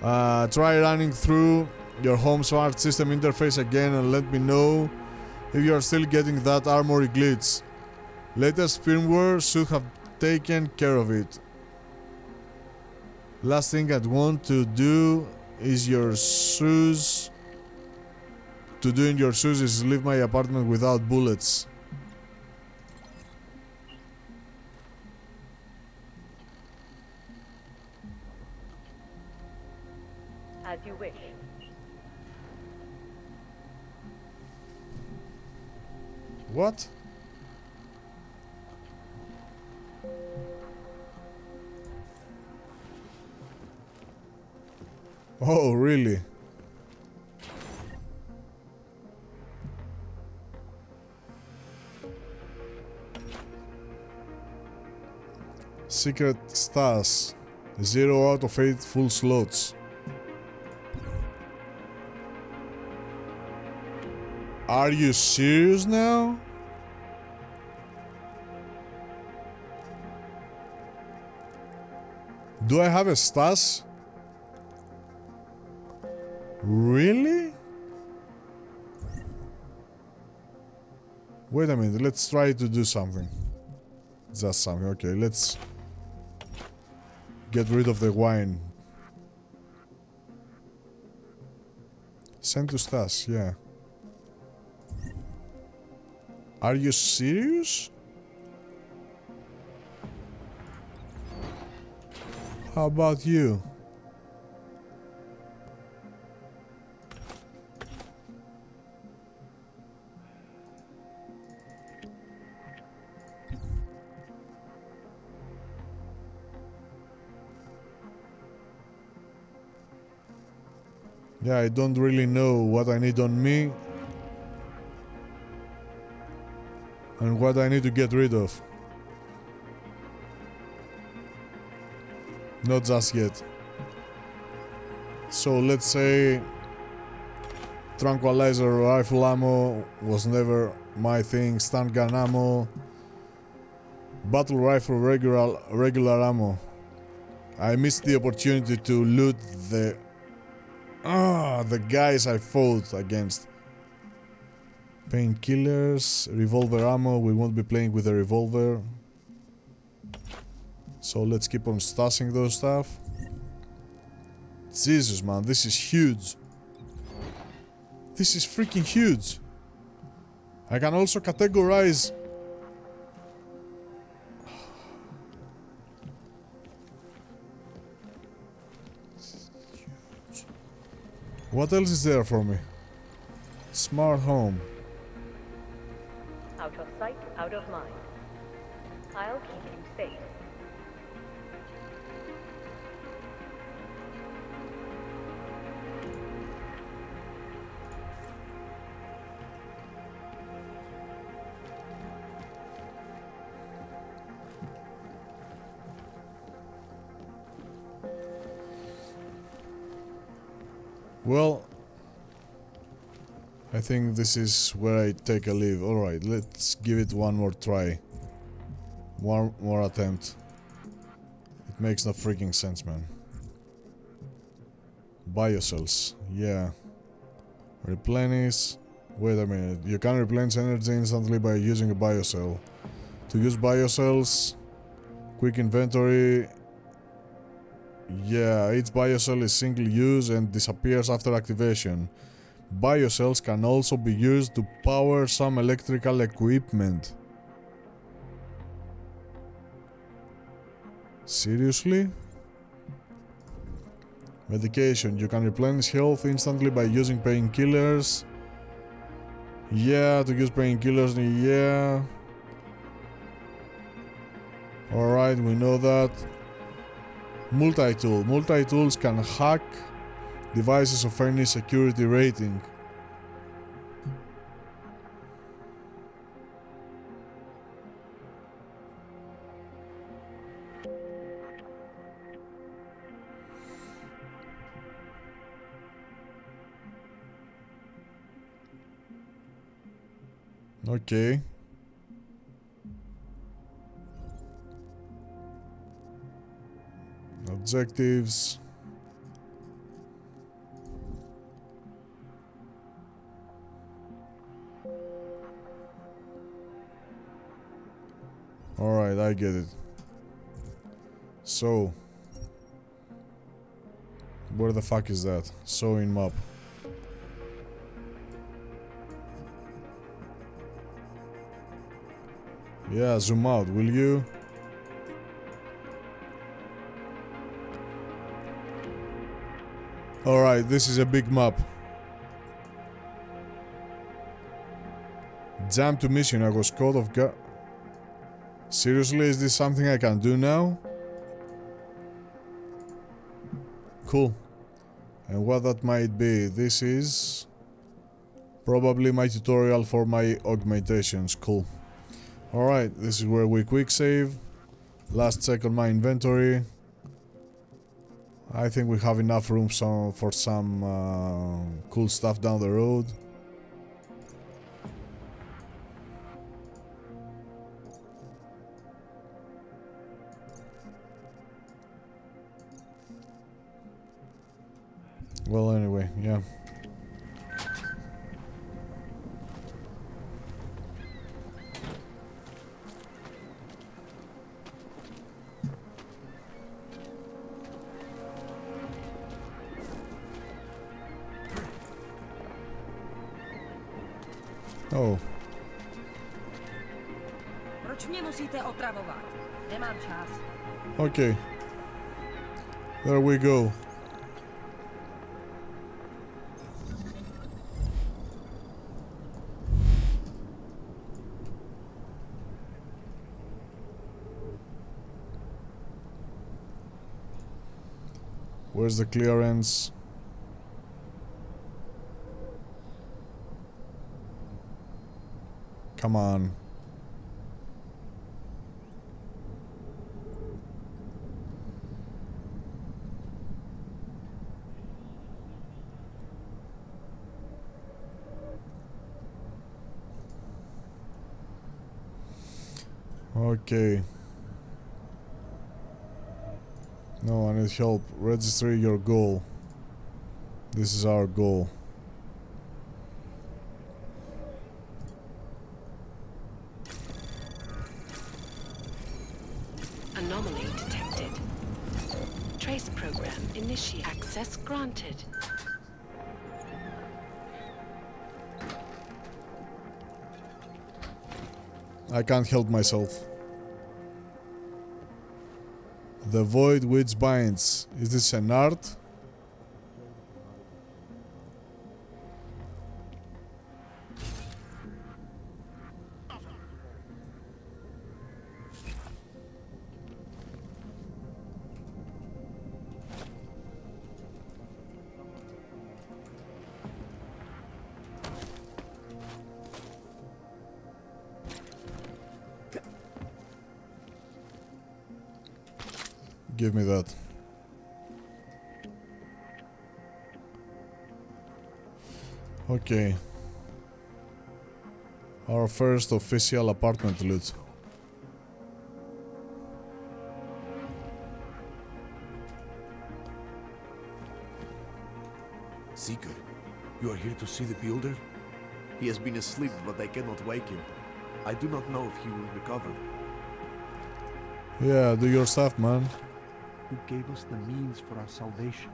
Try running through your home smart system interface again and let me know if you are still getting that armory glitch. Latest firmware should have taken care of it. Last thing I'd want to do is your shoes. To do in your shoes is leave my apartment without bullets. As you wish. What? Oh, really? Secret stars. 0 out of 8 full slots. Are you serious now? Do I have a stash? Really? Wait a minute, let's try to do something. Just something, okay, let's get rid of the wine. Send to stash, yeah. Are you serious? How about you? Yeah, I don't really know what I need on me and what I need to get rid of. Not just yet. So let's say tranquilizer rifle ammo was never my thing. Stun gun ammo, battle rifle regular ammo. I missed the opportunity to loot the guys I fought against. Painkillers, revolver ammo. We won't be playing with a revolver. So let's keep on stashing those stuff. Jesus, man, this is huge. This is freaking huge. I can also categorize. What else is there for me? Smart home. Out of sight, out of mind. I'll keep you safe. Well, I think this is where I take a leave. Alright, let's give it one more try. One more attempt. It makes no freaking sense, man. Biocells, yeah. Replenish. Wait a minute. You can replenish energy instantly by using a biocell. To use biocells, quick inventory. Yeah, each biocell is single use and disappears after activation. Biocells can also be used to power some electrical equipment. Seriously? Medication. You can replenish health instantly by using painkillers. Yeah, to use painkillers, yeah. Alright, we know that. Multi-tool. Multi-tools can hack devices of any security rating. Okay. Objectives. Alright, I get it. So, where the fuck is that? Sewing map. Yeah, zoom out, will you? Alright, this is a big map. Jump to mission, I was caught off guard. Seriously, is this something I can do now? Cool. And what that might be, this is probably my tutorial for my augmentations. Cool. Alright, this is where we quick save. Last check on my inventory. I think we have enough room for some cool stuff down the road. Well, anyway, yeah. Oh. Proč mě musíte otravovat? Nemám čas. Okay. There we go. Where's the clearance? Come on. Okay. No, I need help. Register your goal. This is our goal. Anomaly detected. Trace program initiate. Access granted. I can't help myself. The void which binds. Is this an art? Give me that. Okay. Our first official apartment loot. Seeker, you are here to see the builder? He has been asleep, but I cannot wake him. I do not know if he will recover. Yeah, do your stuff, man. Who gave us the means for our salvation.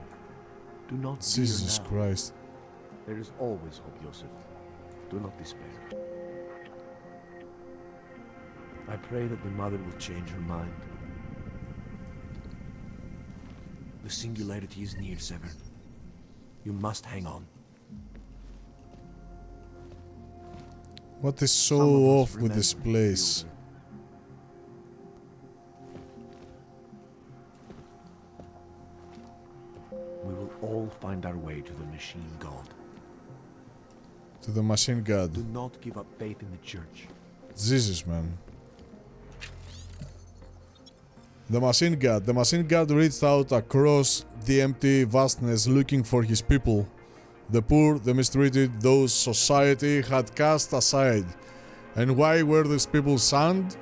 Do not Jesus fear now. Christ. There is always hope, Joseph. Do not despair. I pray that the mother will change her mind. The singularity is near, Sever. You must hang on. What is so off with this place? We will all find our way to the machine god. To the machine god. Do not give up faith in the church. Jesus, man. The machine god. The machine god reached out across the empty vastness looking for his people. The poor, the mistreated, those society had cast aside. And why were these people shunned?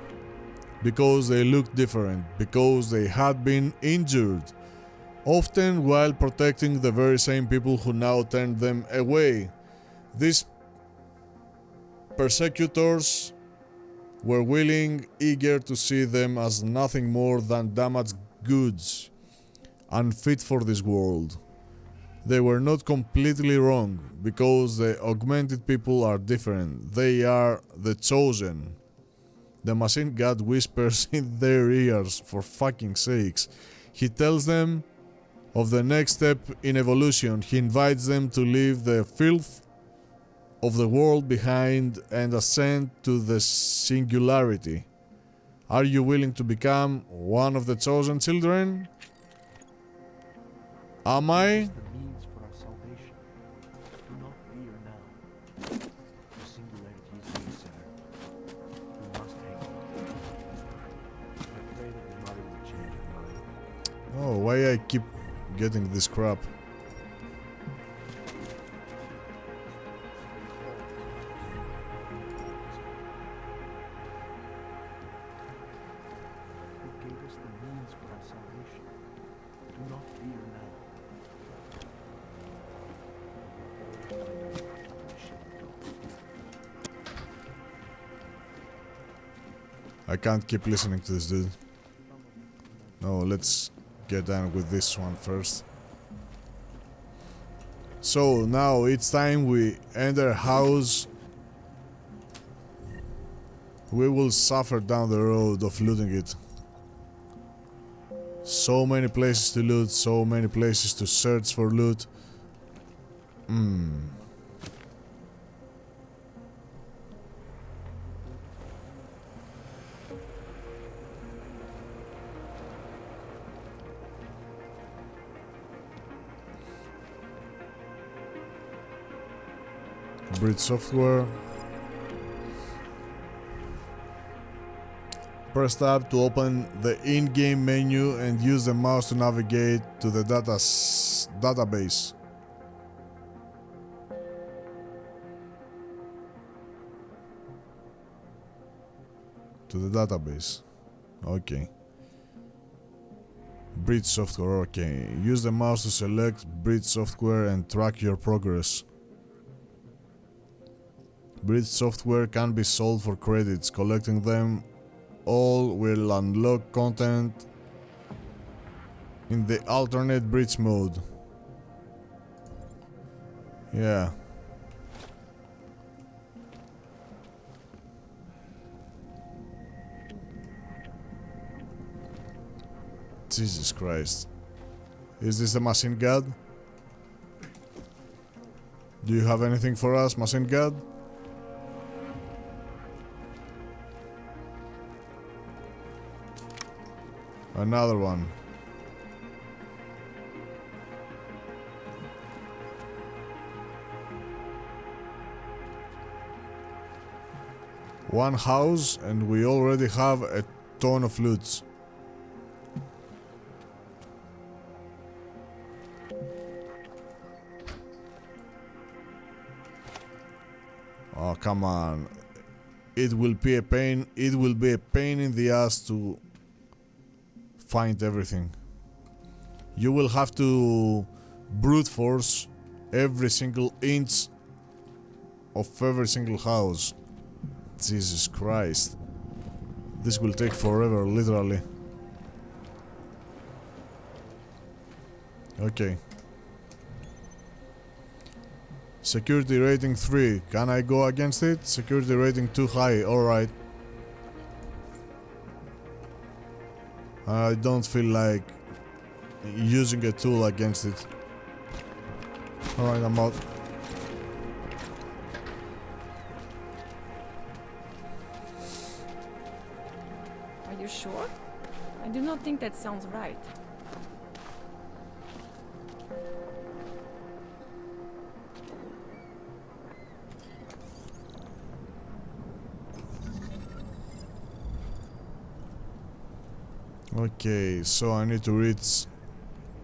Because they looked different. Because they had been injured. Often while protecting the very same people who now turned them away. These persecutors were willing, eager to see them as nothing more than damaged goods, unfit for this world. They were not completely wrong, because the augmented people are different. They are the chosen. The machine god whispers in their ears, for fucking sakes. He tells them of the next step in evolution. He invites them to leave the filth of the world behind and ascend to the singularity. Are you willing to become one of the chosen children? Am I? Oh, why I keep getting this crap? I can't keep listening to this dude. No, let's get done with this one first. So now it's time we enter a house. We will suffer down the road of looting it. So many places to loot, so many places to search for loot. Bridge software. Press tab to open the in-game menu and use the mouse to navigate to the database. Okay. Bridge software, okay. Use the mouse to select bridge software and track your progress. Bridge software can be sold for credits. Collecting them all will unlock content in the alternate bridge mode. Yeah. Jesus Christ. Is this the machine god? Do you have anything for us, machine god? Another one. One house and we already have a ton of loot. Oh, come on. It will be a pain in the ass to find everything. You will have to brute force every single inch of every single house. Jesus Christ. This will take forever, literally. Okay. Security rating 3. Can I go against it? Security rating too high. Alright. I don't feel like using a tool against it. Alright, I'm out. Are you sure? I do not think that sounds right. Okay, so I need to reach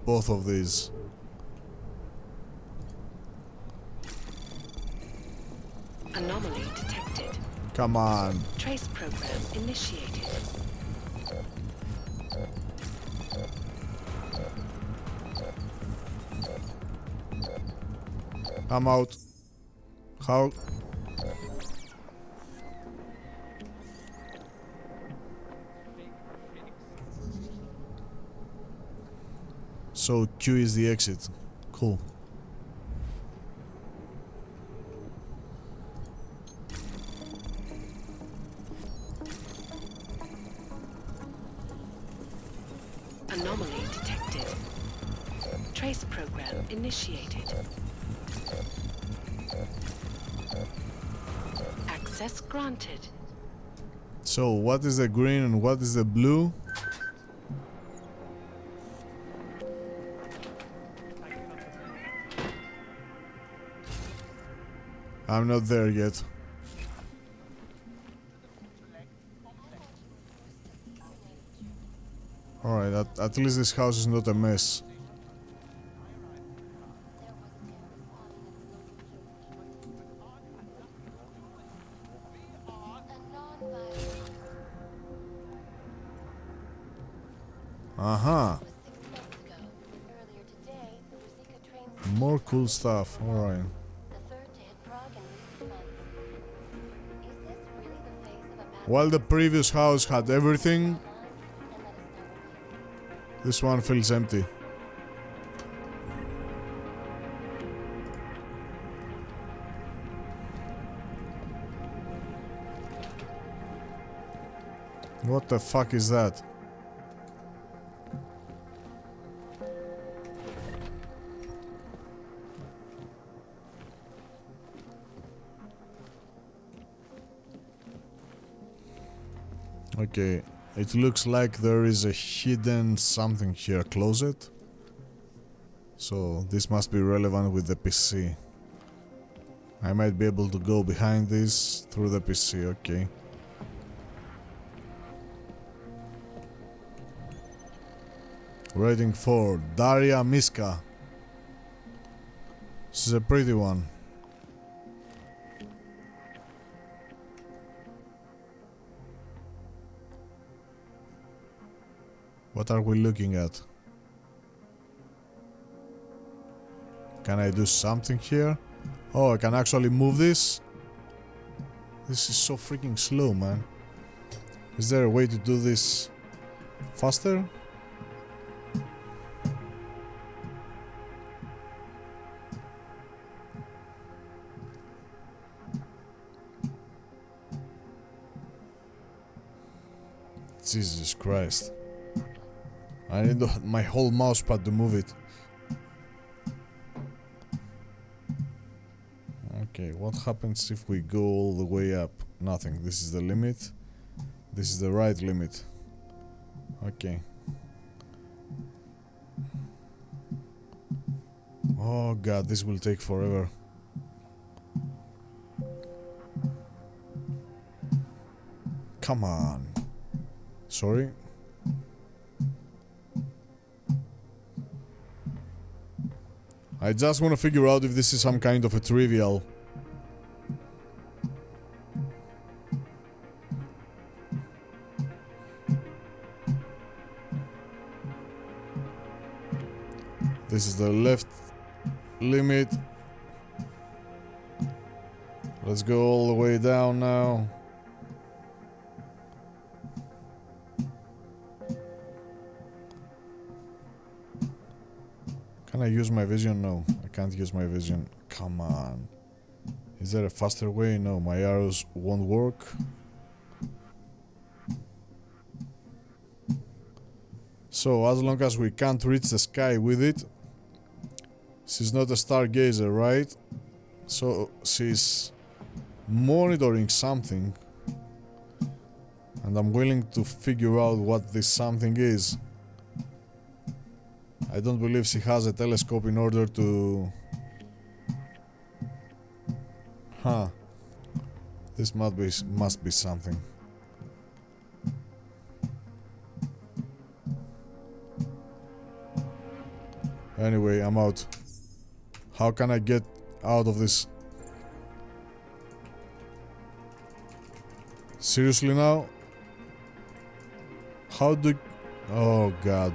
both of these. Anomaly detected. Come on. Trace program initiated. I'm out. How? So Q is the exit. Cool. Anomaly detected. Trace program initiated. Access granted. So what is the green and what is the blue? I'm not there yet. Alright, at least this house is not a mess. Aha. More cool stuff. Alright. While the previous house had everything, this one feels empty. What the fuck is that? Okay, it looks like there is a hidden something here, closet. So this must be relevant with the PC. I might be able to go behind this through the PC, okay. Rating 4, Daria Miska. This is a pretty one. What are we looking at? Can I do something here? Oh, I can actually move this? This is so freaking slow, man. Is there a way to do this faster? Jesus Christ. I need my whole mousepad to move it. Okay, what happens if we go all the way up? Nothing. This is the limit. This is the right limit. Okay. Oh god, this will take forever. Come on. Sorry. I just want to figure out if this is some kind of a trivial. This is the left limit. Let's go all the way down now. Can I use my vision? No, I can't use my vision. Come on. Is there a faster way? No, my arrows won't work. So, as long as we can't reach the sky with it, she's not a stargazer, right? So, she's monitoring something, and I'm willing to figure out what this something is. I don't believe she has a telescope in order to... Huh. This must be something. Anyway, I'm out. How can I get out of this? Seriously now? How do... Oh god.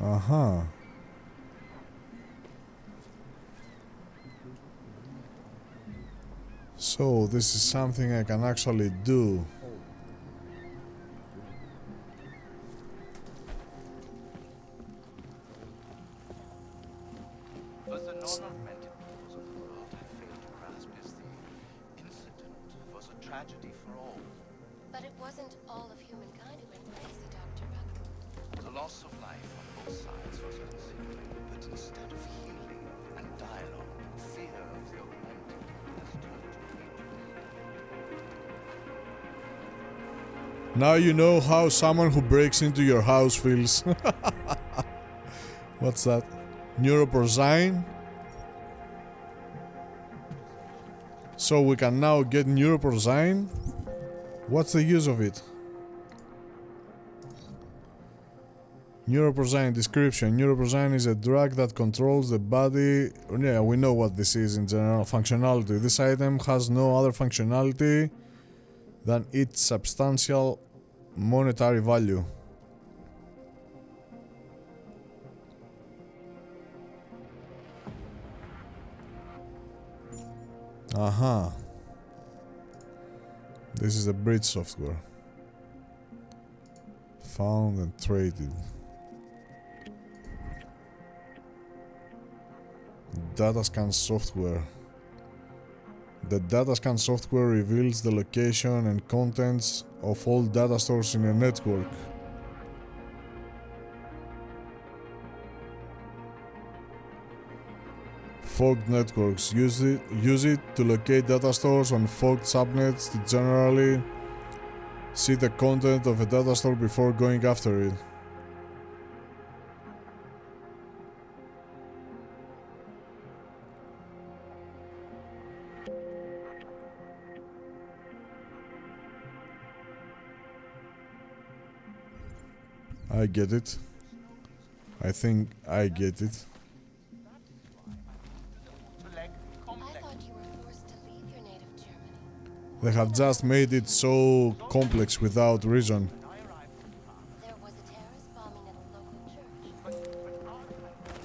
Uh-huh. So this is something I can actually do. But the non-augmented peoples of the world have failed to grasp is the incident was a tragedy for all. But it wasn't all of humankind who went crazy, Dr. Buck. The loss of life on both sides was considerable, but instead of healing and dialogue, fear of the augmented has turned to hatred. Now you know how someone who breaks into your house feels. What's that? Neuroporcine? So we can now get neuroporcine? What's the use of it? Neuroporcine description. Neuroporcine is a drug that controls the body. Yeah, we know what this is in general. Functionality. This item has no other functionality than its substantial monetary value. Aha. This is a bridge software. Found and traded. Data scan software. The data scan software reveals the location and contents of all data stores in a network. Fogged networks use it to locate data stores on fogged subnets to generally see the content of a data store before going after it. I get it. I think I get it. They have just made it so complex without reason.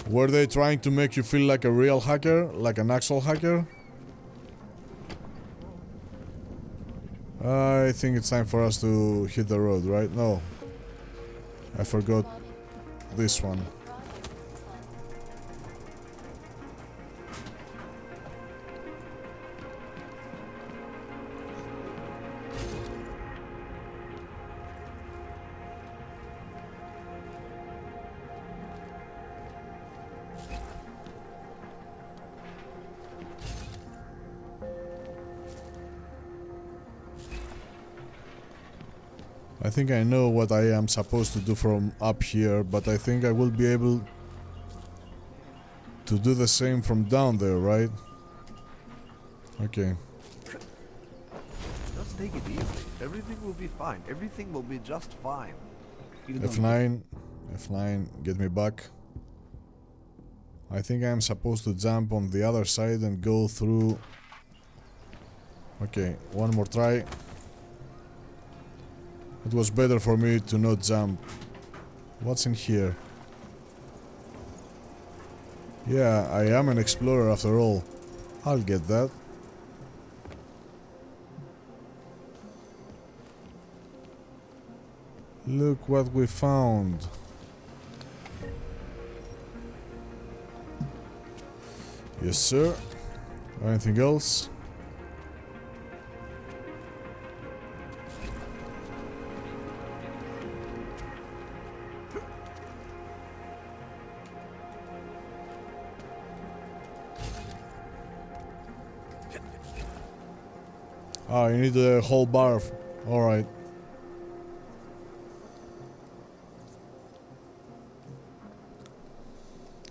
Were they trying to make you feel like a real hacker? Like an actual hacker? I think it's time for us to hit the road, right? No. I forgot this one. I think I know what I am supposed to do from up here, but I think I will be able to do the same from down there, right? Okay. Just take it easy. Everything will be fine. Everything will be just fine. F9. F9, get me back. I think I am supposed to jump on the other side and go through. Okay, one more try. It was better for me to not jump. What's in here? Yeah, I am an explorer after all. I'll get that. Look what we found. Yes, sir. Anything else? Oh, you need the whole bar. Alright.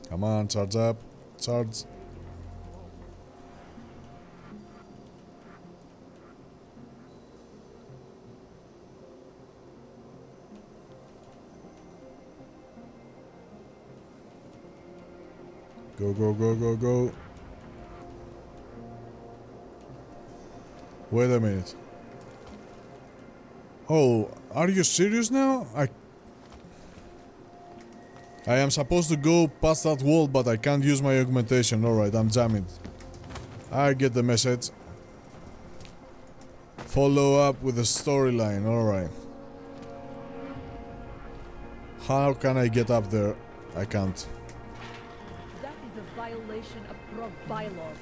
Come on, charge up. Charge. Go, go, go, go, go. Wait a minute. Oh, are you serious now? I am supposed to go past that wall, but I can't use my augmentation. Alright, I'm jamming. I get the message. Follow up with the storyline. Alright. How can I get up there? I can't. That is a violation of Prog bylaws.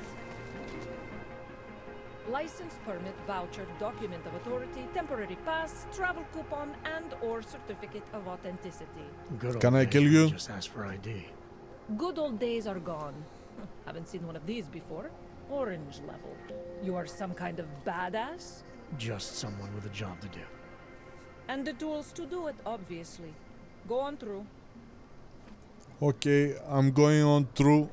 License, permit, voucher, document of authority, temporary pass, travel coupon, and/or certificate of authenticity. Can I kill you? Just ask for ID. Good old days are gone. Haven't seen one of these before. Orange level. You are some kind of badass? Just someone with a job to do. And the tools to do it, obviously. Go on through. Okay, I'm going on through.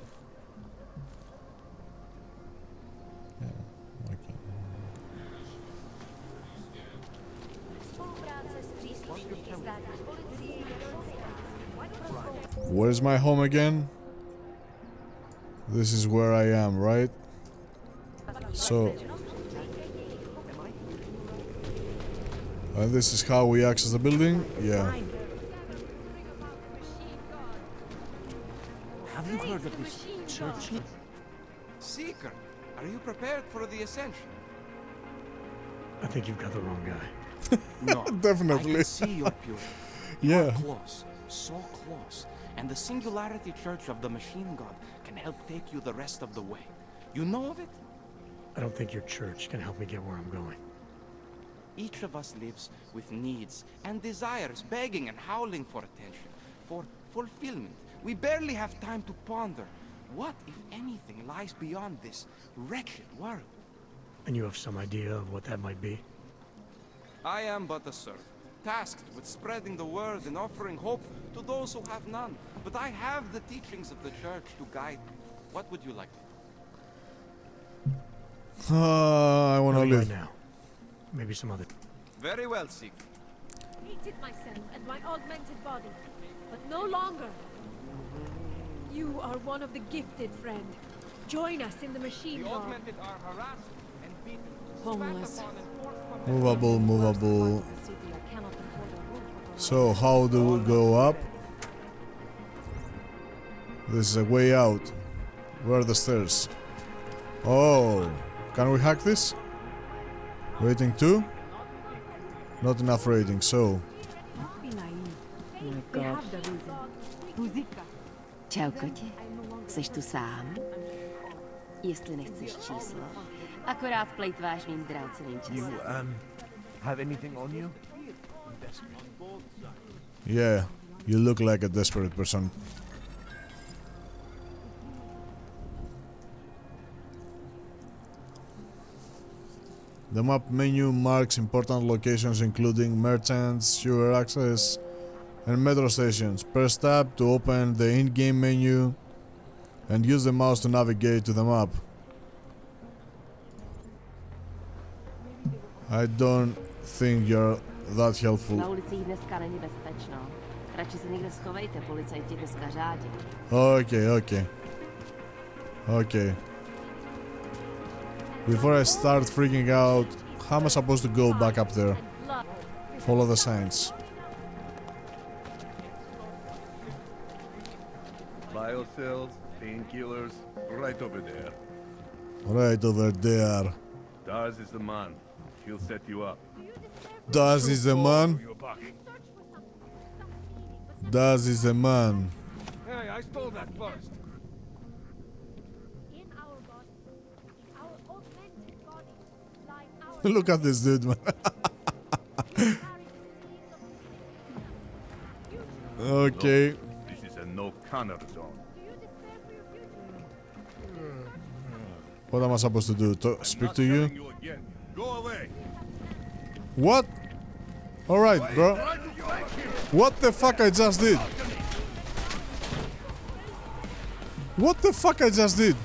Where's my home again? This is where I am, right? So... this is how we access the building? Yeah. Have you heard of this church? Seeker, are you prepared for the ascension? I think you've got the wrong guy. No, definitely. I can see your purity. Yeah. You are close, so close. And the Singularity Church of the Machine God can help take you the rest of the way. You know of it? I don't think your church can help me get where I'm going. Each of us lives with needs and desires, begging and howling for attention, for fulfillment. We barely have time to ponder. What, if anything, lies beyond this wretched world? And you have some idea of what that might be? I am but a servant, tasked with spreading the word and offering hope to those who have none. But I have the teachings of the church to guide me. What would you like to do? I wanna live. Now. Maybe some other... Very well, Seeker. Hated myself and my augmented body, but no longer. You are one of the gifted, friend. Join us in the machine The guard. augmented are harassed and beaten. Homeless. Movable, movable. So, how do we go up? This is a way out. Where are the stairs? Oh, can we hack this? Rating 2? Not enough rating, so... Čau, kotě. Seš tu sám? Jestli nechceš číslo, akorát plejtváš mým dráceným časem. You, have anything on you? Yeah, you look like a desperate person. The map menu marks important locations including merchants, sewer access, and metro stations. Press tab to open the in-game menu and use the mouse to navigate to the map. I don't think you're that helpful. Na ulicích dneska není bezpečno. Radši se někde schovejte, policajti dneska řádí. Okay. Before I start freaking out, how am I supposed to go back up there? Follow the signs. Biocells, painkillers, right over there. Right over there. Daz is the man. He'll set you up. Daz is the man. Daz is the man. Hey, I stole that first. Look at this dude, man. Okay. This is a no-connor zone. What am I supposed to do? Speak to you? Go away. What? Alright, bro. What the fuck I just did? What the fuck I just did?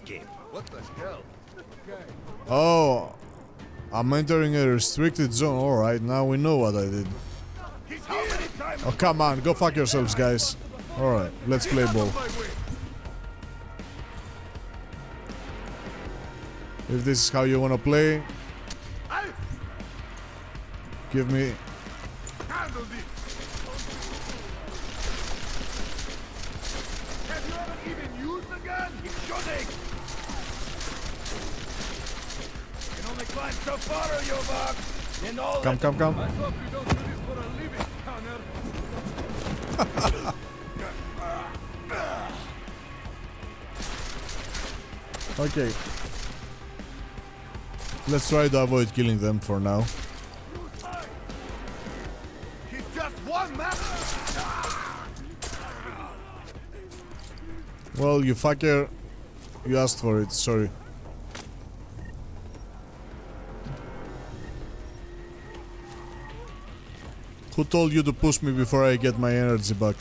escape. What the hell? Oh, I'm entering a restricted zone. Alright, now we know what I did. Oh, come on, go fuck yourselves, guys. Alright, let's play ball. If this is how you wanna play, give me... Handle this. Have you ever even used a gun? It's shooting. You can only climb so far, you box. You know Come, come, come. I hope you don't do this for a living, Connor. Okay. Let's try to avoid killing them for now. He's just one man. Well, you fucker, you asked for it, sorry. Who told you to push me before I get my energy back?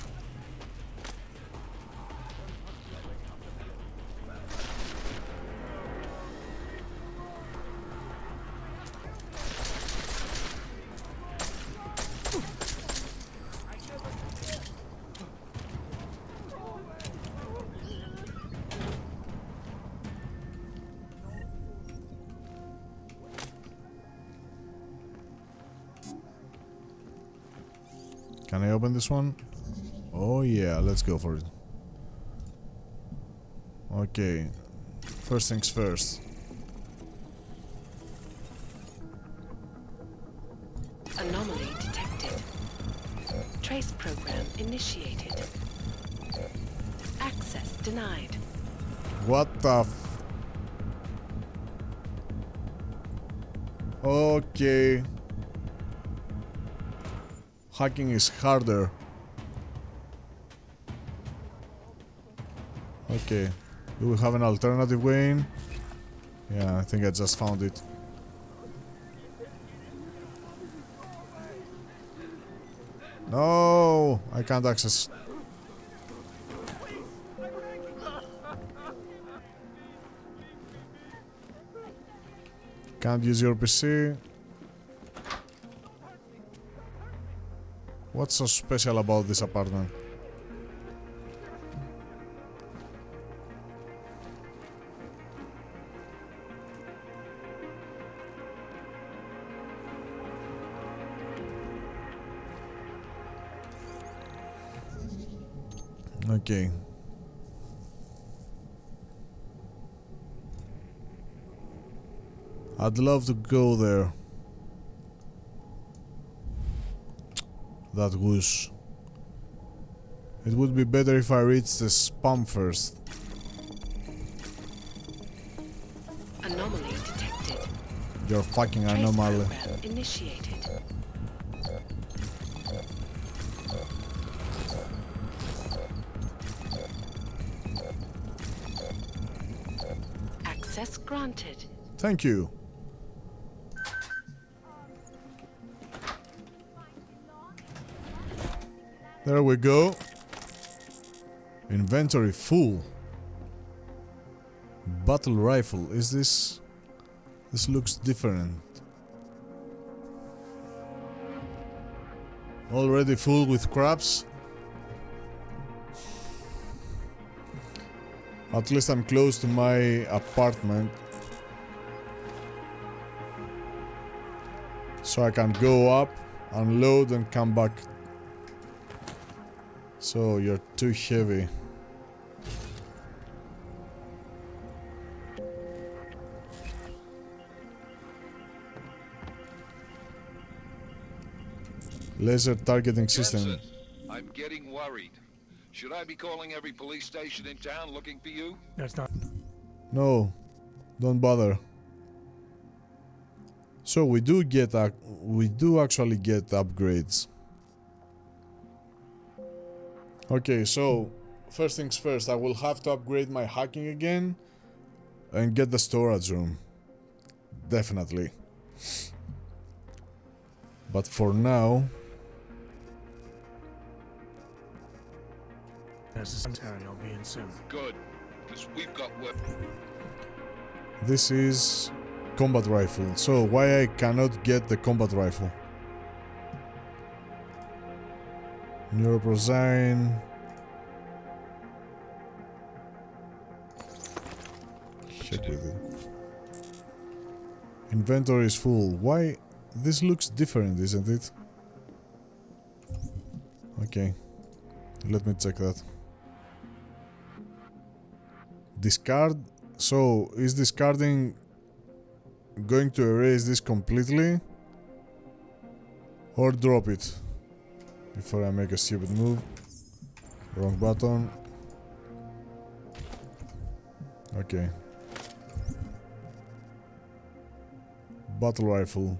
Can I open this one? Oh yeah, let's go for it. Okay, first things first. Anomaly detected. Trace program initiated. Access denied. What the f... Okay. Hacking is harder. Okay. Do we have an alternative way in? Yeah, I think I just found it. No, I can't access. Can't use your PC. What's so special about this apartment? Okay. I'd love to go there. That whoosh. It would be better if I reached the spam first. Anomaly detected. You're fucking Trace anomaly. program initiated. Access granted. Thank you. There we go. Inventory full. Battle rifle. Is this... This looks different. Already full with craps. At least I'm close to my apartment. So I can go up, unload and come back. So you're too heavy. Laser targeting system. Jensen, I'm getting worried. Should I be calling every police station in town looking for you? That's not... No, don't bother. So we do actually get upgrades. Okay, so first things first, I will have to upgrade my hacking again and get the storage room. Definitely. But for now... Necessary, I'll be in soon. Good. because we've got work. This is combat rifle. So why I cannot get the combat rifle? Neuroprosine. Check with it. Inventory is full. Why? This looks different, isn't it? Okay. Let me check that. Discard. So, is discarding going to erase this completely? Or drop it? Before I make a stupid move. Wrong button. Okay. Battle rifle.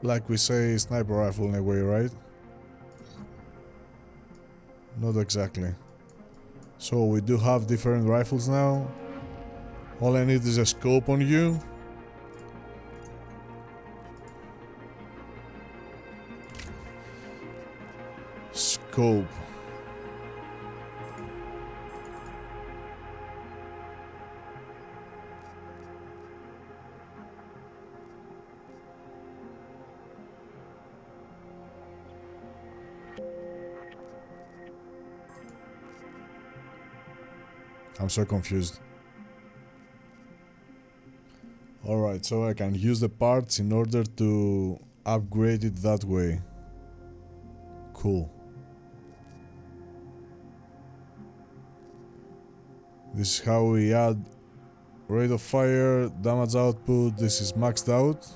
Like we say, sniper rifle in a way, right? Not exactly. So we do have different rifles now. All I need is a scope on you. Scope. I'm so confused. Alright, so I can use the parts in order to upgrade it that way. Cool. This is how we add rate of fire, damage output. This is maxed out.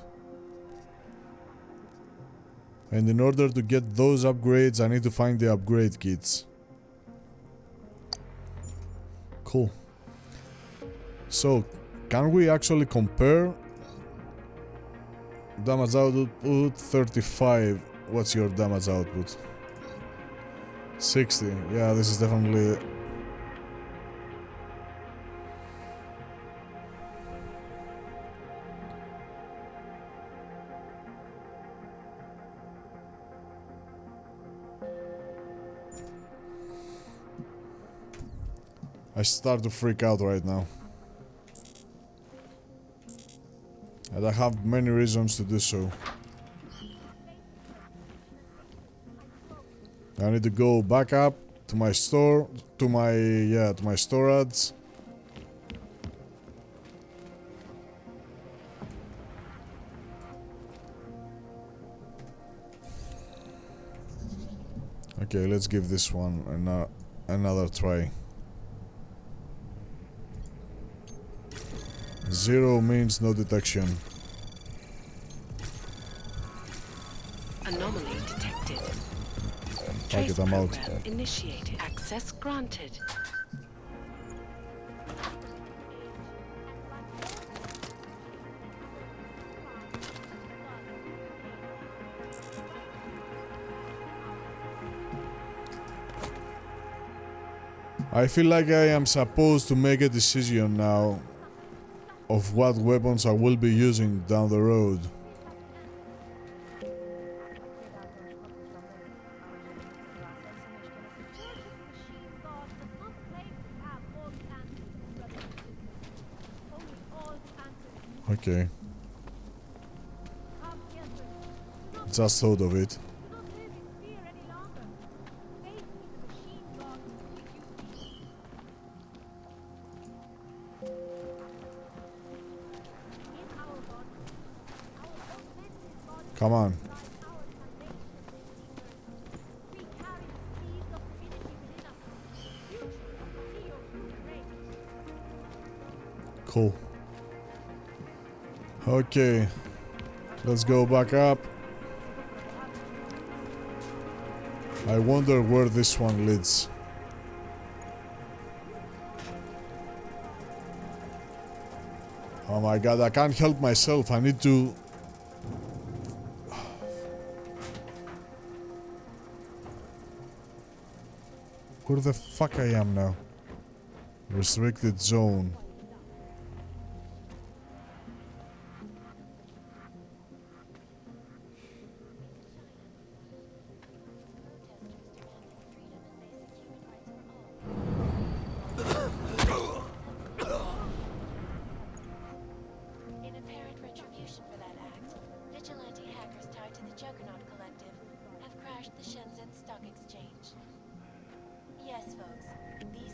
And in order to get those upgrades, I need to find the upgrade kits. Cool. So, can we actually compare? Damage output 35. What's your damage output? 60. Yeah, this is definitely... I start to freak out right now. And I have many reasons to do so. I need to go back up to my store, to my storage. Okay, let's give this one another try. 0 means no detection. Anomaly detected. Fuck it, I'm out. Program initiated. Access granted. I feel like I am supposed to make a decision now of what weapons I will be using down the road. Okay. Just thought of it. Come on. Cool. Okay. Let's go back up. I wonder where this one leads. Oh my god, I can't help myself. I need to... Where the fuck I am now? Restricted zone.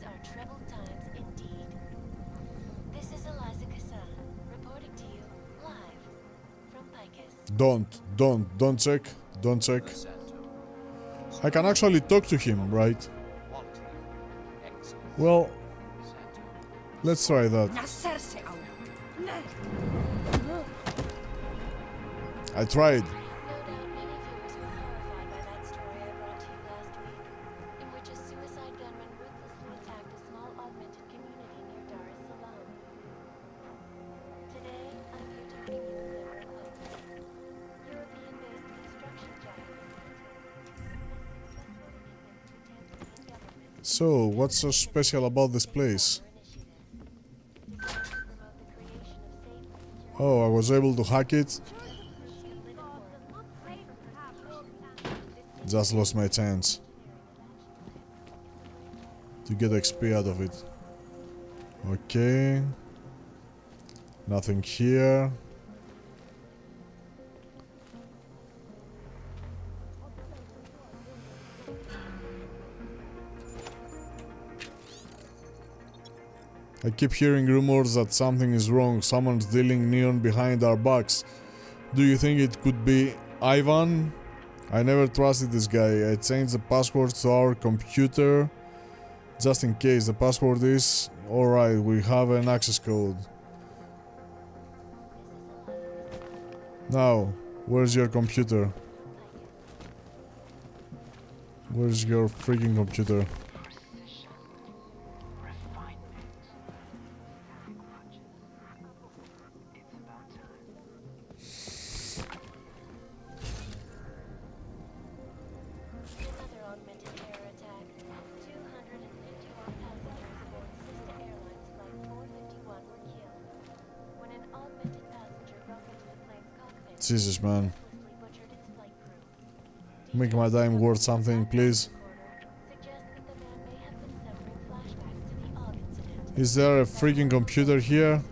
are troubled times indeed. This is Eliza Kassan, reporting to you live from Picus. Don't check. Don't check. I can actually talk to him, right? Well, let's try that. I tried. So, what's so special about this place? Oh, I was able to hack it. Just lost my chance to get XP out of it. Okay. Nothing here. I keep hearing rumors that something is wrong. Someone's dealing neon behind our backs. Do you think it could be Ivan? I never trusted this guy. I changed the password to our computer just in case. The password is... Alright, we have an access code. Now, where's your computer? Where's your freaking computer? Jesus, man. Make my time worth something, please. Is there a freaking computer here?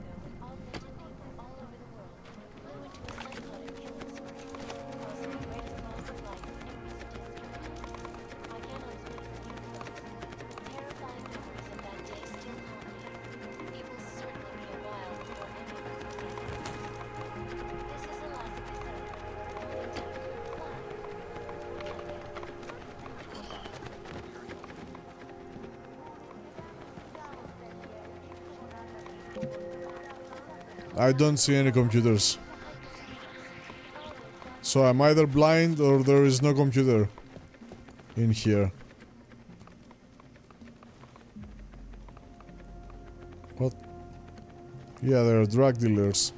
I don't see any computers. So I'm either blind or there is no computer in here. What? Yeah, there are drug dealers.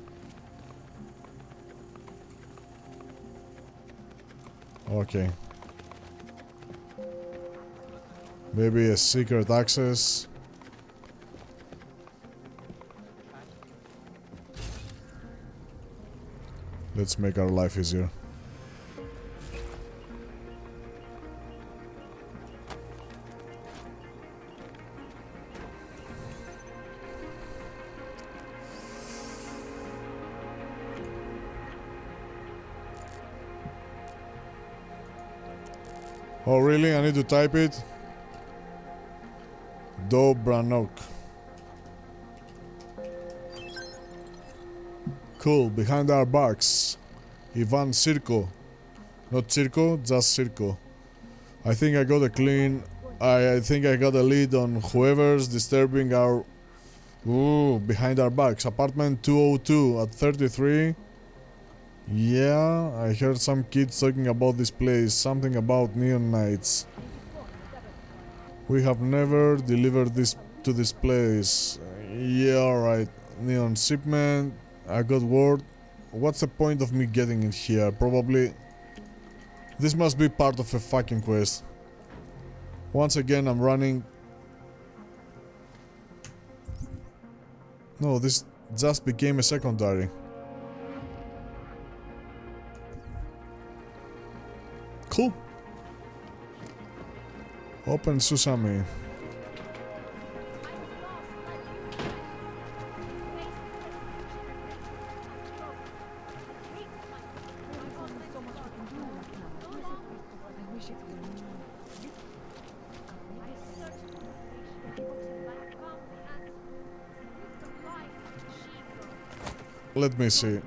Okay. Maybe a secret access. Let's make our life easier. Oh really? I need to type it? Dobranok. Cool, behind our backs. Ivan Sirko. Not Circo, just Sirko. I think I got a clean... I think I got a lead on whoever's disturbing our... Ooh, behind our backs. Apartment 202 at 33. Yeah, I heard some kids talking about this place. Something about neon nights. We have never delivered this to this place. Yeah, alright. Neon shipment. I got word. What's the point of me getting in here? Probably... This must be part of a fucking quest. Once again, I'm running... No, this just became a secondary. Cool. Open Susami. Let me see.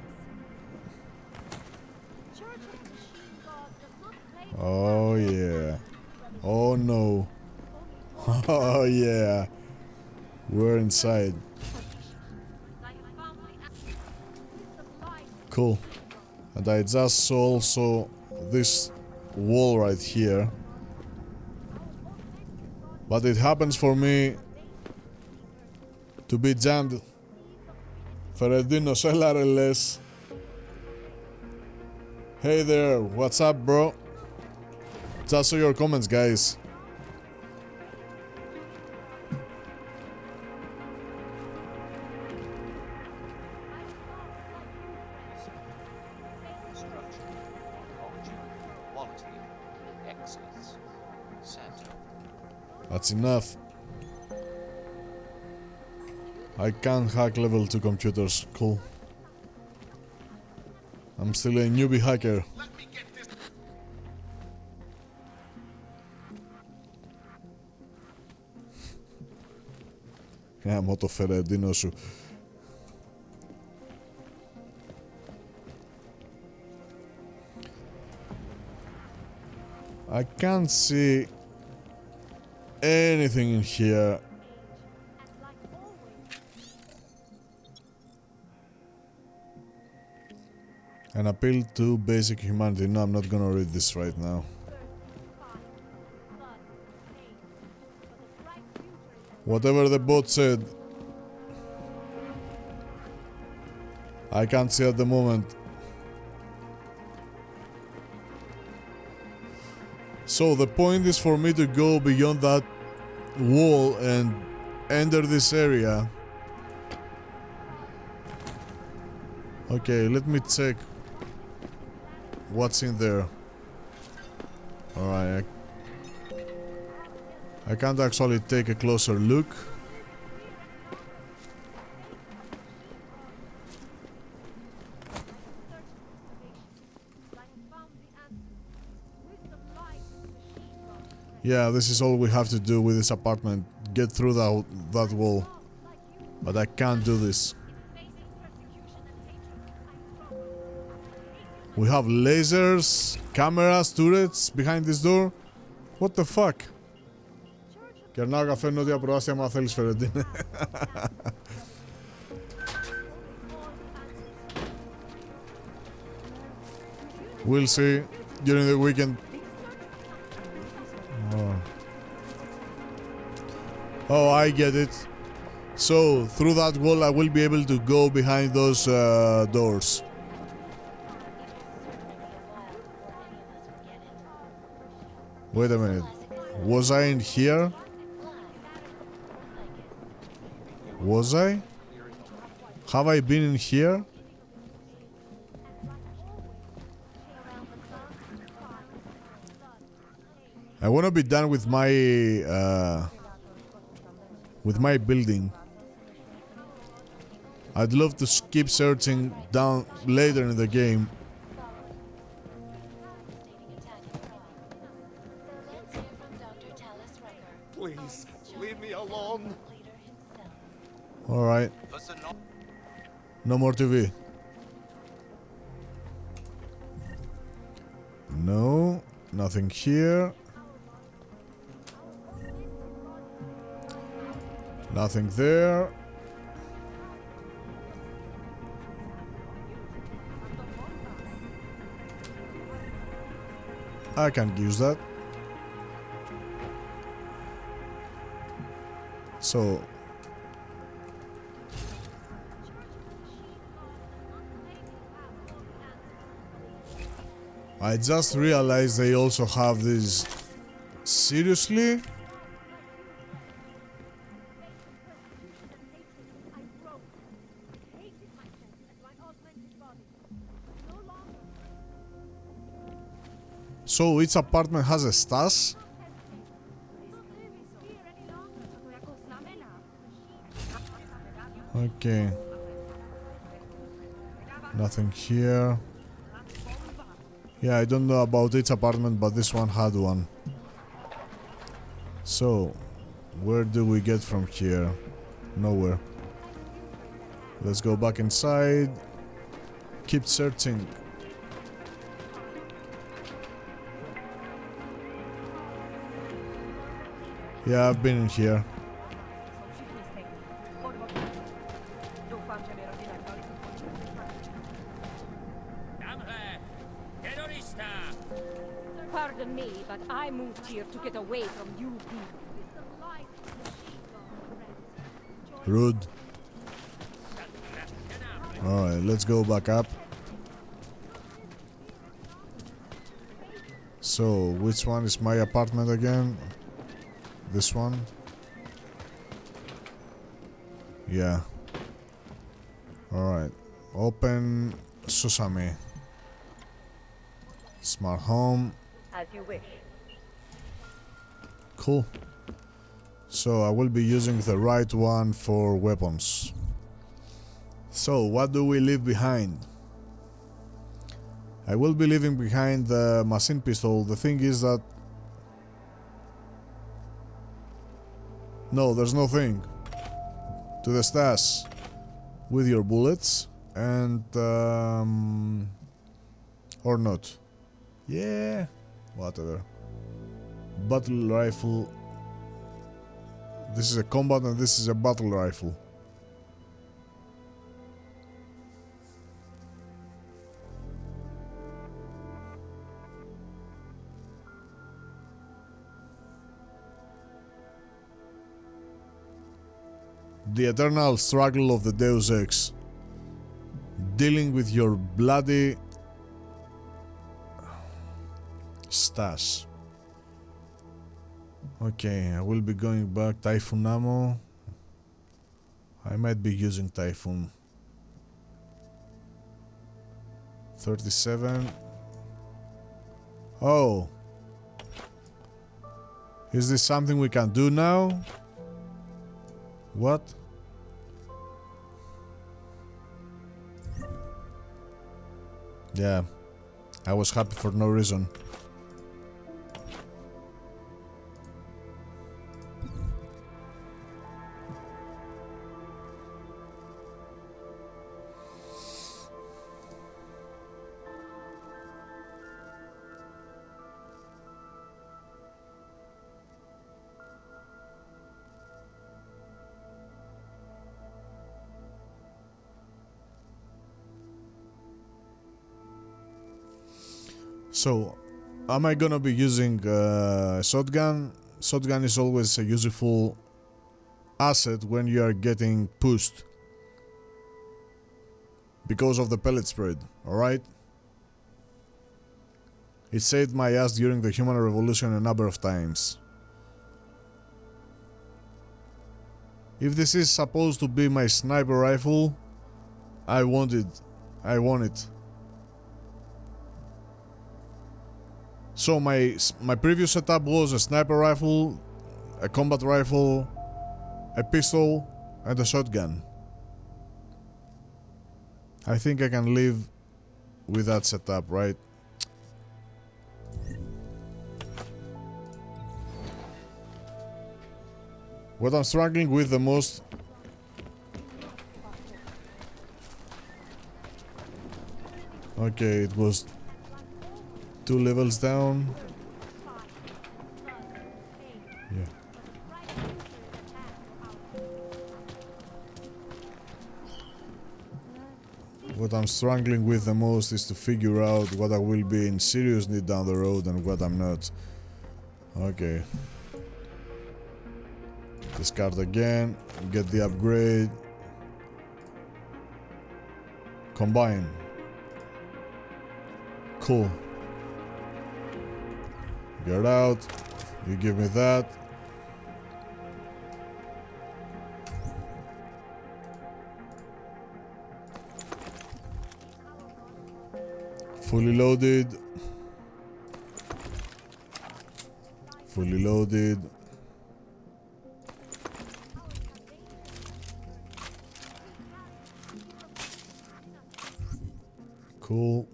Oh yeah. Oh no. Oh yeah. We're inside. Cool. And I just saw also this wall right here. But it happens for me to be jammed. Feredinos, LRLS. Hey there, what's up, bro? Just saw your comments, guys. That's enough. I can't hack level 2 computers. Cool. I'm still a newbie hacker. Γάμο το Φερεντίνο σου. I can't see anything in here. An appeal to basic humanity. No, I'm not gonna read this right now. Whatever the bot said, I can't see at the moment. So the point is for me to go beyond that wall and enter this area. Okay, let me check what's in there. Alright, I can't actually take a closer look. Yeah, this is all we have to do with this apartment. Get through that wall. But I can't do this. We have lasers, cameras, turrets behind this door. What the fuck? Κερνάω καφέ νότια προάστια μα θέλεις Φερεντίνε. We'll see during the weekend. Oh, I get it. So, through that wall I will be able to go behind those doors. Wait a minute. Was I in here? Was I? Have I been in here? I want to be done with my building. I'd love to keep searching down later in the game. Please, leave me alone. Alright. No more TV. No, nothing here. Nothing there. I can't use that. So I just realized they also have this. Seriously? So each apartment has a stash? Okay. Nothing here. Yeah, I don't know about each apartment, but this one had one. So, where do we get from here? Nowhere. Let's go back inside. Keep searching. Yeah, I've been in here. Pardon me, but I moved here to get away from you people. Rude. Alright, let's go back up. So, which one is my apartment again? This one? Yeah. Alright. Open Susami. Smart home. As you wish. Cool. So I will be using the right one for weapons. So what do we leave behind? I will be leaving behind the machine pistol. The thing is that... No, there's no thing. To the stash with your bullets and... or not. Yeah, whatever. Battle rifle. This is a combat and this is a battle rifle. The eternal struggle of the Deus Ex. Dealing with your bloody stash. Okay, I will be going back. Typhoon ammo. I might be using Typhoon. 37. Oh. Is this something we can do now? What? Yeah. I was happy for no reason. So, am I gonna be using shotgun? Shotgun is always a useful asset when you are getting pushed because of the pellet spread, alright? It saved my ass during the Human Revolution a number of times. If this is supposed to be my sniper rifle, I want it. I want it. So my previous setup was a sniper rifle, a combat rifle, a pistol, and a shotgun. I think I can live with that setup, right? What I'm struggling with the most... Okay, it was 2 levels down. Yeah. What I'm struggling with the most is to figure out what I will be in serious need down the road and what I'm not. Okay. Discard again, get the upgrade. Combine. Cool. Get out. You give me that. Fully loaded. Fully loaded. Cool.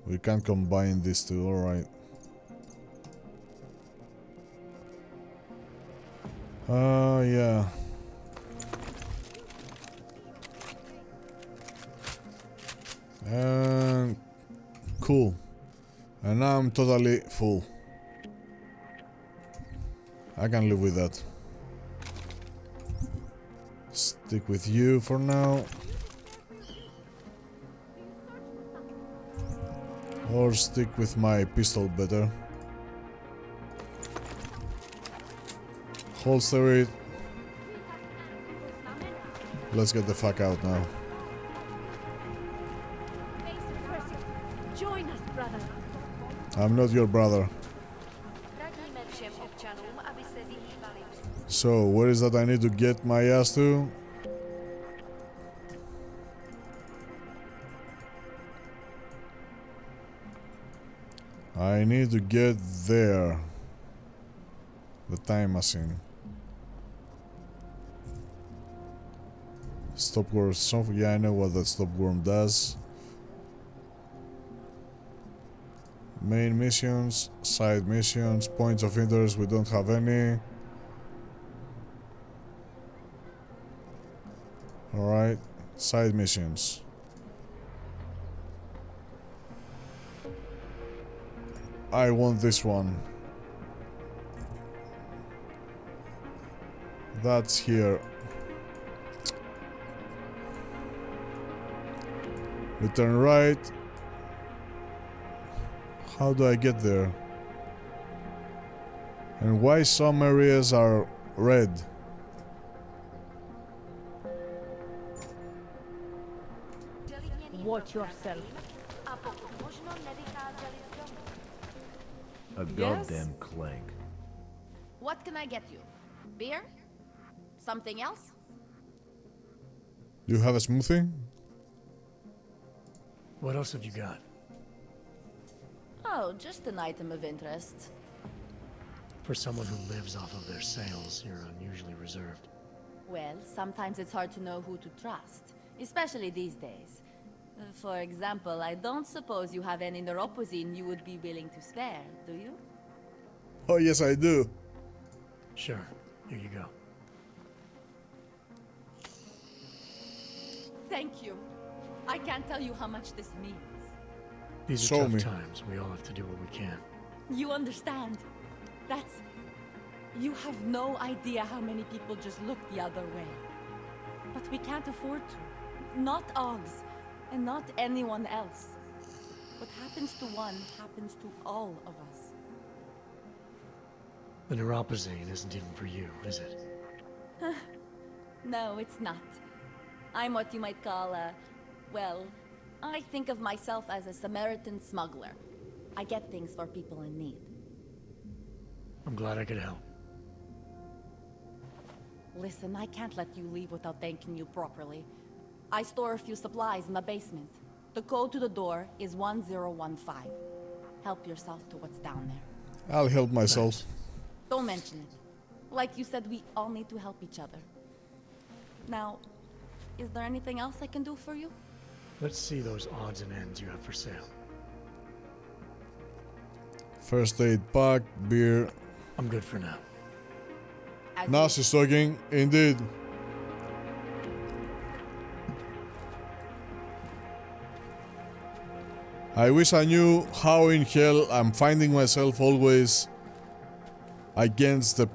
We can combine these two, alright. Yeah. And cool. And now I'm totally full. I can live with that. Stick with you for now. Or stick with my pistol better. Holster it. Let's get the fuck out now. Join us, brother. I'm not your brother. So, where is that I need to get my ass to? I need to get there. The time machine. Stop worm. Yeah, I know what that stop worm does. Main missions, side missions, points of interest, we don't have any. Alright, side missions. I want this one. That's here. We turn right. How do I get there? And why some areas are red? Watch yourself. A goddamn clank. What can I get you? Beer? Something else? Do you have a smoothie? What else have you got? Oh, just an item of interest. For someone who lives off of their sales, you're unusually reserved. Well, sometimes it's hard to know who to trust, especially these days. For example, I don't suppose you have any neuropozyne you would be willing to spare, do you? Oh yes, I do. Sure, here you go. Thank you. I can't tell you how much this means. These are tough times. We all have to do what we can. You understand? That's... You have no idea how many people just look the other way. But we can't afford to. Not Oggs, and not anyone else. What happens to one happens to all of us. The neuropozyne isn't even for you, is it? No, it's not. I'm what you might call a... Well, I think of myself as a Samaritan smuggler. I get things for people in need. I'm glad I could help. Listen, I can't let you leave without thanking you properly. I store a few supplies in the basement. The code to the door is 1015. Help yourself to what's down there. I'll help myself. Thanks. Don't mention it. Like you said, we all need to help each other. Now, is there anything else I can do for you? Let's see those odds and ends you have for sale. First aid pack, beer. I'm good for now. Now she's talking, indeed. I wish I knew how in hell I'm finding myself always against the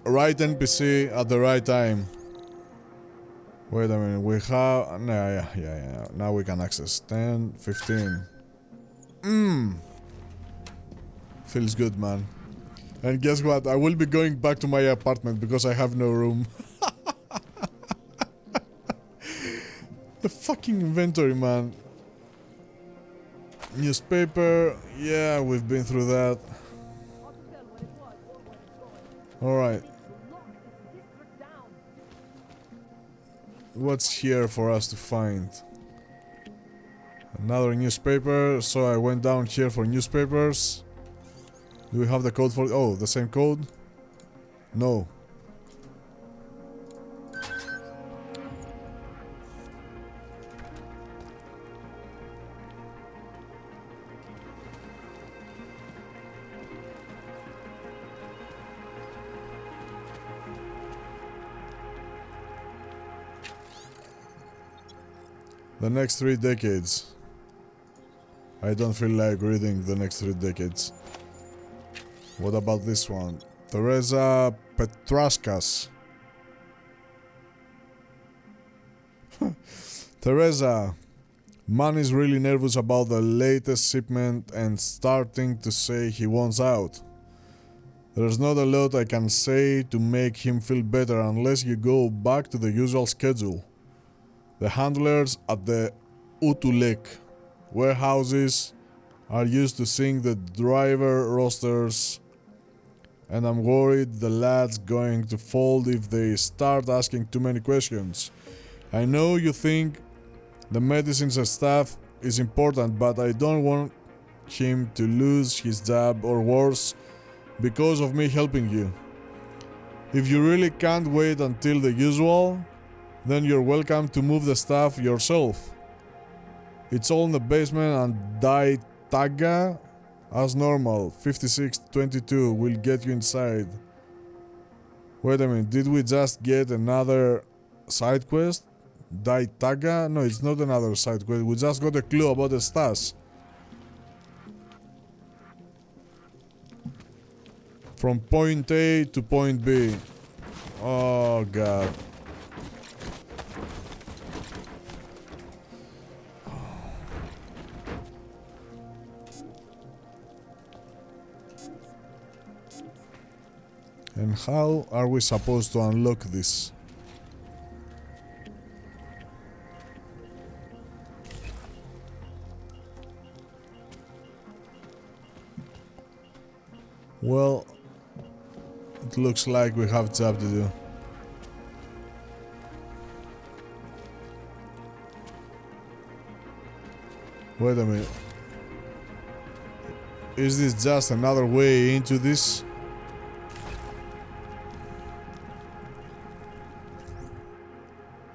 right NPC at the right time. Wait a minute, we have... No, yeah. Now we can access 10, 15. Feels good, man. And guess what? I will be going back to my apartment because I have no room. The fucking inventory, man. Newspaper. Yeah, we've been through that. Alright. What's here for us to find? Another newspaper. So I went down here for newspapers. Do we have the code for... Oh, the same code? No. The next 3 decades. I don't feel like reading the next 3 decades. What about this one? Teresa Petraskas. Teresa, man is really nervous about the latest shipment and starting to say he wants out. There's not a lot I can say to make him feel better unless you go back to the usual schedule. The handlers at the Utulek warehouses are used to seeing the driver rosters, and I'm worried the lad's going to fold if they start asking too many questions. I know you think the medicines and stuff is important, but I don't want him to lose his job or worse because of me helping you. If you really can't wait until the usual, then you're welcome to move the stuff yourself. It's all in the basement and Dai Taga as normal. 5622 will get you inside. Wait a minute, did we just get another side quest? Dai Taga? No, it's not another side quest. We just got a clue about the stash. From point A to point B. Oh god. And how are we supposed to unlock this? Well, it looks like we have job to do. Wait a minute. Is this just another way into this?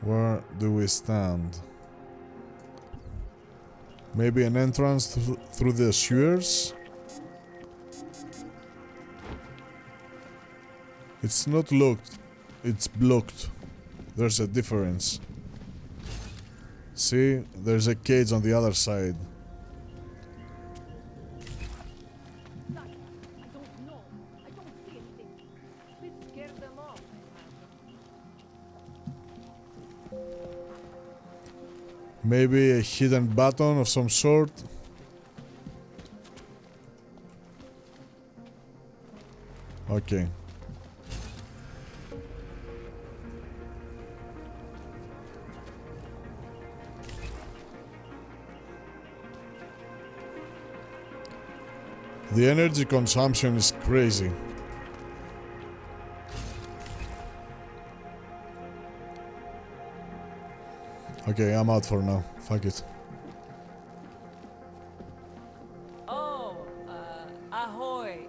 Where do we stand? Maybe an entrance through the sewers? It's not locked, it's blocked. There's a difference. See, there's a cage on the other side. Maybe a hidden button of some sort. Okay. The energy consumption is crazy. Okay, I'm out for now. Fuck it. Oh, ahoy.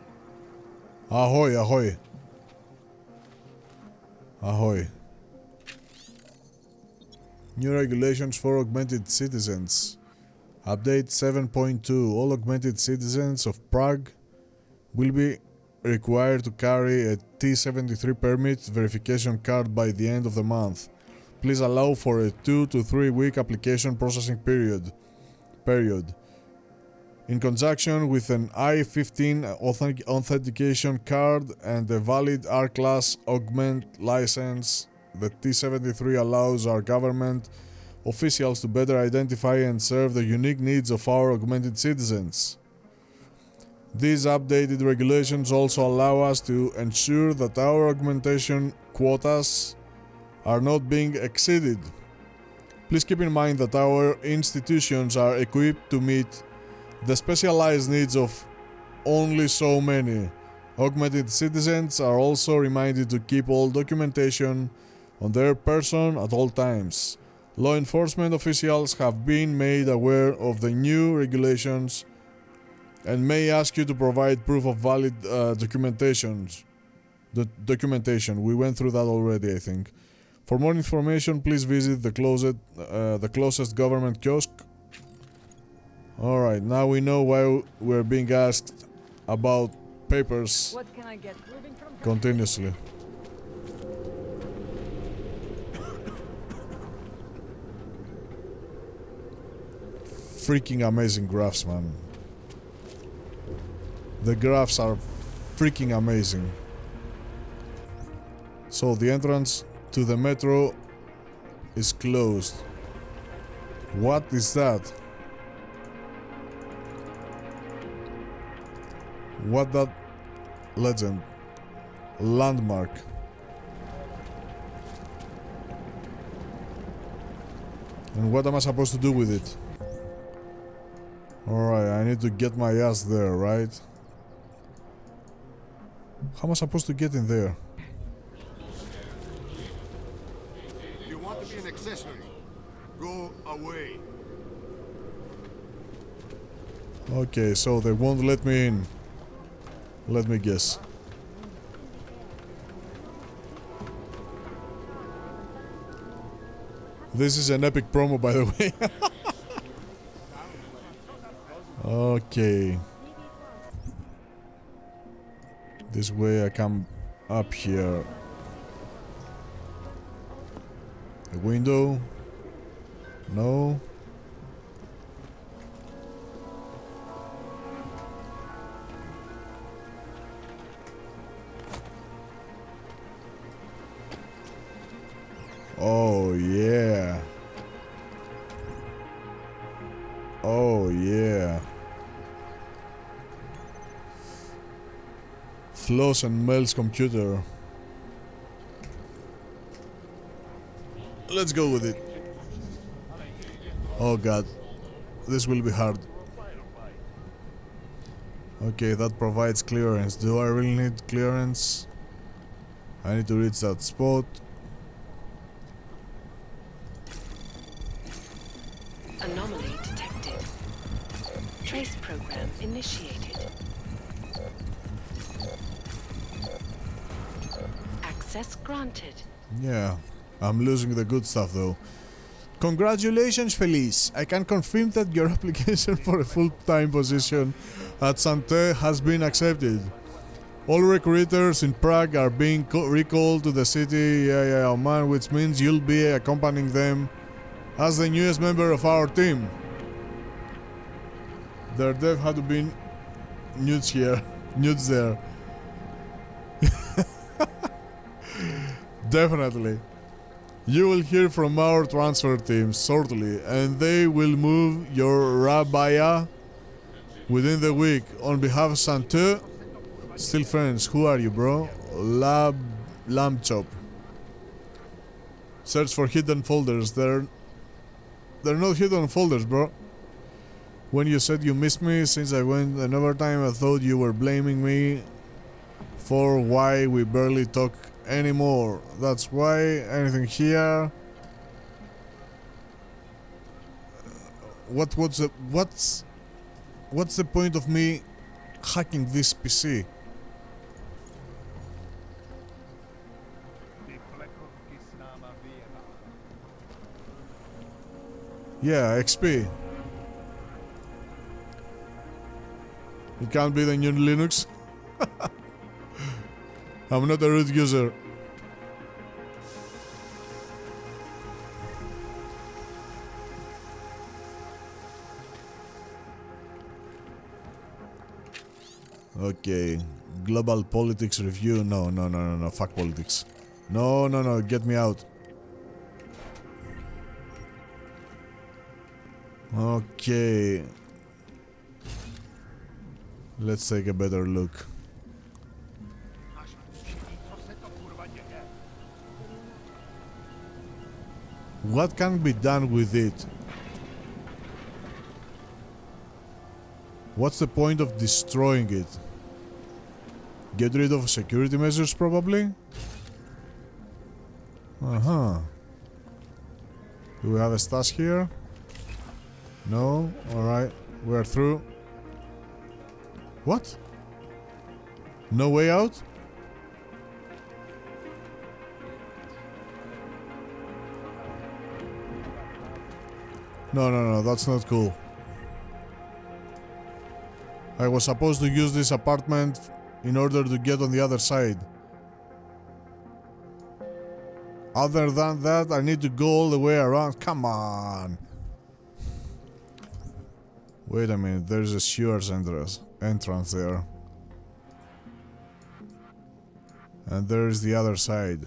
Ahoy, ahoy. Ahoy. New regulations for augmented citizens. Update 7.2. All augmented citizens of Prague will be required to carry a T73 permit verification card by the end of the month. Please allow for a 2 to 3 week application processing period. In conjunction with an I-15 authentication card and a valid R-Class Augment license, the T73 allows our government officials to better identify and serve the unique needs of our augmented citizens. These updated regulations also allow us to ensure that our augmentation quotas are not being exceeded. Please keep in mind that our institutions are equipped to meet the specialized needs of only so many. Augmented citizens are also reminded to keep all documentation on their person at all times. Law enforcement officials have been made aware of the new regulations and may ask you to provide proof of valid documentation. We went through that already, I think. For more information, please visit the closest government kiosk. Alright, now we know why we're being asked about papers What can I get? continuously. freaking amazing graphs, man. The graphs are freaking amazing. So the entrance to the metro is closed. What is that? What that legend? Landmark. And what am I supposed to do with it? Alright, I need to get my ass there, right? How am I supposed to get in there? You want to be an accessory? Go away. Okay, so they won't let me in. Let me guess. This is an epic promo, by the way. Okay. This way I come up here. A window? No. Oh yeah. Oh yeah. Floss and Mel's computer. Let's go with it. Oh god. This will be hard. Okay, that provides clearance. Do I really need clearance? I need to reach that spot. Anomaly detected. Trace program initiated. Access granted. Yeah, I'm losing the good stuff though. Congratulations, Felice. I can confirm that your application for a full-time position at Santé has been accepted. All recruiters in Prague are being recalled to the city, oh man, which means you'll be accompanying them as the newest member of our team. There had to be nudes here, nudes there. Definitely. You will hear from our transfer team shortly, and they will move your Rabaya within the week. On behalf of Santé, still friends. Who are you, bro? Lamb chop. Search for hidden folders. They're not hidden folders, bro. When you said you missed me since I went an overtime, I thought you were blaming me for why we barely talk anymore. That's why. Anything here? What's the point of me hacking this PC? Yeah, XP. It can't be the new Linux. I'm not a root user. Okay. Global politics review. No. Fuck politics. No. Get me out. Okay. Let's take a better look. What can be done with it? What's the point of destroying it? Get rid of security measures, probably? Uh-huh. Do we have a stash here? No? Alright. We're through. What? No way out? No, that's not cool. I was supposed to use this apartment in order to get on the other side. Other than that, I need to go all the way around. Come on. Wait a minute, there's a sewers entrance there. And there's the other side.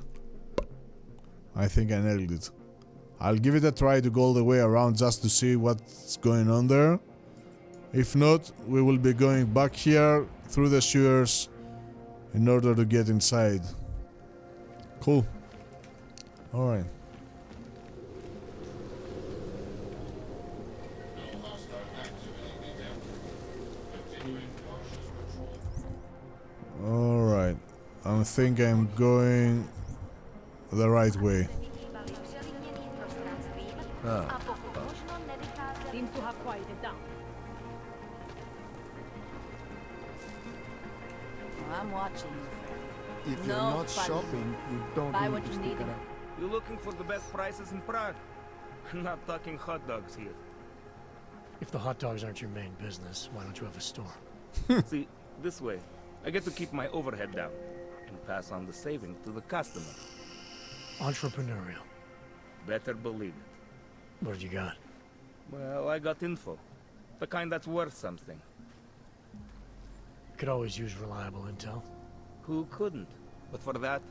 I think I nailed it. I'll give it a try to go all the way around just to see what's going on there. If not, we will be going back here through the sewers in order to get inside. Cool. Alright. Alright. I think I'm going the right way. Seems to have quieted down. I'm watching you, friend. If you're not shopping, you don't Buy need what to you stick need. around. You looking for the best prices in Prague? Not talking hot dogs here. If the hot dogs aren't your main business, why don't you have a store? See, this way, I get to keep my overhead down and pass on the savings to the customer. Entrepreneurial. Better believe it. What have you got? Well, I got info. The kind that's worth something. Could always use reliable intel. Who couldn't? But for that,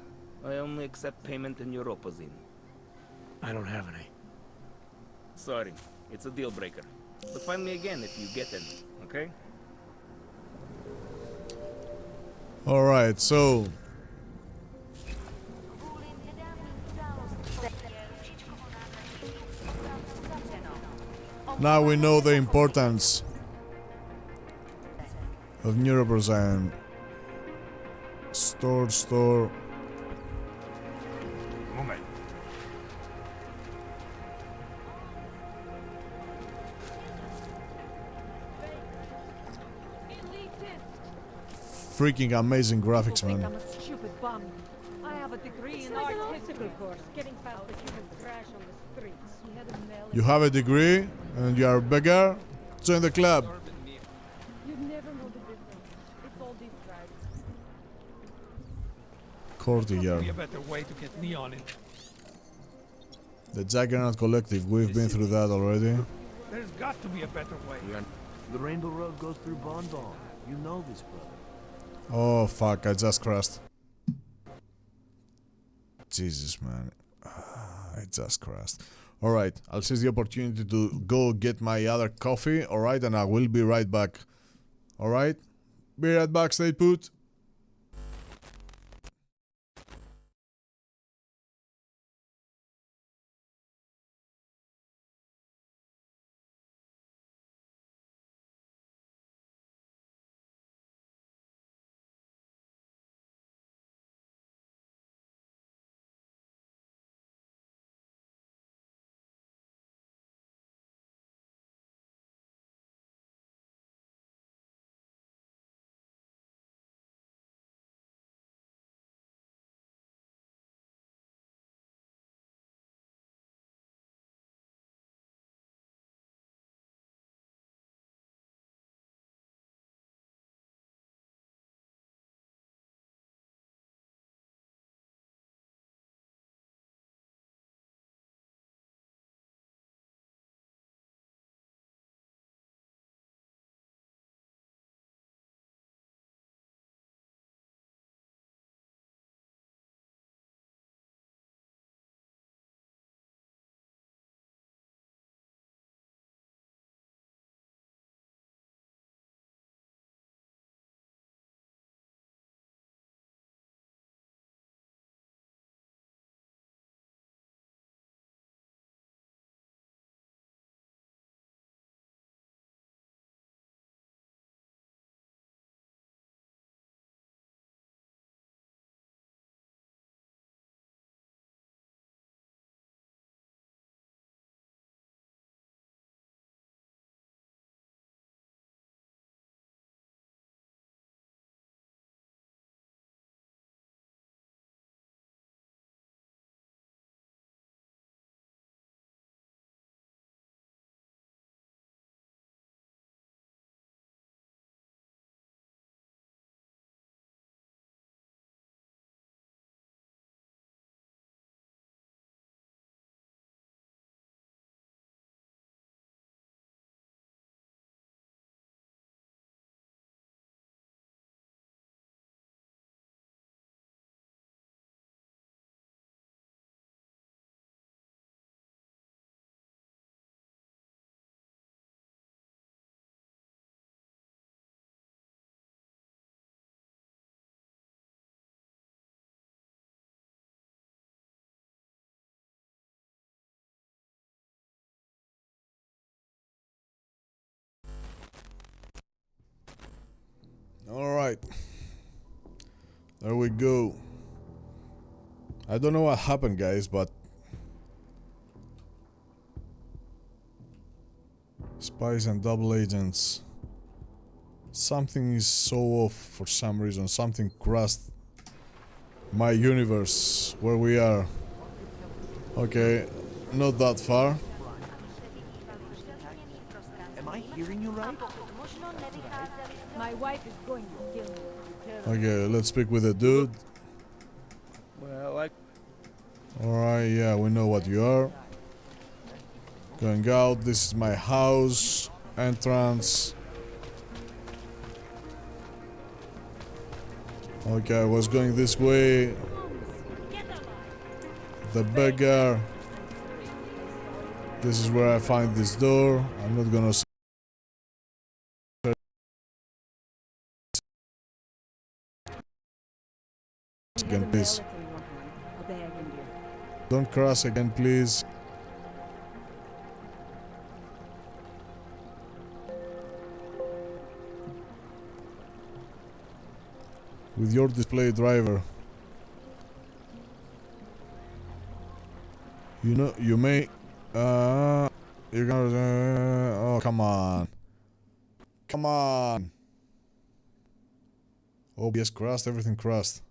I only accept payment in Europazine. I don't have any. Sorry, it's a deal breaker. But find me again if you get any, okay? Alright, so now we know the importance of Neuroprozine. Store. Moment. Freaking amazing graphics, I'm man. a stupid bum. I have a degree in artistical course, getting past the human trash on the streets. We had a mail. You have a degree and you are a beggar? Join the club. You'd never know the difference. It's all deep fried. Courtyard. Be a better way to get neon in. The Juggernaut Collective. We've been through that already. There's got to be a better way. The Rainbow Road goes through Bon Bon. You know this, brother. Oh fuck, I just crashed. Jesus, man. I just crashed. Alright, I'll seize the opportunity to go get my other coffee, alright, and I will be right back. Alright? Be right back, stay put. Alright. There we go. I don't know what happened, guys, but spies and double agents. Something is so off for some reason. Something crashed my universe where we are. Okay, not that far. Am I hearing you right? My wife is going to kill me. Okay, let's speak with the dude. Well, Alright, yeah, we know what you are. Going out, this is my house. Entrance. Okay, I was going this way. The beggar. This is where I find this door. I'm not gonna say again, please. Don't cross again, please. With your display driver. You know, you may... you're gonna... oh, come on. Come on. OBS crashed, everything crashed.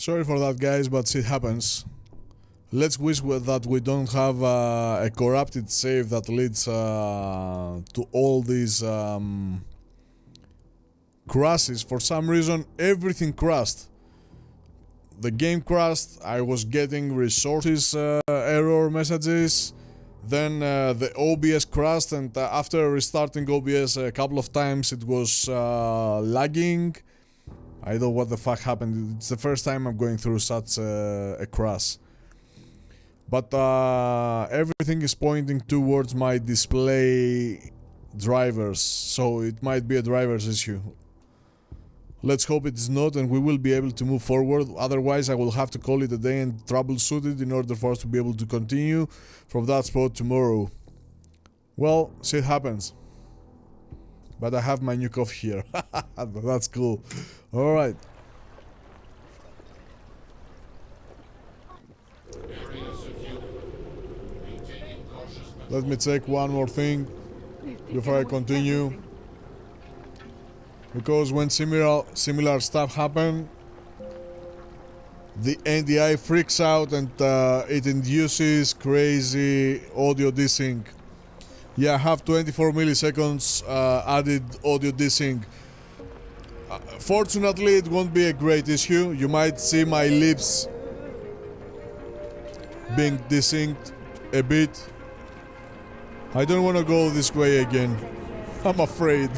Sorry for that, guys, but it happens. Let's wish that we don't have a corrupted save that leads to all these crashes. For some reason, everything crashed. The game crashed, I was getting resources error messages, then the OBS crashed, and after restarting OBS a couple of times it was lagging. I don't know what the fuck happened. It's the first time I'm going through such a crash. But everything is pointing towards my display drivers, so it might be a driver's issue. Let's hope it is not, and we will be able to move forward. Otherwise, I will have to call it a day and troubleshoot it in order for us to be able to continue from that spot tomorrow. Well, shit happens. But I have my new coffee here. That's cool. Alright. Let me check one more thing before I continue. Because when similar stuff happen, the NDI freaks out and it induces crazy audio desync. Yeah, I have 24 milliseconds added audio desync. Fortunately, it won't be a great issue. You might see my lips being desynced a bit. I don't want to go this way again. I'm afraid.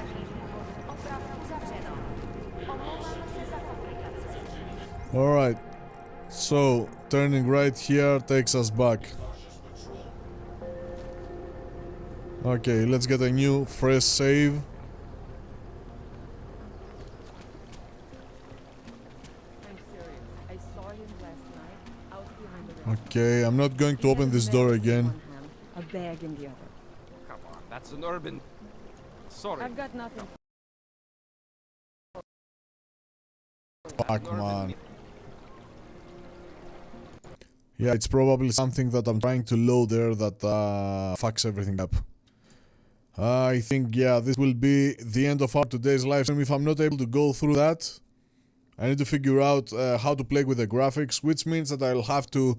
Alright, so turning right here takes us back. Okay, let's get a new fresh save. Okay, I'm not going to open this door again. A bag in the other. Come on, that's an urban... Sorry. I've got nothing. Fuck, man. Yeah, it's probably something that I'm trying to load there that fucks everything up. I think, yeah, this will be the end of our today's live stream. If I'm not able to go through that, I need to figure out how to play with the graphics, which means that I'll have to,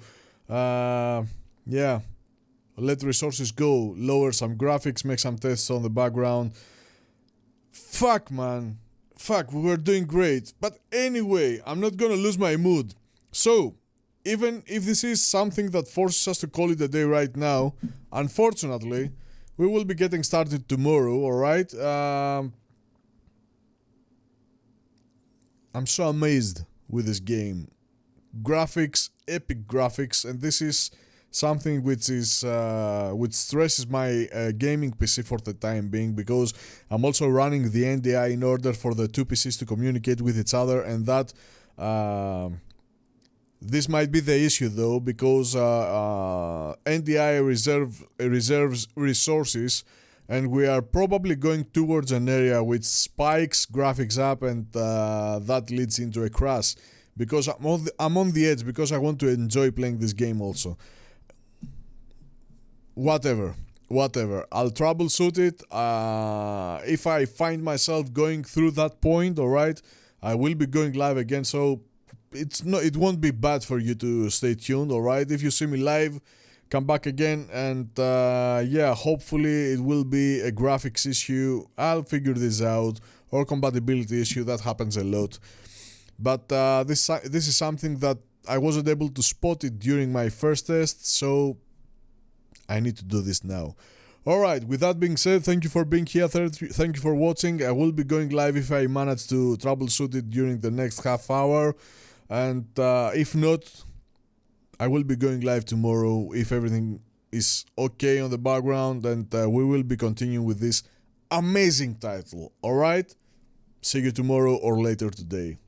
yeah, let resources go, lower some graphics, make some tests on the background. Fuck, man. Fuck, we were doing great. But anyway, I'm not gonna lose my mood. So, even if this is something that forces us to call it a day right now, unfortunately, we will be getting started tomorrow, alright? I'm so amazed with this game. Graphics, epic graphics, and this is something which is which stresses my gaming PC for the time being, because I'm also running the NDI in order for the two PCs to communicate with each other, and that this might be the issue though, because NDI reserves resources, and we are probably going towards an area which spikes graphics up, and that leads into a crash, because I'm on the edge, because I want to enjoy playing this game also. Whatever, I'll troubleshoot it. If I find myself going through that point, alright, I will be going live again, so it won't be bad for you to stay tuned, alright? If you see me live, come back again, and yeah, hopefully it will be a graphics issue. I'll figure this out, or compatibility issue. That happens a lot. But this is something that I wasn't able to spot it during my first test, so I need to do this now. Alright, with that being said, thank you for being here, thank you for watching. I will be going live if I manage to troubleshoot it during the next half hour, and if not, I will be going live tomorrow if everything is okay on the background, and we will be continuing with this amazing title. Alright, see you tomorrow or later today.